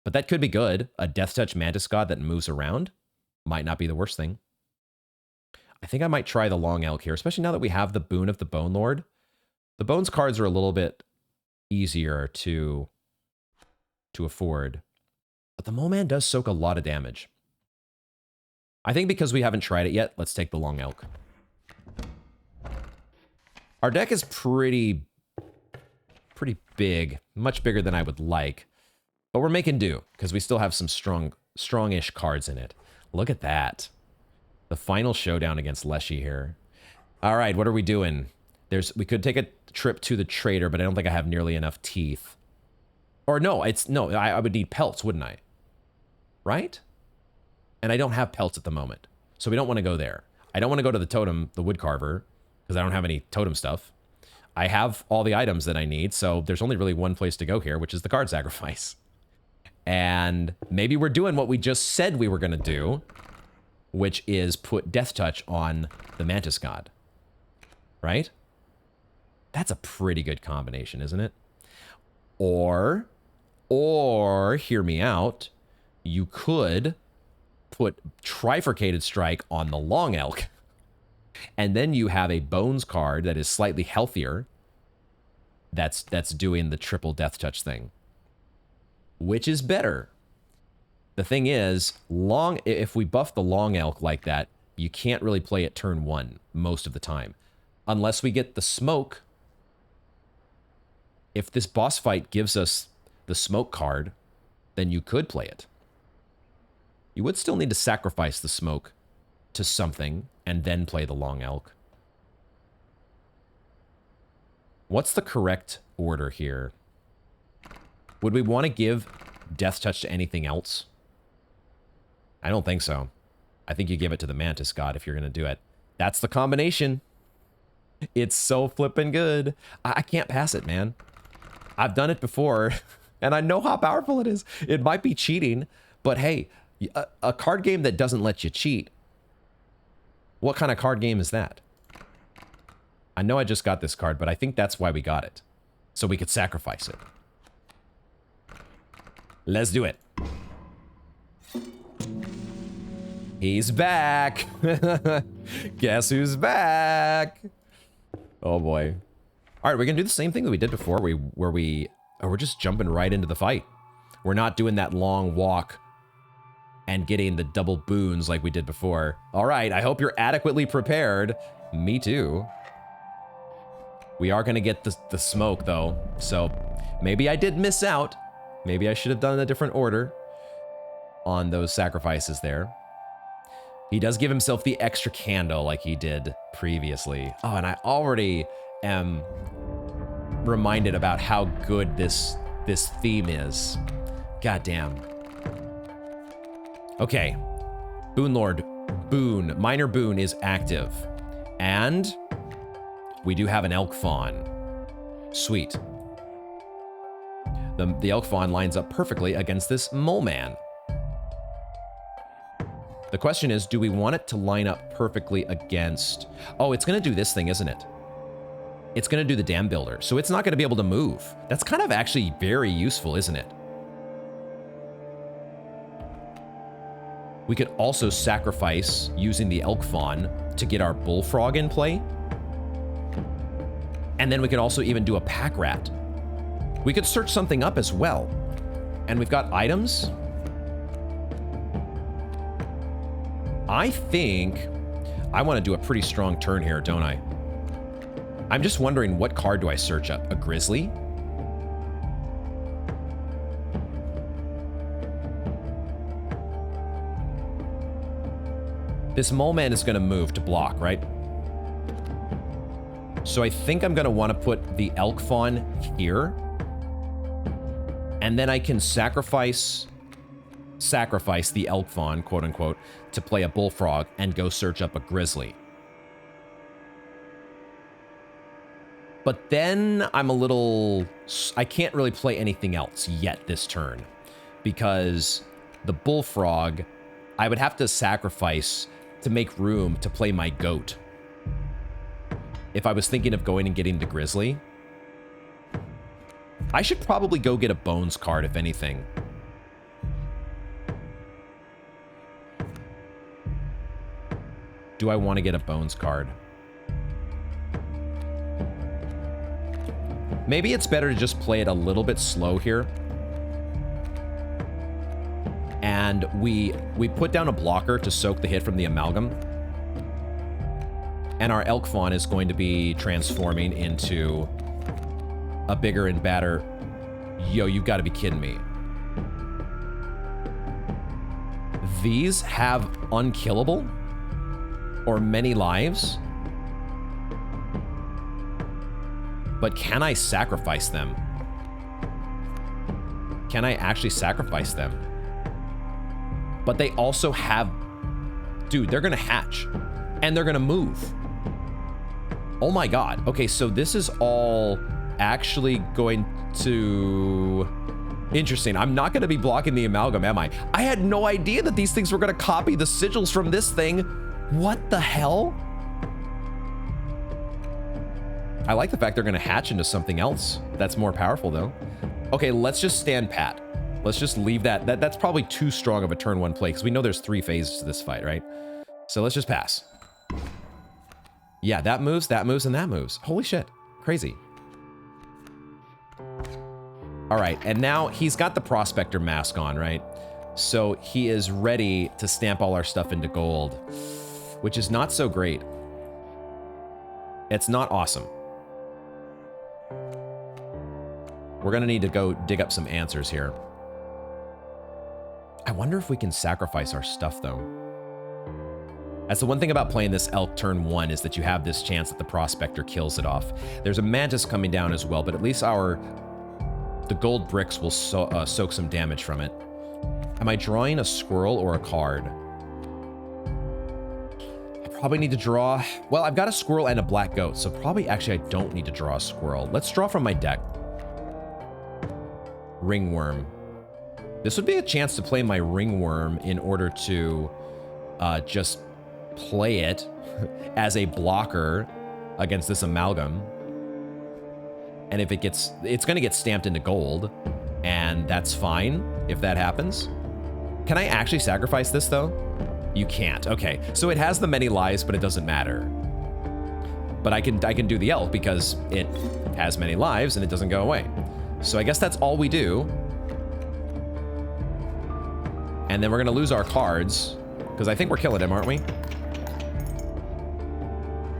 But that could be good. A death touch mantis god that moves around might not be the worst thing. I think I might try the long elk here, especially now that we have the boon of the Bone Lord. The bones cards are a little bit easier to afford. But the mole man does soak a lot of damage. I think because we haven't tried it yet, let's take the long elk. Our deck is pretty big, much bigger than I would like. But we're making do, because we still have some strongish cards in it. Look at that. The final showdown against Leshy here. All right, what are we doing? We could take a trip to the trader, but I don't think I have nearly enough teeth. Or no, I would need pelts, wouldn't I? Right? And I don't have pelts at the moment, so we don't want to go there. I don't want to go to the totem, the wood carver, because I don't have any totem stuff. I have all the items that I need, so there's only really one place to go here, which is the card sacrifice. And maybe we're doing what we just said we were going to do, which is put Death Touch on the Mantis God. Right? That's a pretty good combination, isn't it? Or, hear me out, you could put Trifurcated Strike on the Long Elk, and then you have a Bones card that is slightly healthier that's doing the triple Death Touch thing. Which is better? The thing is, if we buff the Long Elk like that, you can't really play it turn 1 most of the time. Unless we get the smoke. If this boss fight gives us the smoke card, then you could play it. You would still need to sacrifice the smoke to something and then play the long elk. What's the correct order here? Would we want to give Death Touch to anything else? I don't think so. I think you give it to the Mantis God if you're going to do it. That's the combination. It's so flippin' good. I can't pass it, man. I've done it before, and I know how powerful it is. It might be cheating, but hey, a card game that doesn't let you cheat, what kind of card game is that? I know I just got this card, but I think that's why we got it. So we could sacrifice it. Let's do it. He's back. Guess who's back? Oh boy. All right, we're gonna do the same thing that we did before, where we're just jumping right into the fight. We're not doing that long walk and getting the double boons like we did before. All right, I hope you're adequately prepared. Me too. We are gonna get the smoke though, so maybe I did miss out. Maybe I should have done a different order on those sacrifices there. He does give himself the extra candle like he did previously. Oh, and I already am reminded about how good this theme is. Goddamn. Okay. Boon Lord, Minor Boon is active. And we do have an Elk Fawn. Sweet. The Elk Fawn lines up perfectly against this Mole Man. The question is, do we want it to line up perfectly against... Oh, it's going to do this thing, isn't it? it's going to do the dam builder. So it's not going to be able to move. That's kind of actually very useful, isn't it? We could also sacrifice using the elk fawn to get our bullfrog in play. And then we could also even do a pack rat. We could search something up as well. And we've got items. I think I want to do a pretty strong turn here, don't I? I'm just wondering, what card do I search up? A grizzly? This mole man is going to move to block, right? So I think I'm going to want to put the elk fawn here. And then I can sacrifice the elk fawn, quote unquote, to play a bullfrog and go search up a grizzly. But then I can't really play anything else yet this turn, because the bullfrog, I would have to sacrifice to make room to play my goat. If I was thinking of going and getting the grizzly, I should probably go get a bones card, if anything. Do I want to get a bones card? Maybe it's better to just play it a little bit slow here. And we put down a blocker to soak the hit from the amalgam. And our elk fawn is going to be transforming into a bigger and badder. Yo, you've got to be kidding me. These have unkillable or many lives. But can I sacrifice them? Can I actually sacrifice them? But they also have... Dude, they're going to hatch. And they're going to move. Oh my god. Okay, so this is all actually going to... Interesting. I'm not going to be blocking the amalgam, am I? I had no idea that these things were going to copy the sigils from this thing. What the hell? I like the fact they're going to hatch into something else that's more powerful, though. Okay, let's just stand pat. Let's just leave that. That's probably too strong of a turn one play, because we know there's 3 phases to this fight, right? So let's just pass. Yeah, that moves, and that moves. Holy shit. Crazy. All right, and now he's got the Prospector mask on, right? So he is ready to stamp all our stuff into gold, which is not so great. It's not awesome. We're going to need to go dig up some answers here. I wonder if we can sacrifice our stuff, though. That's the one thing about playing this elk turn 1, is that you have this chance that the Prospector kills it off. There's a Mantis coming down as well, but at least the gold bricks will soak some damage from it. Am I drawing a squirrel or a card? I probably need to draw... Well, I've got a squirrel and a black goat, so probably actually I don't need to draw a squirrel. Let's draw from my deck. Ringworm. This would be a chance to play my ringworm in order to just play it as a blocker against this amalgam. And if it's going to get stamped into gold, and that's fine if that happens. Can I actually sacrifice this, though? You can't. Okay, so it has the many lives, but it doesn't matter. But I can do the elk because it has many lives and it doesn't go away. So I guess that's all we do. And then we're going to lose our cards, because I think we're killing him, aren't we?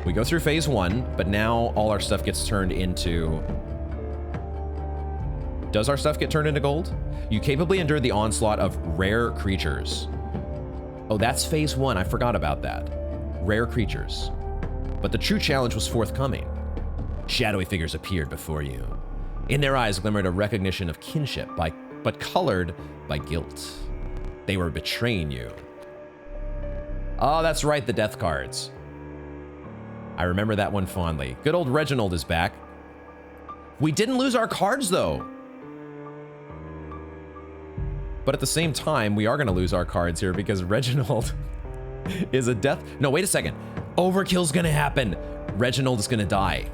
We go through phase 1, but now all our stuff gets turned into... Does our stuff get turned into gold? You capably endure the onslaught of rare creatures. Oh, that's phase 1. I forgot about that. Rare creatures. But the true challenge was forthcoming. Shadowy figures appeared before you. In their eyes glimmered a recognition of kinship, but colored by guilt. They were betraying you. Oh, that's right, the death cards. I remember that one fondly. Good old Reginald is back. We didn't lose our cards, though. But at the same time, we are going to lose our cards here because Reginald is a death... No, wait a second. Overkill's going to happen. Reginald is going to die.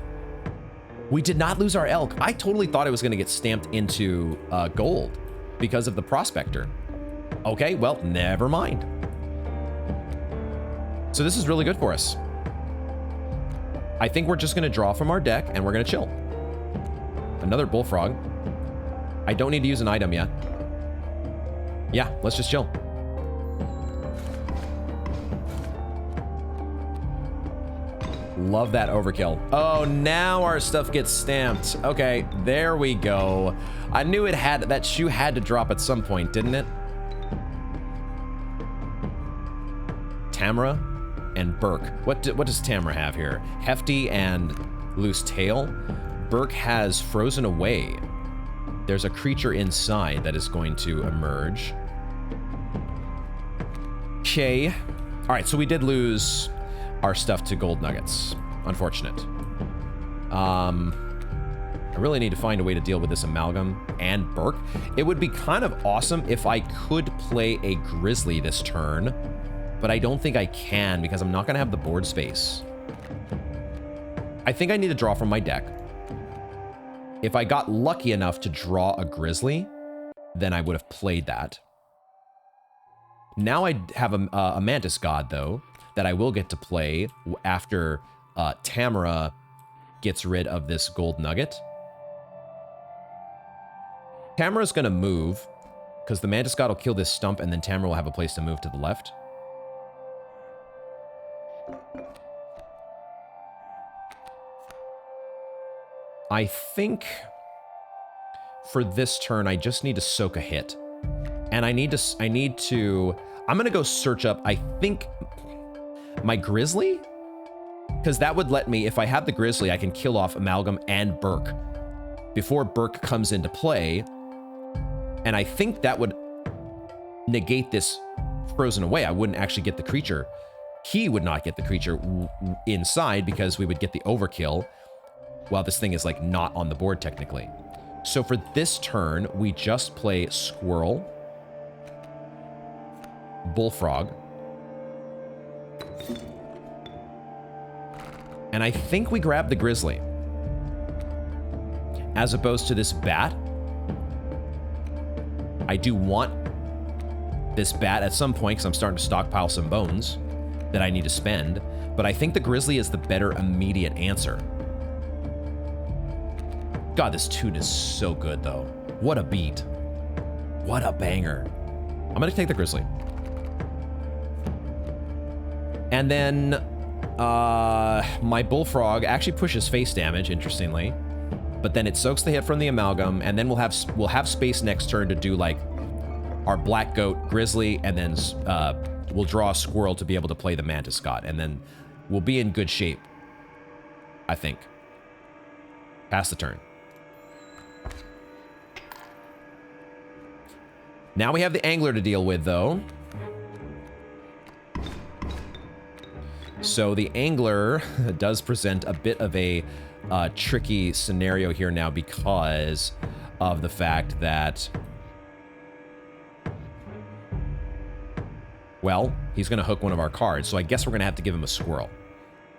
We did not lose our elk. I totally thought it was going to get stamped into gold because of the prospector. Okay, well, never mind. So this is really good for us. I think we're just going to draw from our deck and we're going to chill. Another bullfrog. I don't need to use an item yet. Yeah, let's just chill. Love that overkill. Oh, now our stuff gets stamped. Okay, there we go. I knew it had, that shoe had to drop at some point, didn't it? Tamara and Burke. What does Tamara have here? Hefty and Loose Tail. Burke has Frozen Away. There's a creature inside that is going to emerge. Okay. All right, so we did lose our stuff to gold nuggets. Unfortunate. I really need to find a way to deal with this amalgam and Burke. It would be kind of awesome if I could play a grizzly this turn, but I don't think I can because I'm not going to have the board space. I think I need to draw from my deck. If I got lucky enough to draw a grizzly, then I would have played that. Now I have a mantis god, though, that I will get to play after Tamara gets rid of this gold nugget. Tamara's going to move, because the mantis god will kill this stump, and then Tamara will have a place to move to the left. I think for this turn, I just need to soak a hit. And I'm going to go search up, I think, my grizzly? Because that would let me, if I have the grizzly, I can kill off amalgam and Burke before Burke comes into play. And I think that would negate this Frozen Away. I wouldn't actually get the creature. He would not get the creature inside because we would get the overkill while this thing is like not on the board technically. So for this turn, we just play Squirrel, Bullfrog, and I think we grab the Grizzly. As opposed to this Bat. I do want this Bat at some point because I'm starting to stockpile some bones that I need to spend, but I think the Grizzly is the better immediate answer. God, this tune is so good, though. What a beat. What a banger. I'm going to take the Grizzly. And then my Bullfrog actually pushes face damage, interestingly. But then it soaks the hit from the amalgam, and then we'll have space next turn to do, like, our Black Goat, Grizzly, and then we'll draw a Squirrel to be able to play the Mantis God. And then we'll be in good shape, I think. Pass the turn. Now we have the Angler to deal with, though. So the Angler does present a bit of a tricky scenario here now because of the fact that, well, he's going to hook one of our cards, so I guess we're going to have to give him a Squirrel.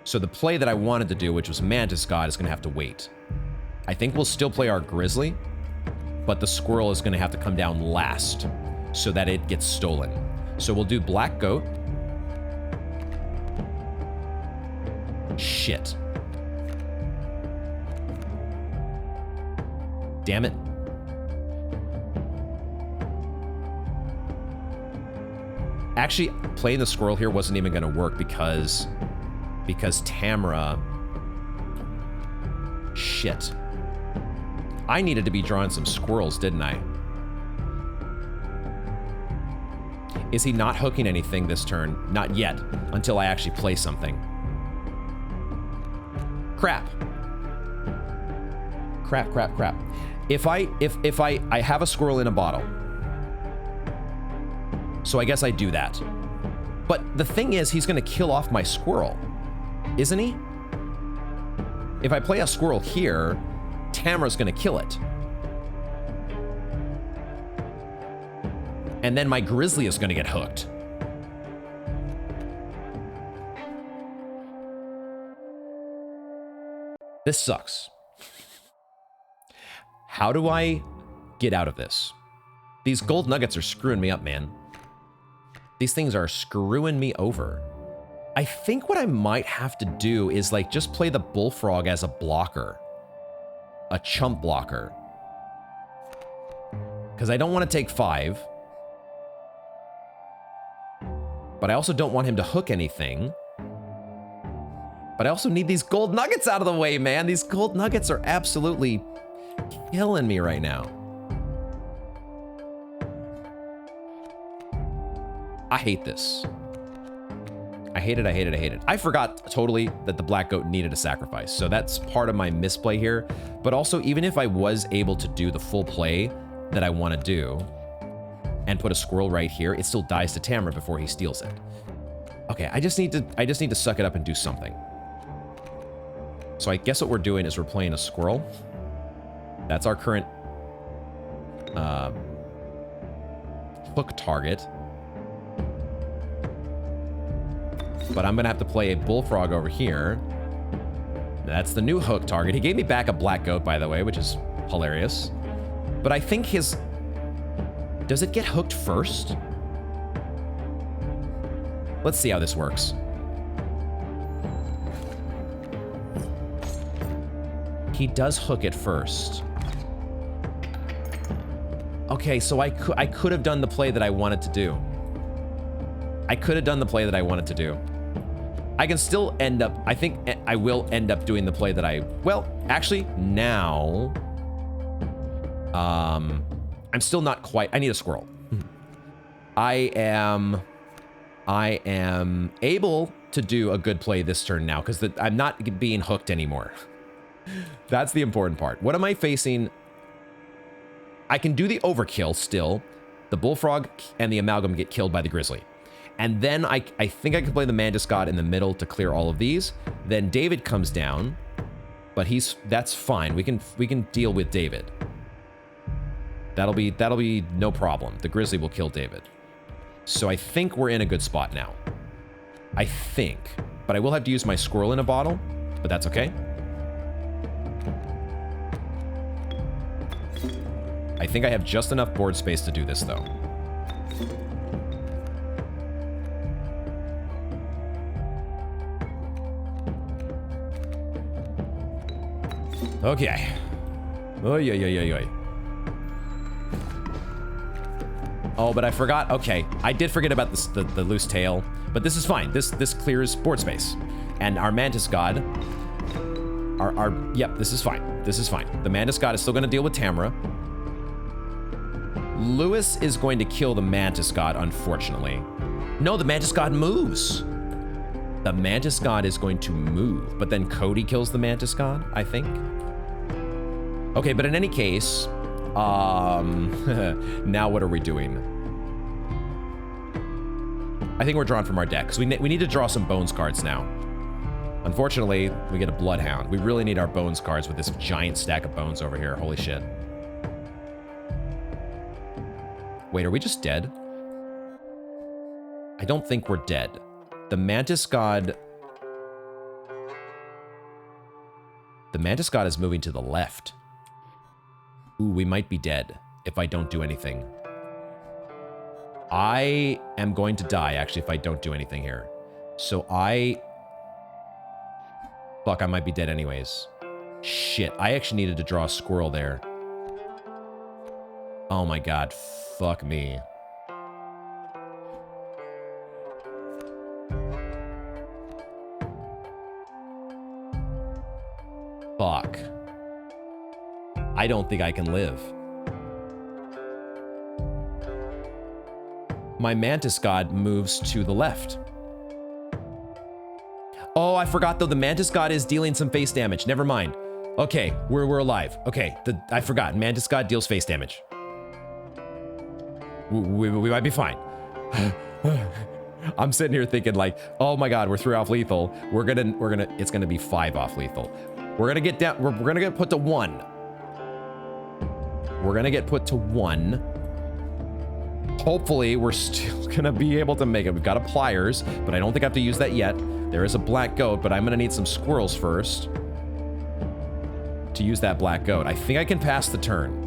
So the play that I wanted to do, which was Mantis God, is going to have to wait. I think we'll still play our Grizzly, but the Squirrel is going to have to come down last so that it gets stolen. So we'll do Black Goat. Shit. Damn it. Actually, playing the Squirrel here wasn't even going to work because Tamara... Shit. I needed to be drawing some squirrels, didn't I? Is he not hooking anything this turn? Not yet, until I actually play something. Crap. Crap, crap, crap. If I have a squirrel in a bottle. So I guess I do that. But the thing is, he's going to kill off my squirrel. Isn't he? If I play a squirrel here, Tamara's going to kill it. And then my Grizzly is going to get hooked. This sucks. How do I get out of this? These gold nuggets are screwing me up, man. These things are screwing me over. I think what I might have to do is like just play the bullfrog as a blocker. A chump blocker. Because I don't want to take 5. But I also don't want him to hook anything. But I also need these gold nuggets out of the way, man. These gold nuggets are absolutely killing me right now. I hate this. I hate it, I hate it, I hate it. I forgot totally that the black goat needed a sacrifice. So that's part of my misplay here. But also, even if I was able to do the full play that I want to do and put a squirrel right here, it still dies to Tamra before he steals it. Okay, I just need to suck it up and do something. So I guess what we're doing is we're playing a squirrel. That's our current hook target. But I'm gonna have to play a bullfrog over here. That's the new hook target. He gave me back a black goat, by the way, which is hilarious. But I think his... Does it get hooked first? Let's see how this works. He does hook it first. Okay, so I could have done the play that I wanted to do. I could have done the play that I wanted to do. I can still end up... I think I will end up doing the play that I... Well, actually, now... I'm still not quite... I need a squirrel. I am able to do a good play this turn now, because I'm not being hooked anymore. That's the important part. What am I facing? I can do the overkill still. The bullfrog and the amalgam get killed by the grizzly. And then I think I can play the Mantis God in the middle to clear all of these. Then David comes down, but that's fine. We can deal with David. That'll be no problem. The grizzly will kill David. So I think we're in a good spot now. I think. But I will have to use my squirrel in a bottle, but that's okay. I think I have just enough board space to do this, though. Okay. Oy, oy, oy, oy, oy. Oh, but I forgot. Okay, I did forget about this, the loose tail, but this is fine. This clears board space, and our Mantis God. Yep, this is fine. This is fine. The Mantis God is still going to deal with Tamra. Lewis is going to kill the Mantis God, unfortunately. No, the Mantis God moves. The Mantis God is going to move, but then Cody kills the Mantis God, I think. Okay, but in any case, now what are we doing? I think we're drawing from our deck, because we need to draw some Bones cards now. Unfortunately, we get a Bloodhound. We really need our Bones cards with this giant stack of Bones over here. Holy shit. Wait, are we just dead? I don't think we're dead. The Mantis God... The Mantis God is moving to the left. Ooh, we might be dead if I don't do anything. I am going to die, actually, if I don't do anything here. So Fuck, I might be dead anyways. Shit, I actually needed to draw a squirrel there. Oh my god, fuck me. Fuck. I don't think I can live. My Mantis God moves to the left. Oh, I forgot though, the Mantis God is dealing some face damage. Never mind. Okay, we're alive. Okay, I forgot. Mantis God deals face damage. We might be fine. I'm sitting here thinking like, oh my god, we're 3 off lethal. It's gonna be 5 off lethal. We're gonna get down. We're gonna get put to 1. We're gonna get put to 1. Hopefully, we're still gonna be able to make it. We've got a pliers, but I don't think I have to use that yet. There is a black goat, but I'm gonna need some squirrels first. to use that black goat. I think I can pass the turn.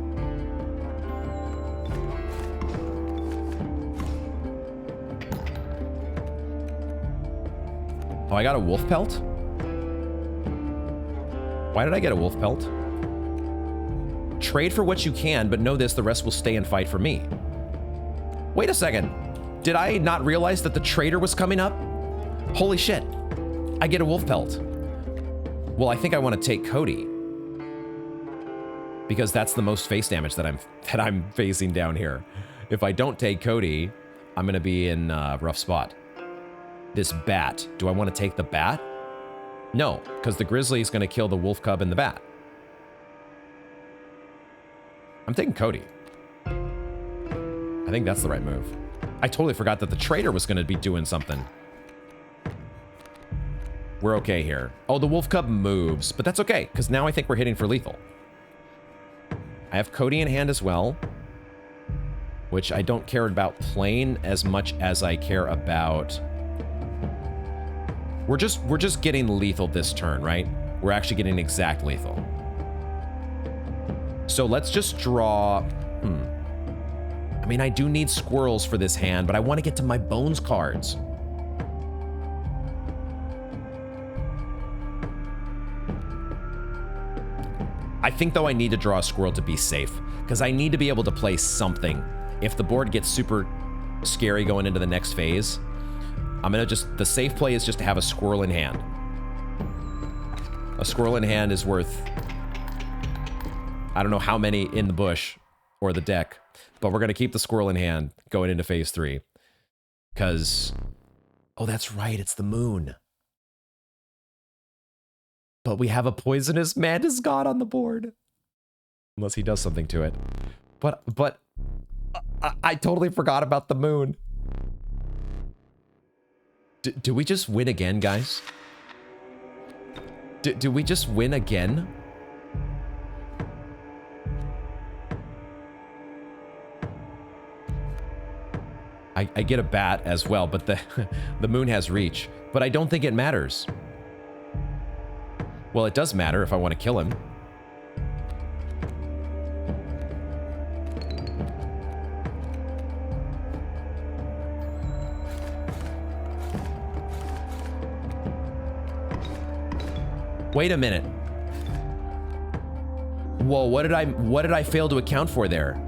Oh, I got a wolf pelt? Why did I get a wolf pelt? Trade for what you can, but know this, the rest will stay and fight for me. Wait a second. Did I not realize that the trader was coming up? Holy shit. I get a wolf pelt. Well, I think I want to take Cody. Because that's the most face damage that I'm facing down here. If I don't take Cody, I'm going to be in a rough spot. This bat. Do I want to take the bat? No, because the grizzly is going to kill the wolf cub and the bat. I'm taking Cody. I think that's the right move. I totally forgot that the trader was going to be doing something. We're okay here. Oh, the wolf cub moves, but that's okay, because now I think we're hitting for lethal. I have Cody in hand as well, which I don't care about playing as much as I care about... We're just getting lethal this turn, right? We're actually getting exact lethal. So let's just draw... I mean, I do need squirrels for this hand, but I want to get to my bones cards. I think, though, I need to draw a squirrel to be safe, because I need to be able to play something. If the board gets super scary going into the next phase, I'm going to just... The safe play is just to have a squirrel in hand. A squirrel in hand is worth... I don't know how many in the bush or the deck, but we're going to keep the squirrel in hand going into phase 3. Because... Oh, that's right. It's the moon. But we have a poisonous mantis god on the board. Unless he does something to it. But I totally forgot about the moon. Do we just win again, guys? Do we just win again? I get a bat as well, but the moon has reach. But I don't think it matters. Well, it does matter if I want to kill him. Wait a minute. Whoa, what did I fail to account for there?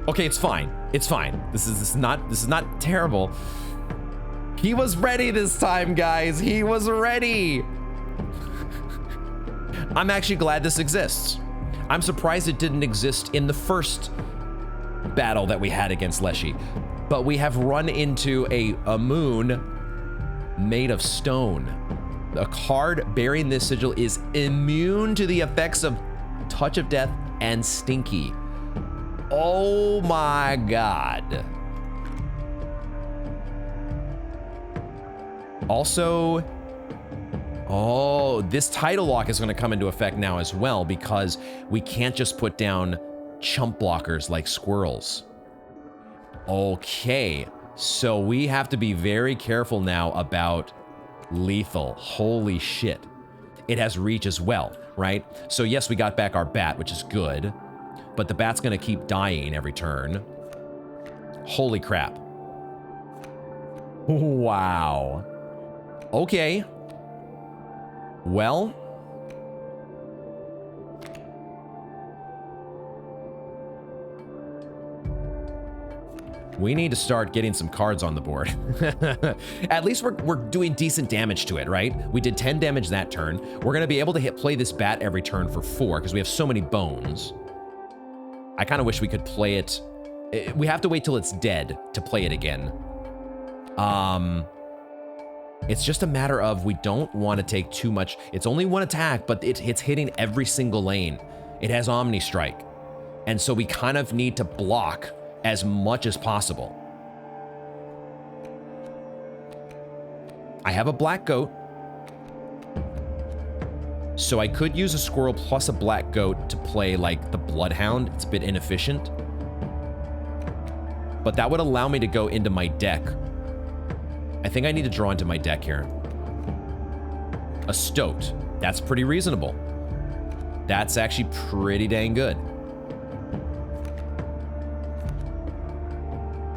Okay, it's fine. It's fine. This is not terrible. He was ready this time, guys. He was ready. I'm actually glad this exists. I'm surprised it didn't exist in the first battle that we had against Leshy. But we have run into a moon made of stone. A card bearing this sigil is immune to the effects of Touch of Death and Stinky. Oh my god. Also, oh, this title lock is going to come into effect now as well, because we can't just put down chump blockers like squirrels. Okay, so we have to be very careful now about lethal. Holy shit. It has reach as well, right? So yes, we got back our bat, which is good. But the bat's gonna keep dying every turn. Holy crap. Wow. Okay. Well. We need to start getting some cards on the board. At least we're doing decent damage to it, right? We did 10 damage that turn. We're gonna be able to play this bat every turn for 4 because we have so many bones. I kind of wish we could play it. We have to wait till it's dead to play it again. It's just a matter of we don't want to take too much. It's only one attack, but it's hitting every single lane. It has Omni Strike. And so we kind of need to block as much as possible. I have a black goat. So I could use a squirrel plus a black goat to play like the Bloodhound. It's a bit inefficient. But that would allow me to go into my deck. I think I need to draw into my deck here. A Stoat. That's pretty reasonable. That's actually pretty dang good.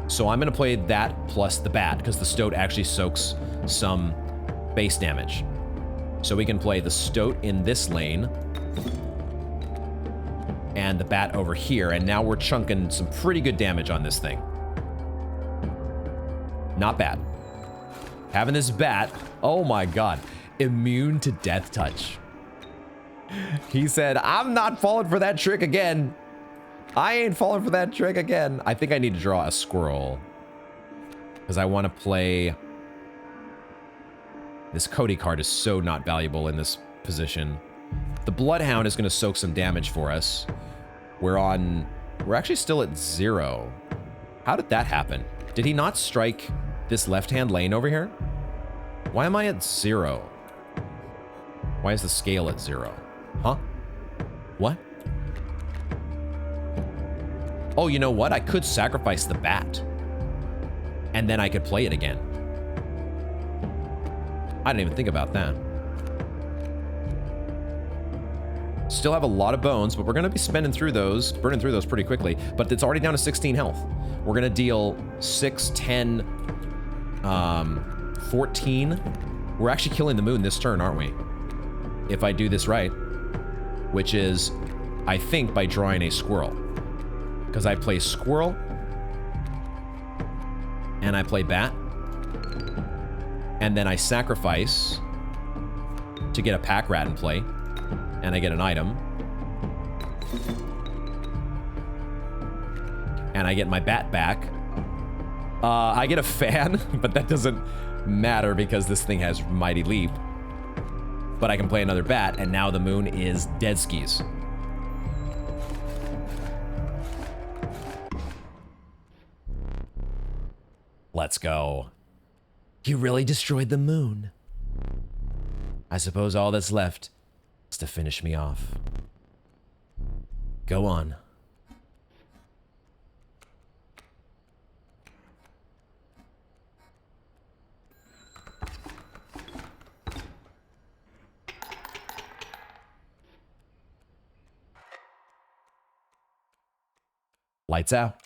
So I'm going to play that plus the bat, because the Stoat actually soaks some base damage. So we can play the Stoat in this lane and the bat over here, and now we're chunking some pretty good damage on this thing. Not bad. Having this bat, oh my god, immune to death touch. He said, I'm not falling for that trick again. I ain't falling for that trick again. I think I need to draw a squirrel, because I want to play... This Cody card is so not valuable in this position. The Bloodhound is going to soak some damage for us. We're actually still at 0. How did that happen? Did he not strike this left-hand lane over here? Why am I at 0? Why is the scale at 0? Huh? What? Oh, you know what? I could sacrifice the bat. And then I could play it again. I didn't even think about that. Still have a lot of bones, but we're going to be burning through those pretty quickly. But it's already down to 16 health. We're going to deal 6, 10, 14. We're actually killing the moon this turn, aren't we? If I do this right. Which is, I think, by drawing a squirrel. Because I play squirrel. And I play bat. And then I sacrifice to get a pack rat in play. And I get an item. And I get my bat back. I get a fan, but that doesn't matter because this thing has Mighty Leap. But I can play another bat, and now the moon is dead skis. Let's go. You really destroyed the moon. I suppose all that's left is to finish me off. Go on. Lights out.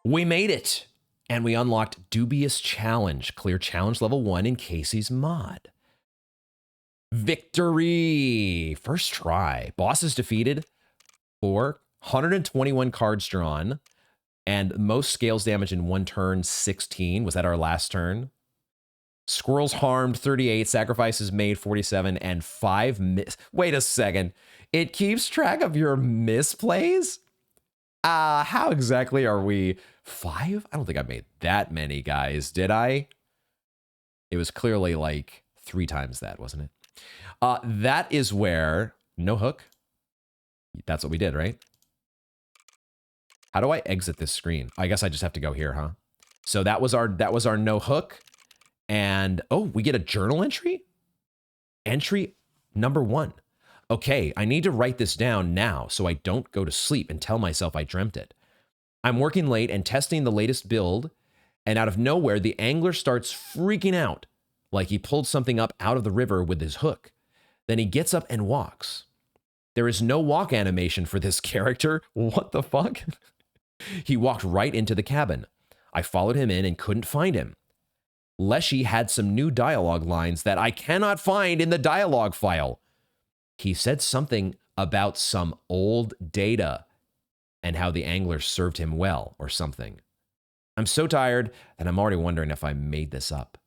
We made it. And we unlocked Dubious Challenge. Clear challenge level 1 in Kaycee's mod. Victory! First try. Boss is defeated for 121 cards drawn. And most scales damage in one turn, 16. Was that our last turn? Squirrels harmed, 38. Sacrifices made, 47. And 5 miss... Wait a second. It keeps track of your misplays? How exactly are we... 5? I don't think I made that many, guys. Did I? It was clearly like 3 times that, wasn't it? That is where... No hook? That's what we did, right? How do I exit this screen? I guess I just have to go here, huh? So that was our no hook. And, oh, we get a journal entry? Entry number 1. Okay, I need to write this down now so I don't go to sleep and tell myself I dreamt it. I'm working late and testing the latest build, and out of nowhere, the angler starts freaking out, like he pulled something up out of the river with his hook. Then he gets up and walks. There is no walk animation for this character. What the fuck? He walked right into the cabin. I followed him in and couldn't find him. Leshy had some new dialogue lines that I cannot find in the dialogue file. He said something about some old data and how the angler served him well or something. I'm so tired that I'm already wondering if I made this up.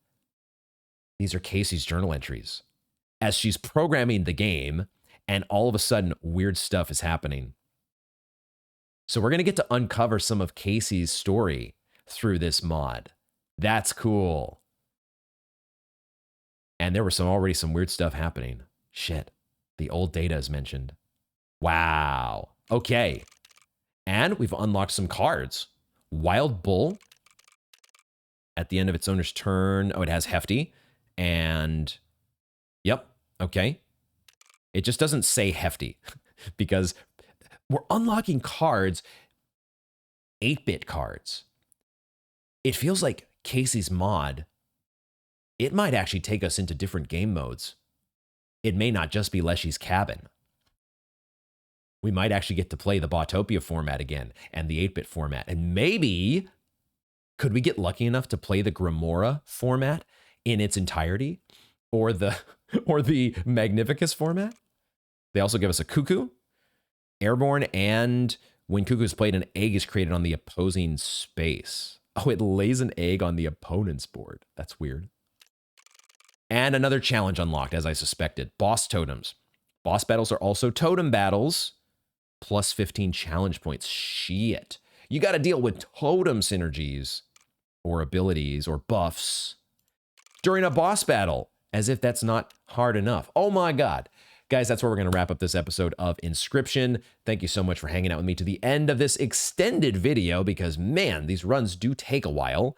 These are Kaycee's journal entries. As she's programming the game, and all of a sudden, weird stuff is happening. So we're going to get to uncover some of Kaycee's story through this mod. That's cool. And there were already some weird stuff happening. Shit. The old data is mentioned. Wow. Okay. And we've unlocked some cards. Wild Bull. At the end of its owner's turn. Oh, it has Hefty. And, yep. Okay. It just doesn't say Hefty. Because we're unlocking cards 8-bit cards. It feels like Kaycee's mod, it might actually take us into different game modes. It may not just be Leshy's Cabin. We might actually get to play the Botopia format again and the 8-bit format. And maybe, could we get lucky enough to play the Grimora format in its entirety? Or the Magnificus format? They also give us a Cuckoo, Airborne, and when Cuckoo is played, an egg is created on the opposing space. Oh, it lays an egg on the opponent's board. That's weird. And another challenge unlocked, as I suspected. Boss totems. Boss battles are also totem battles. Plus 15 challenge points. Shit. You got to deal with totem synergies or abilities or buffs during a boss battle, as if that's not hard enough. Oh my God. Guys, that's where we're going to wrap up this episode of Inscryption. Thank you so much for hanging out with me to the end of this extended video, because man, these runs do take a while.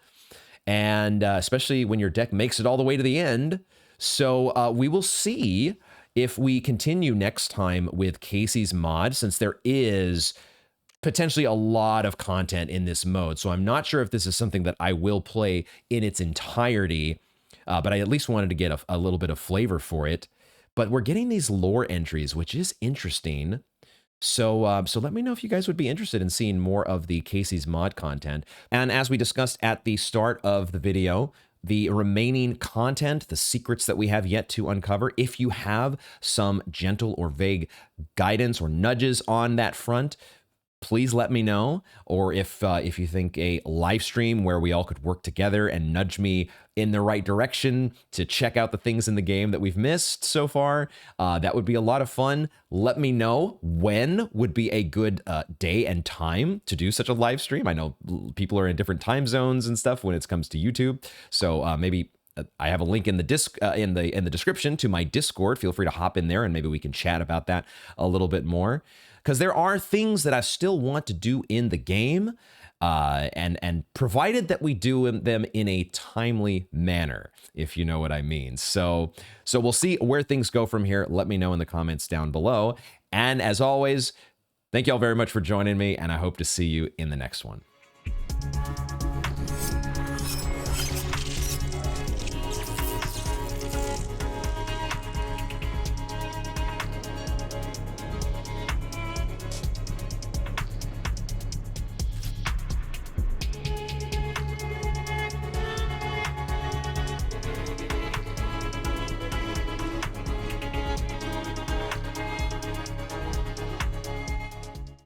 And especially when your deck makes it all the way to the end. So we will see if we continue next time with Kaycee's mod, since there is potentially a lot of content in this mode. So I'm not sure if this is something that I will play in its entirety, but I at least wanted to get a little bit of flavor for it. But we're getting these lore entries, which is interesting. So so let me know if you guys would be interested in seeing more of the Kaycee's mod content. And as we discussed at the start of the video, the remaining content, the secrets that we have yet to uncover, if you have some gentle or vague guidance or nudges on that front, please let me know. Or if you think a live stream where we all could work together and nudge me in the right direction to check out the things in the game that we've missed so far, that would be a lot of fun. Let me know when would be a good day and time to do such a live stream. I know people are in different time zones and stuff when it comes to YouTube, so maybe I have a link in the in the description to my Discord. Feel free to hop in there and maybe we can chat about that a little bit more, because there are things that I still want to do in the game, and provided that we do them in a timely manner, if you know what I mean. So we'll see where things go from here. Let me know in the comments down below. And as always, thank you all very much for joining me, and I hope to see you in the next one.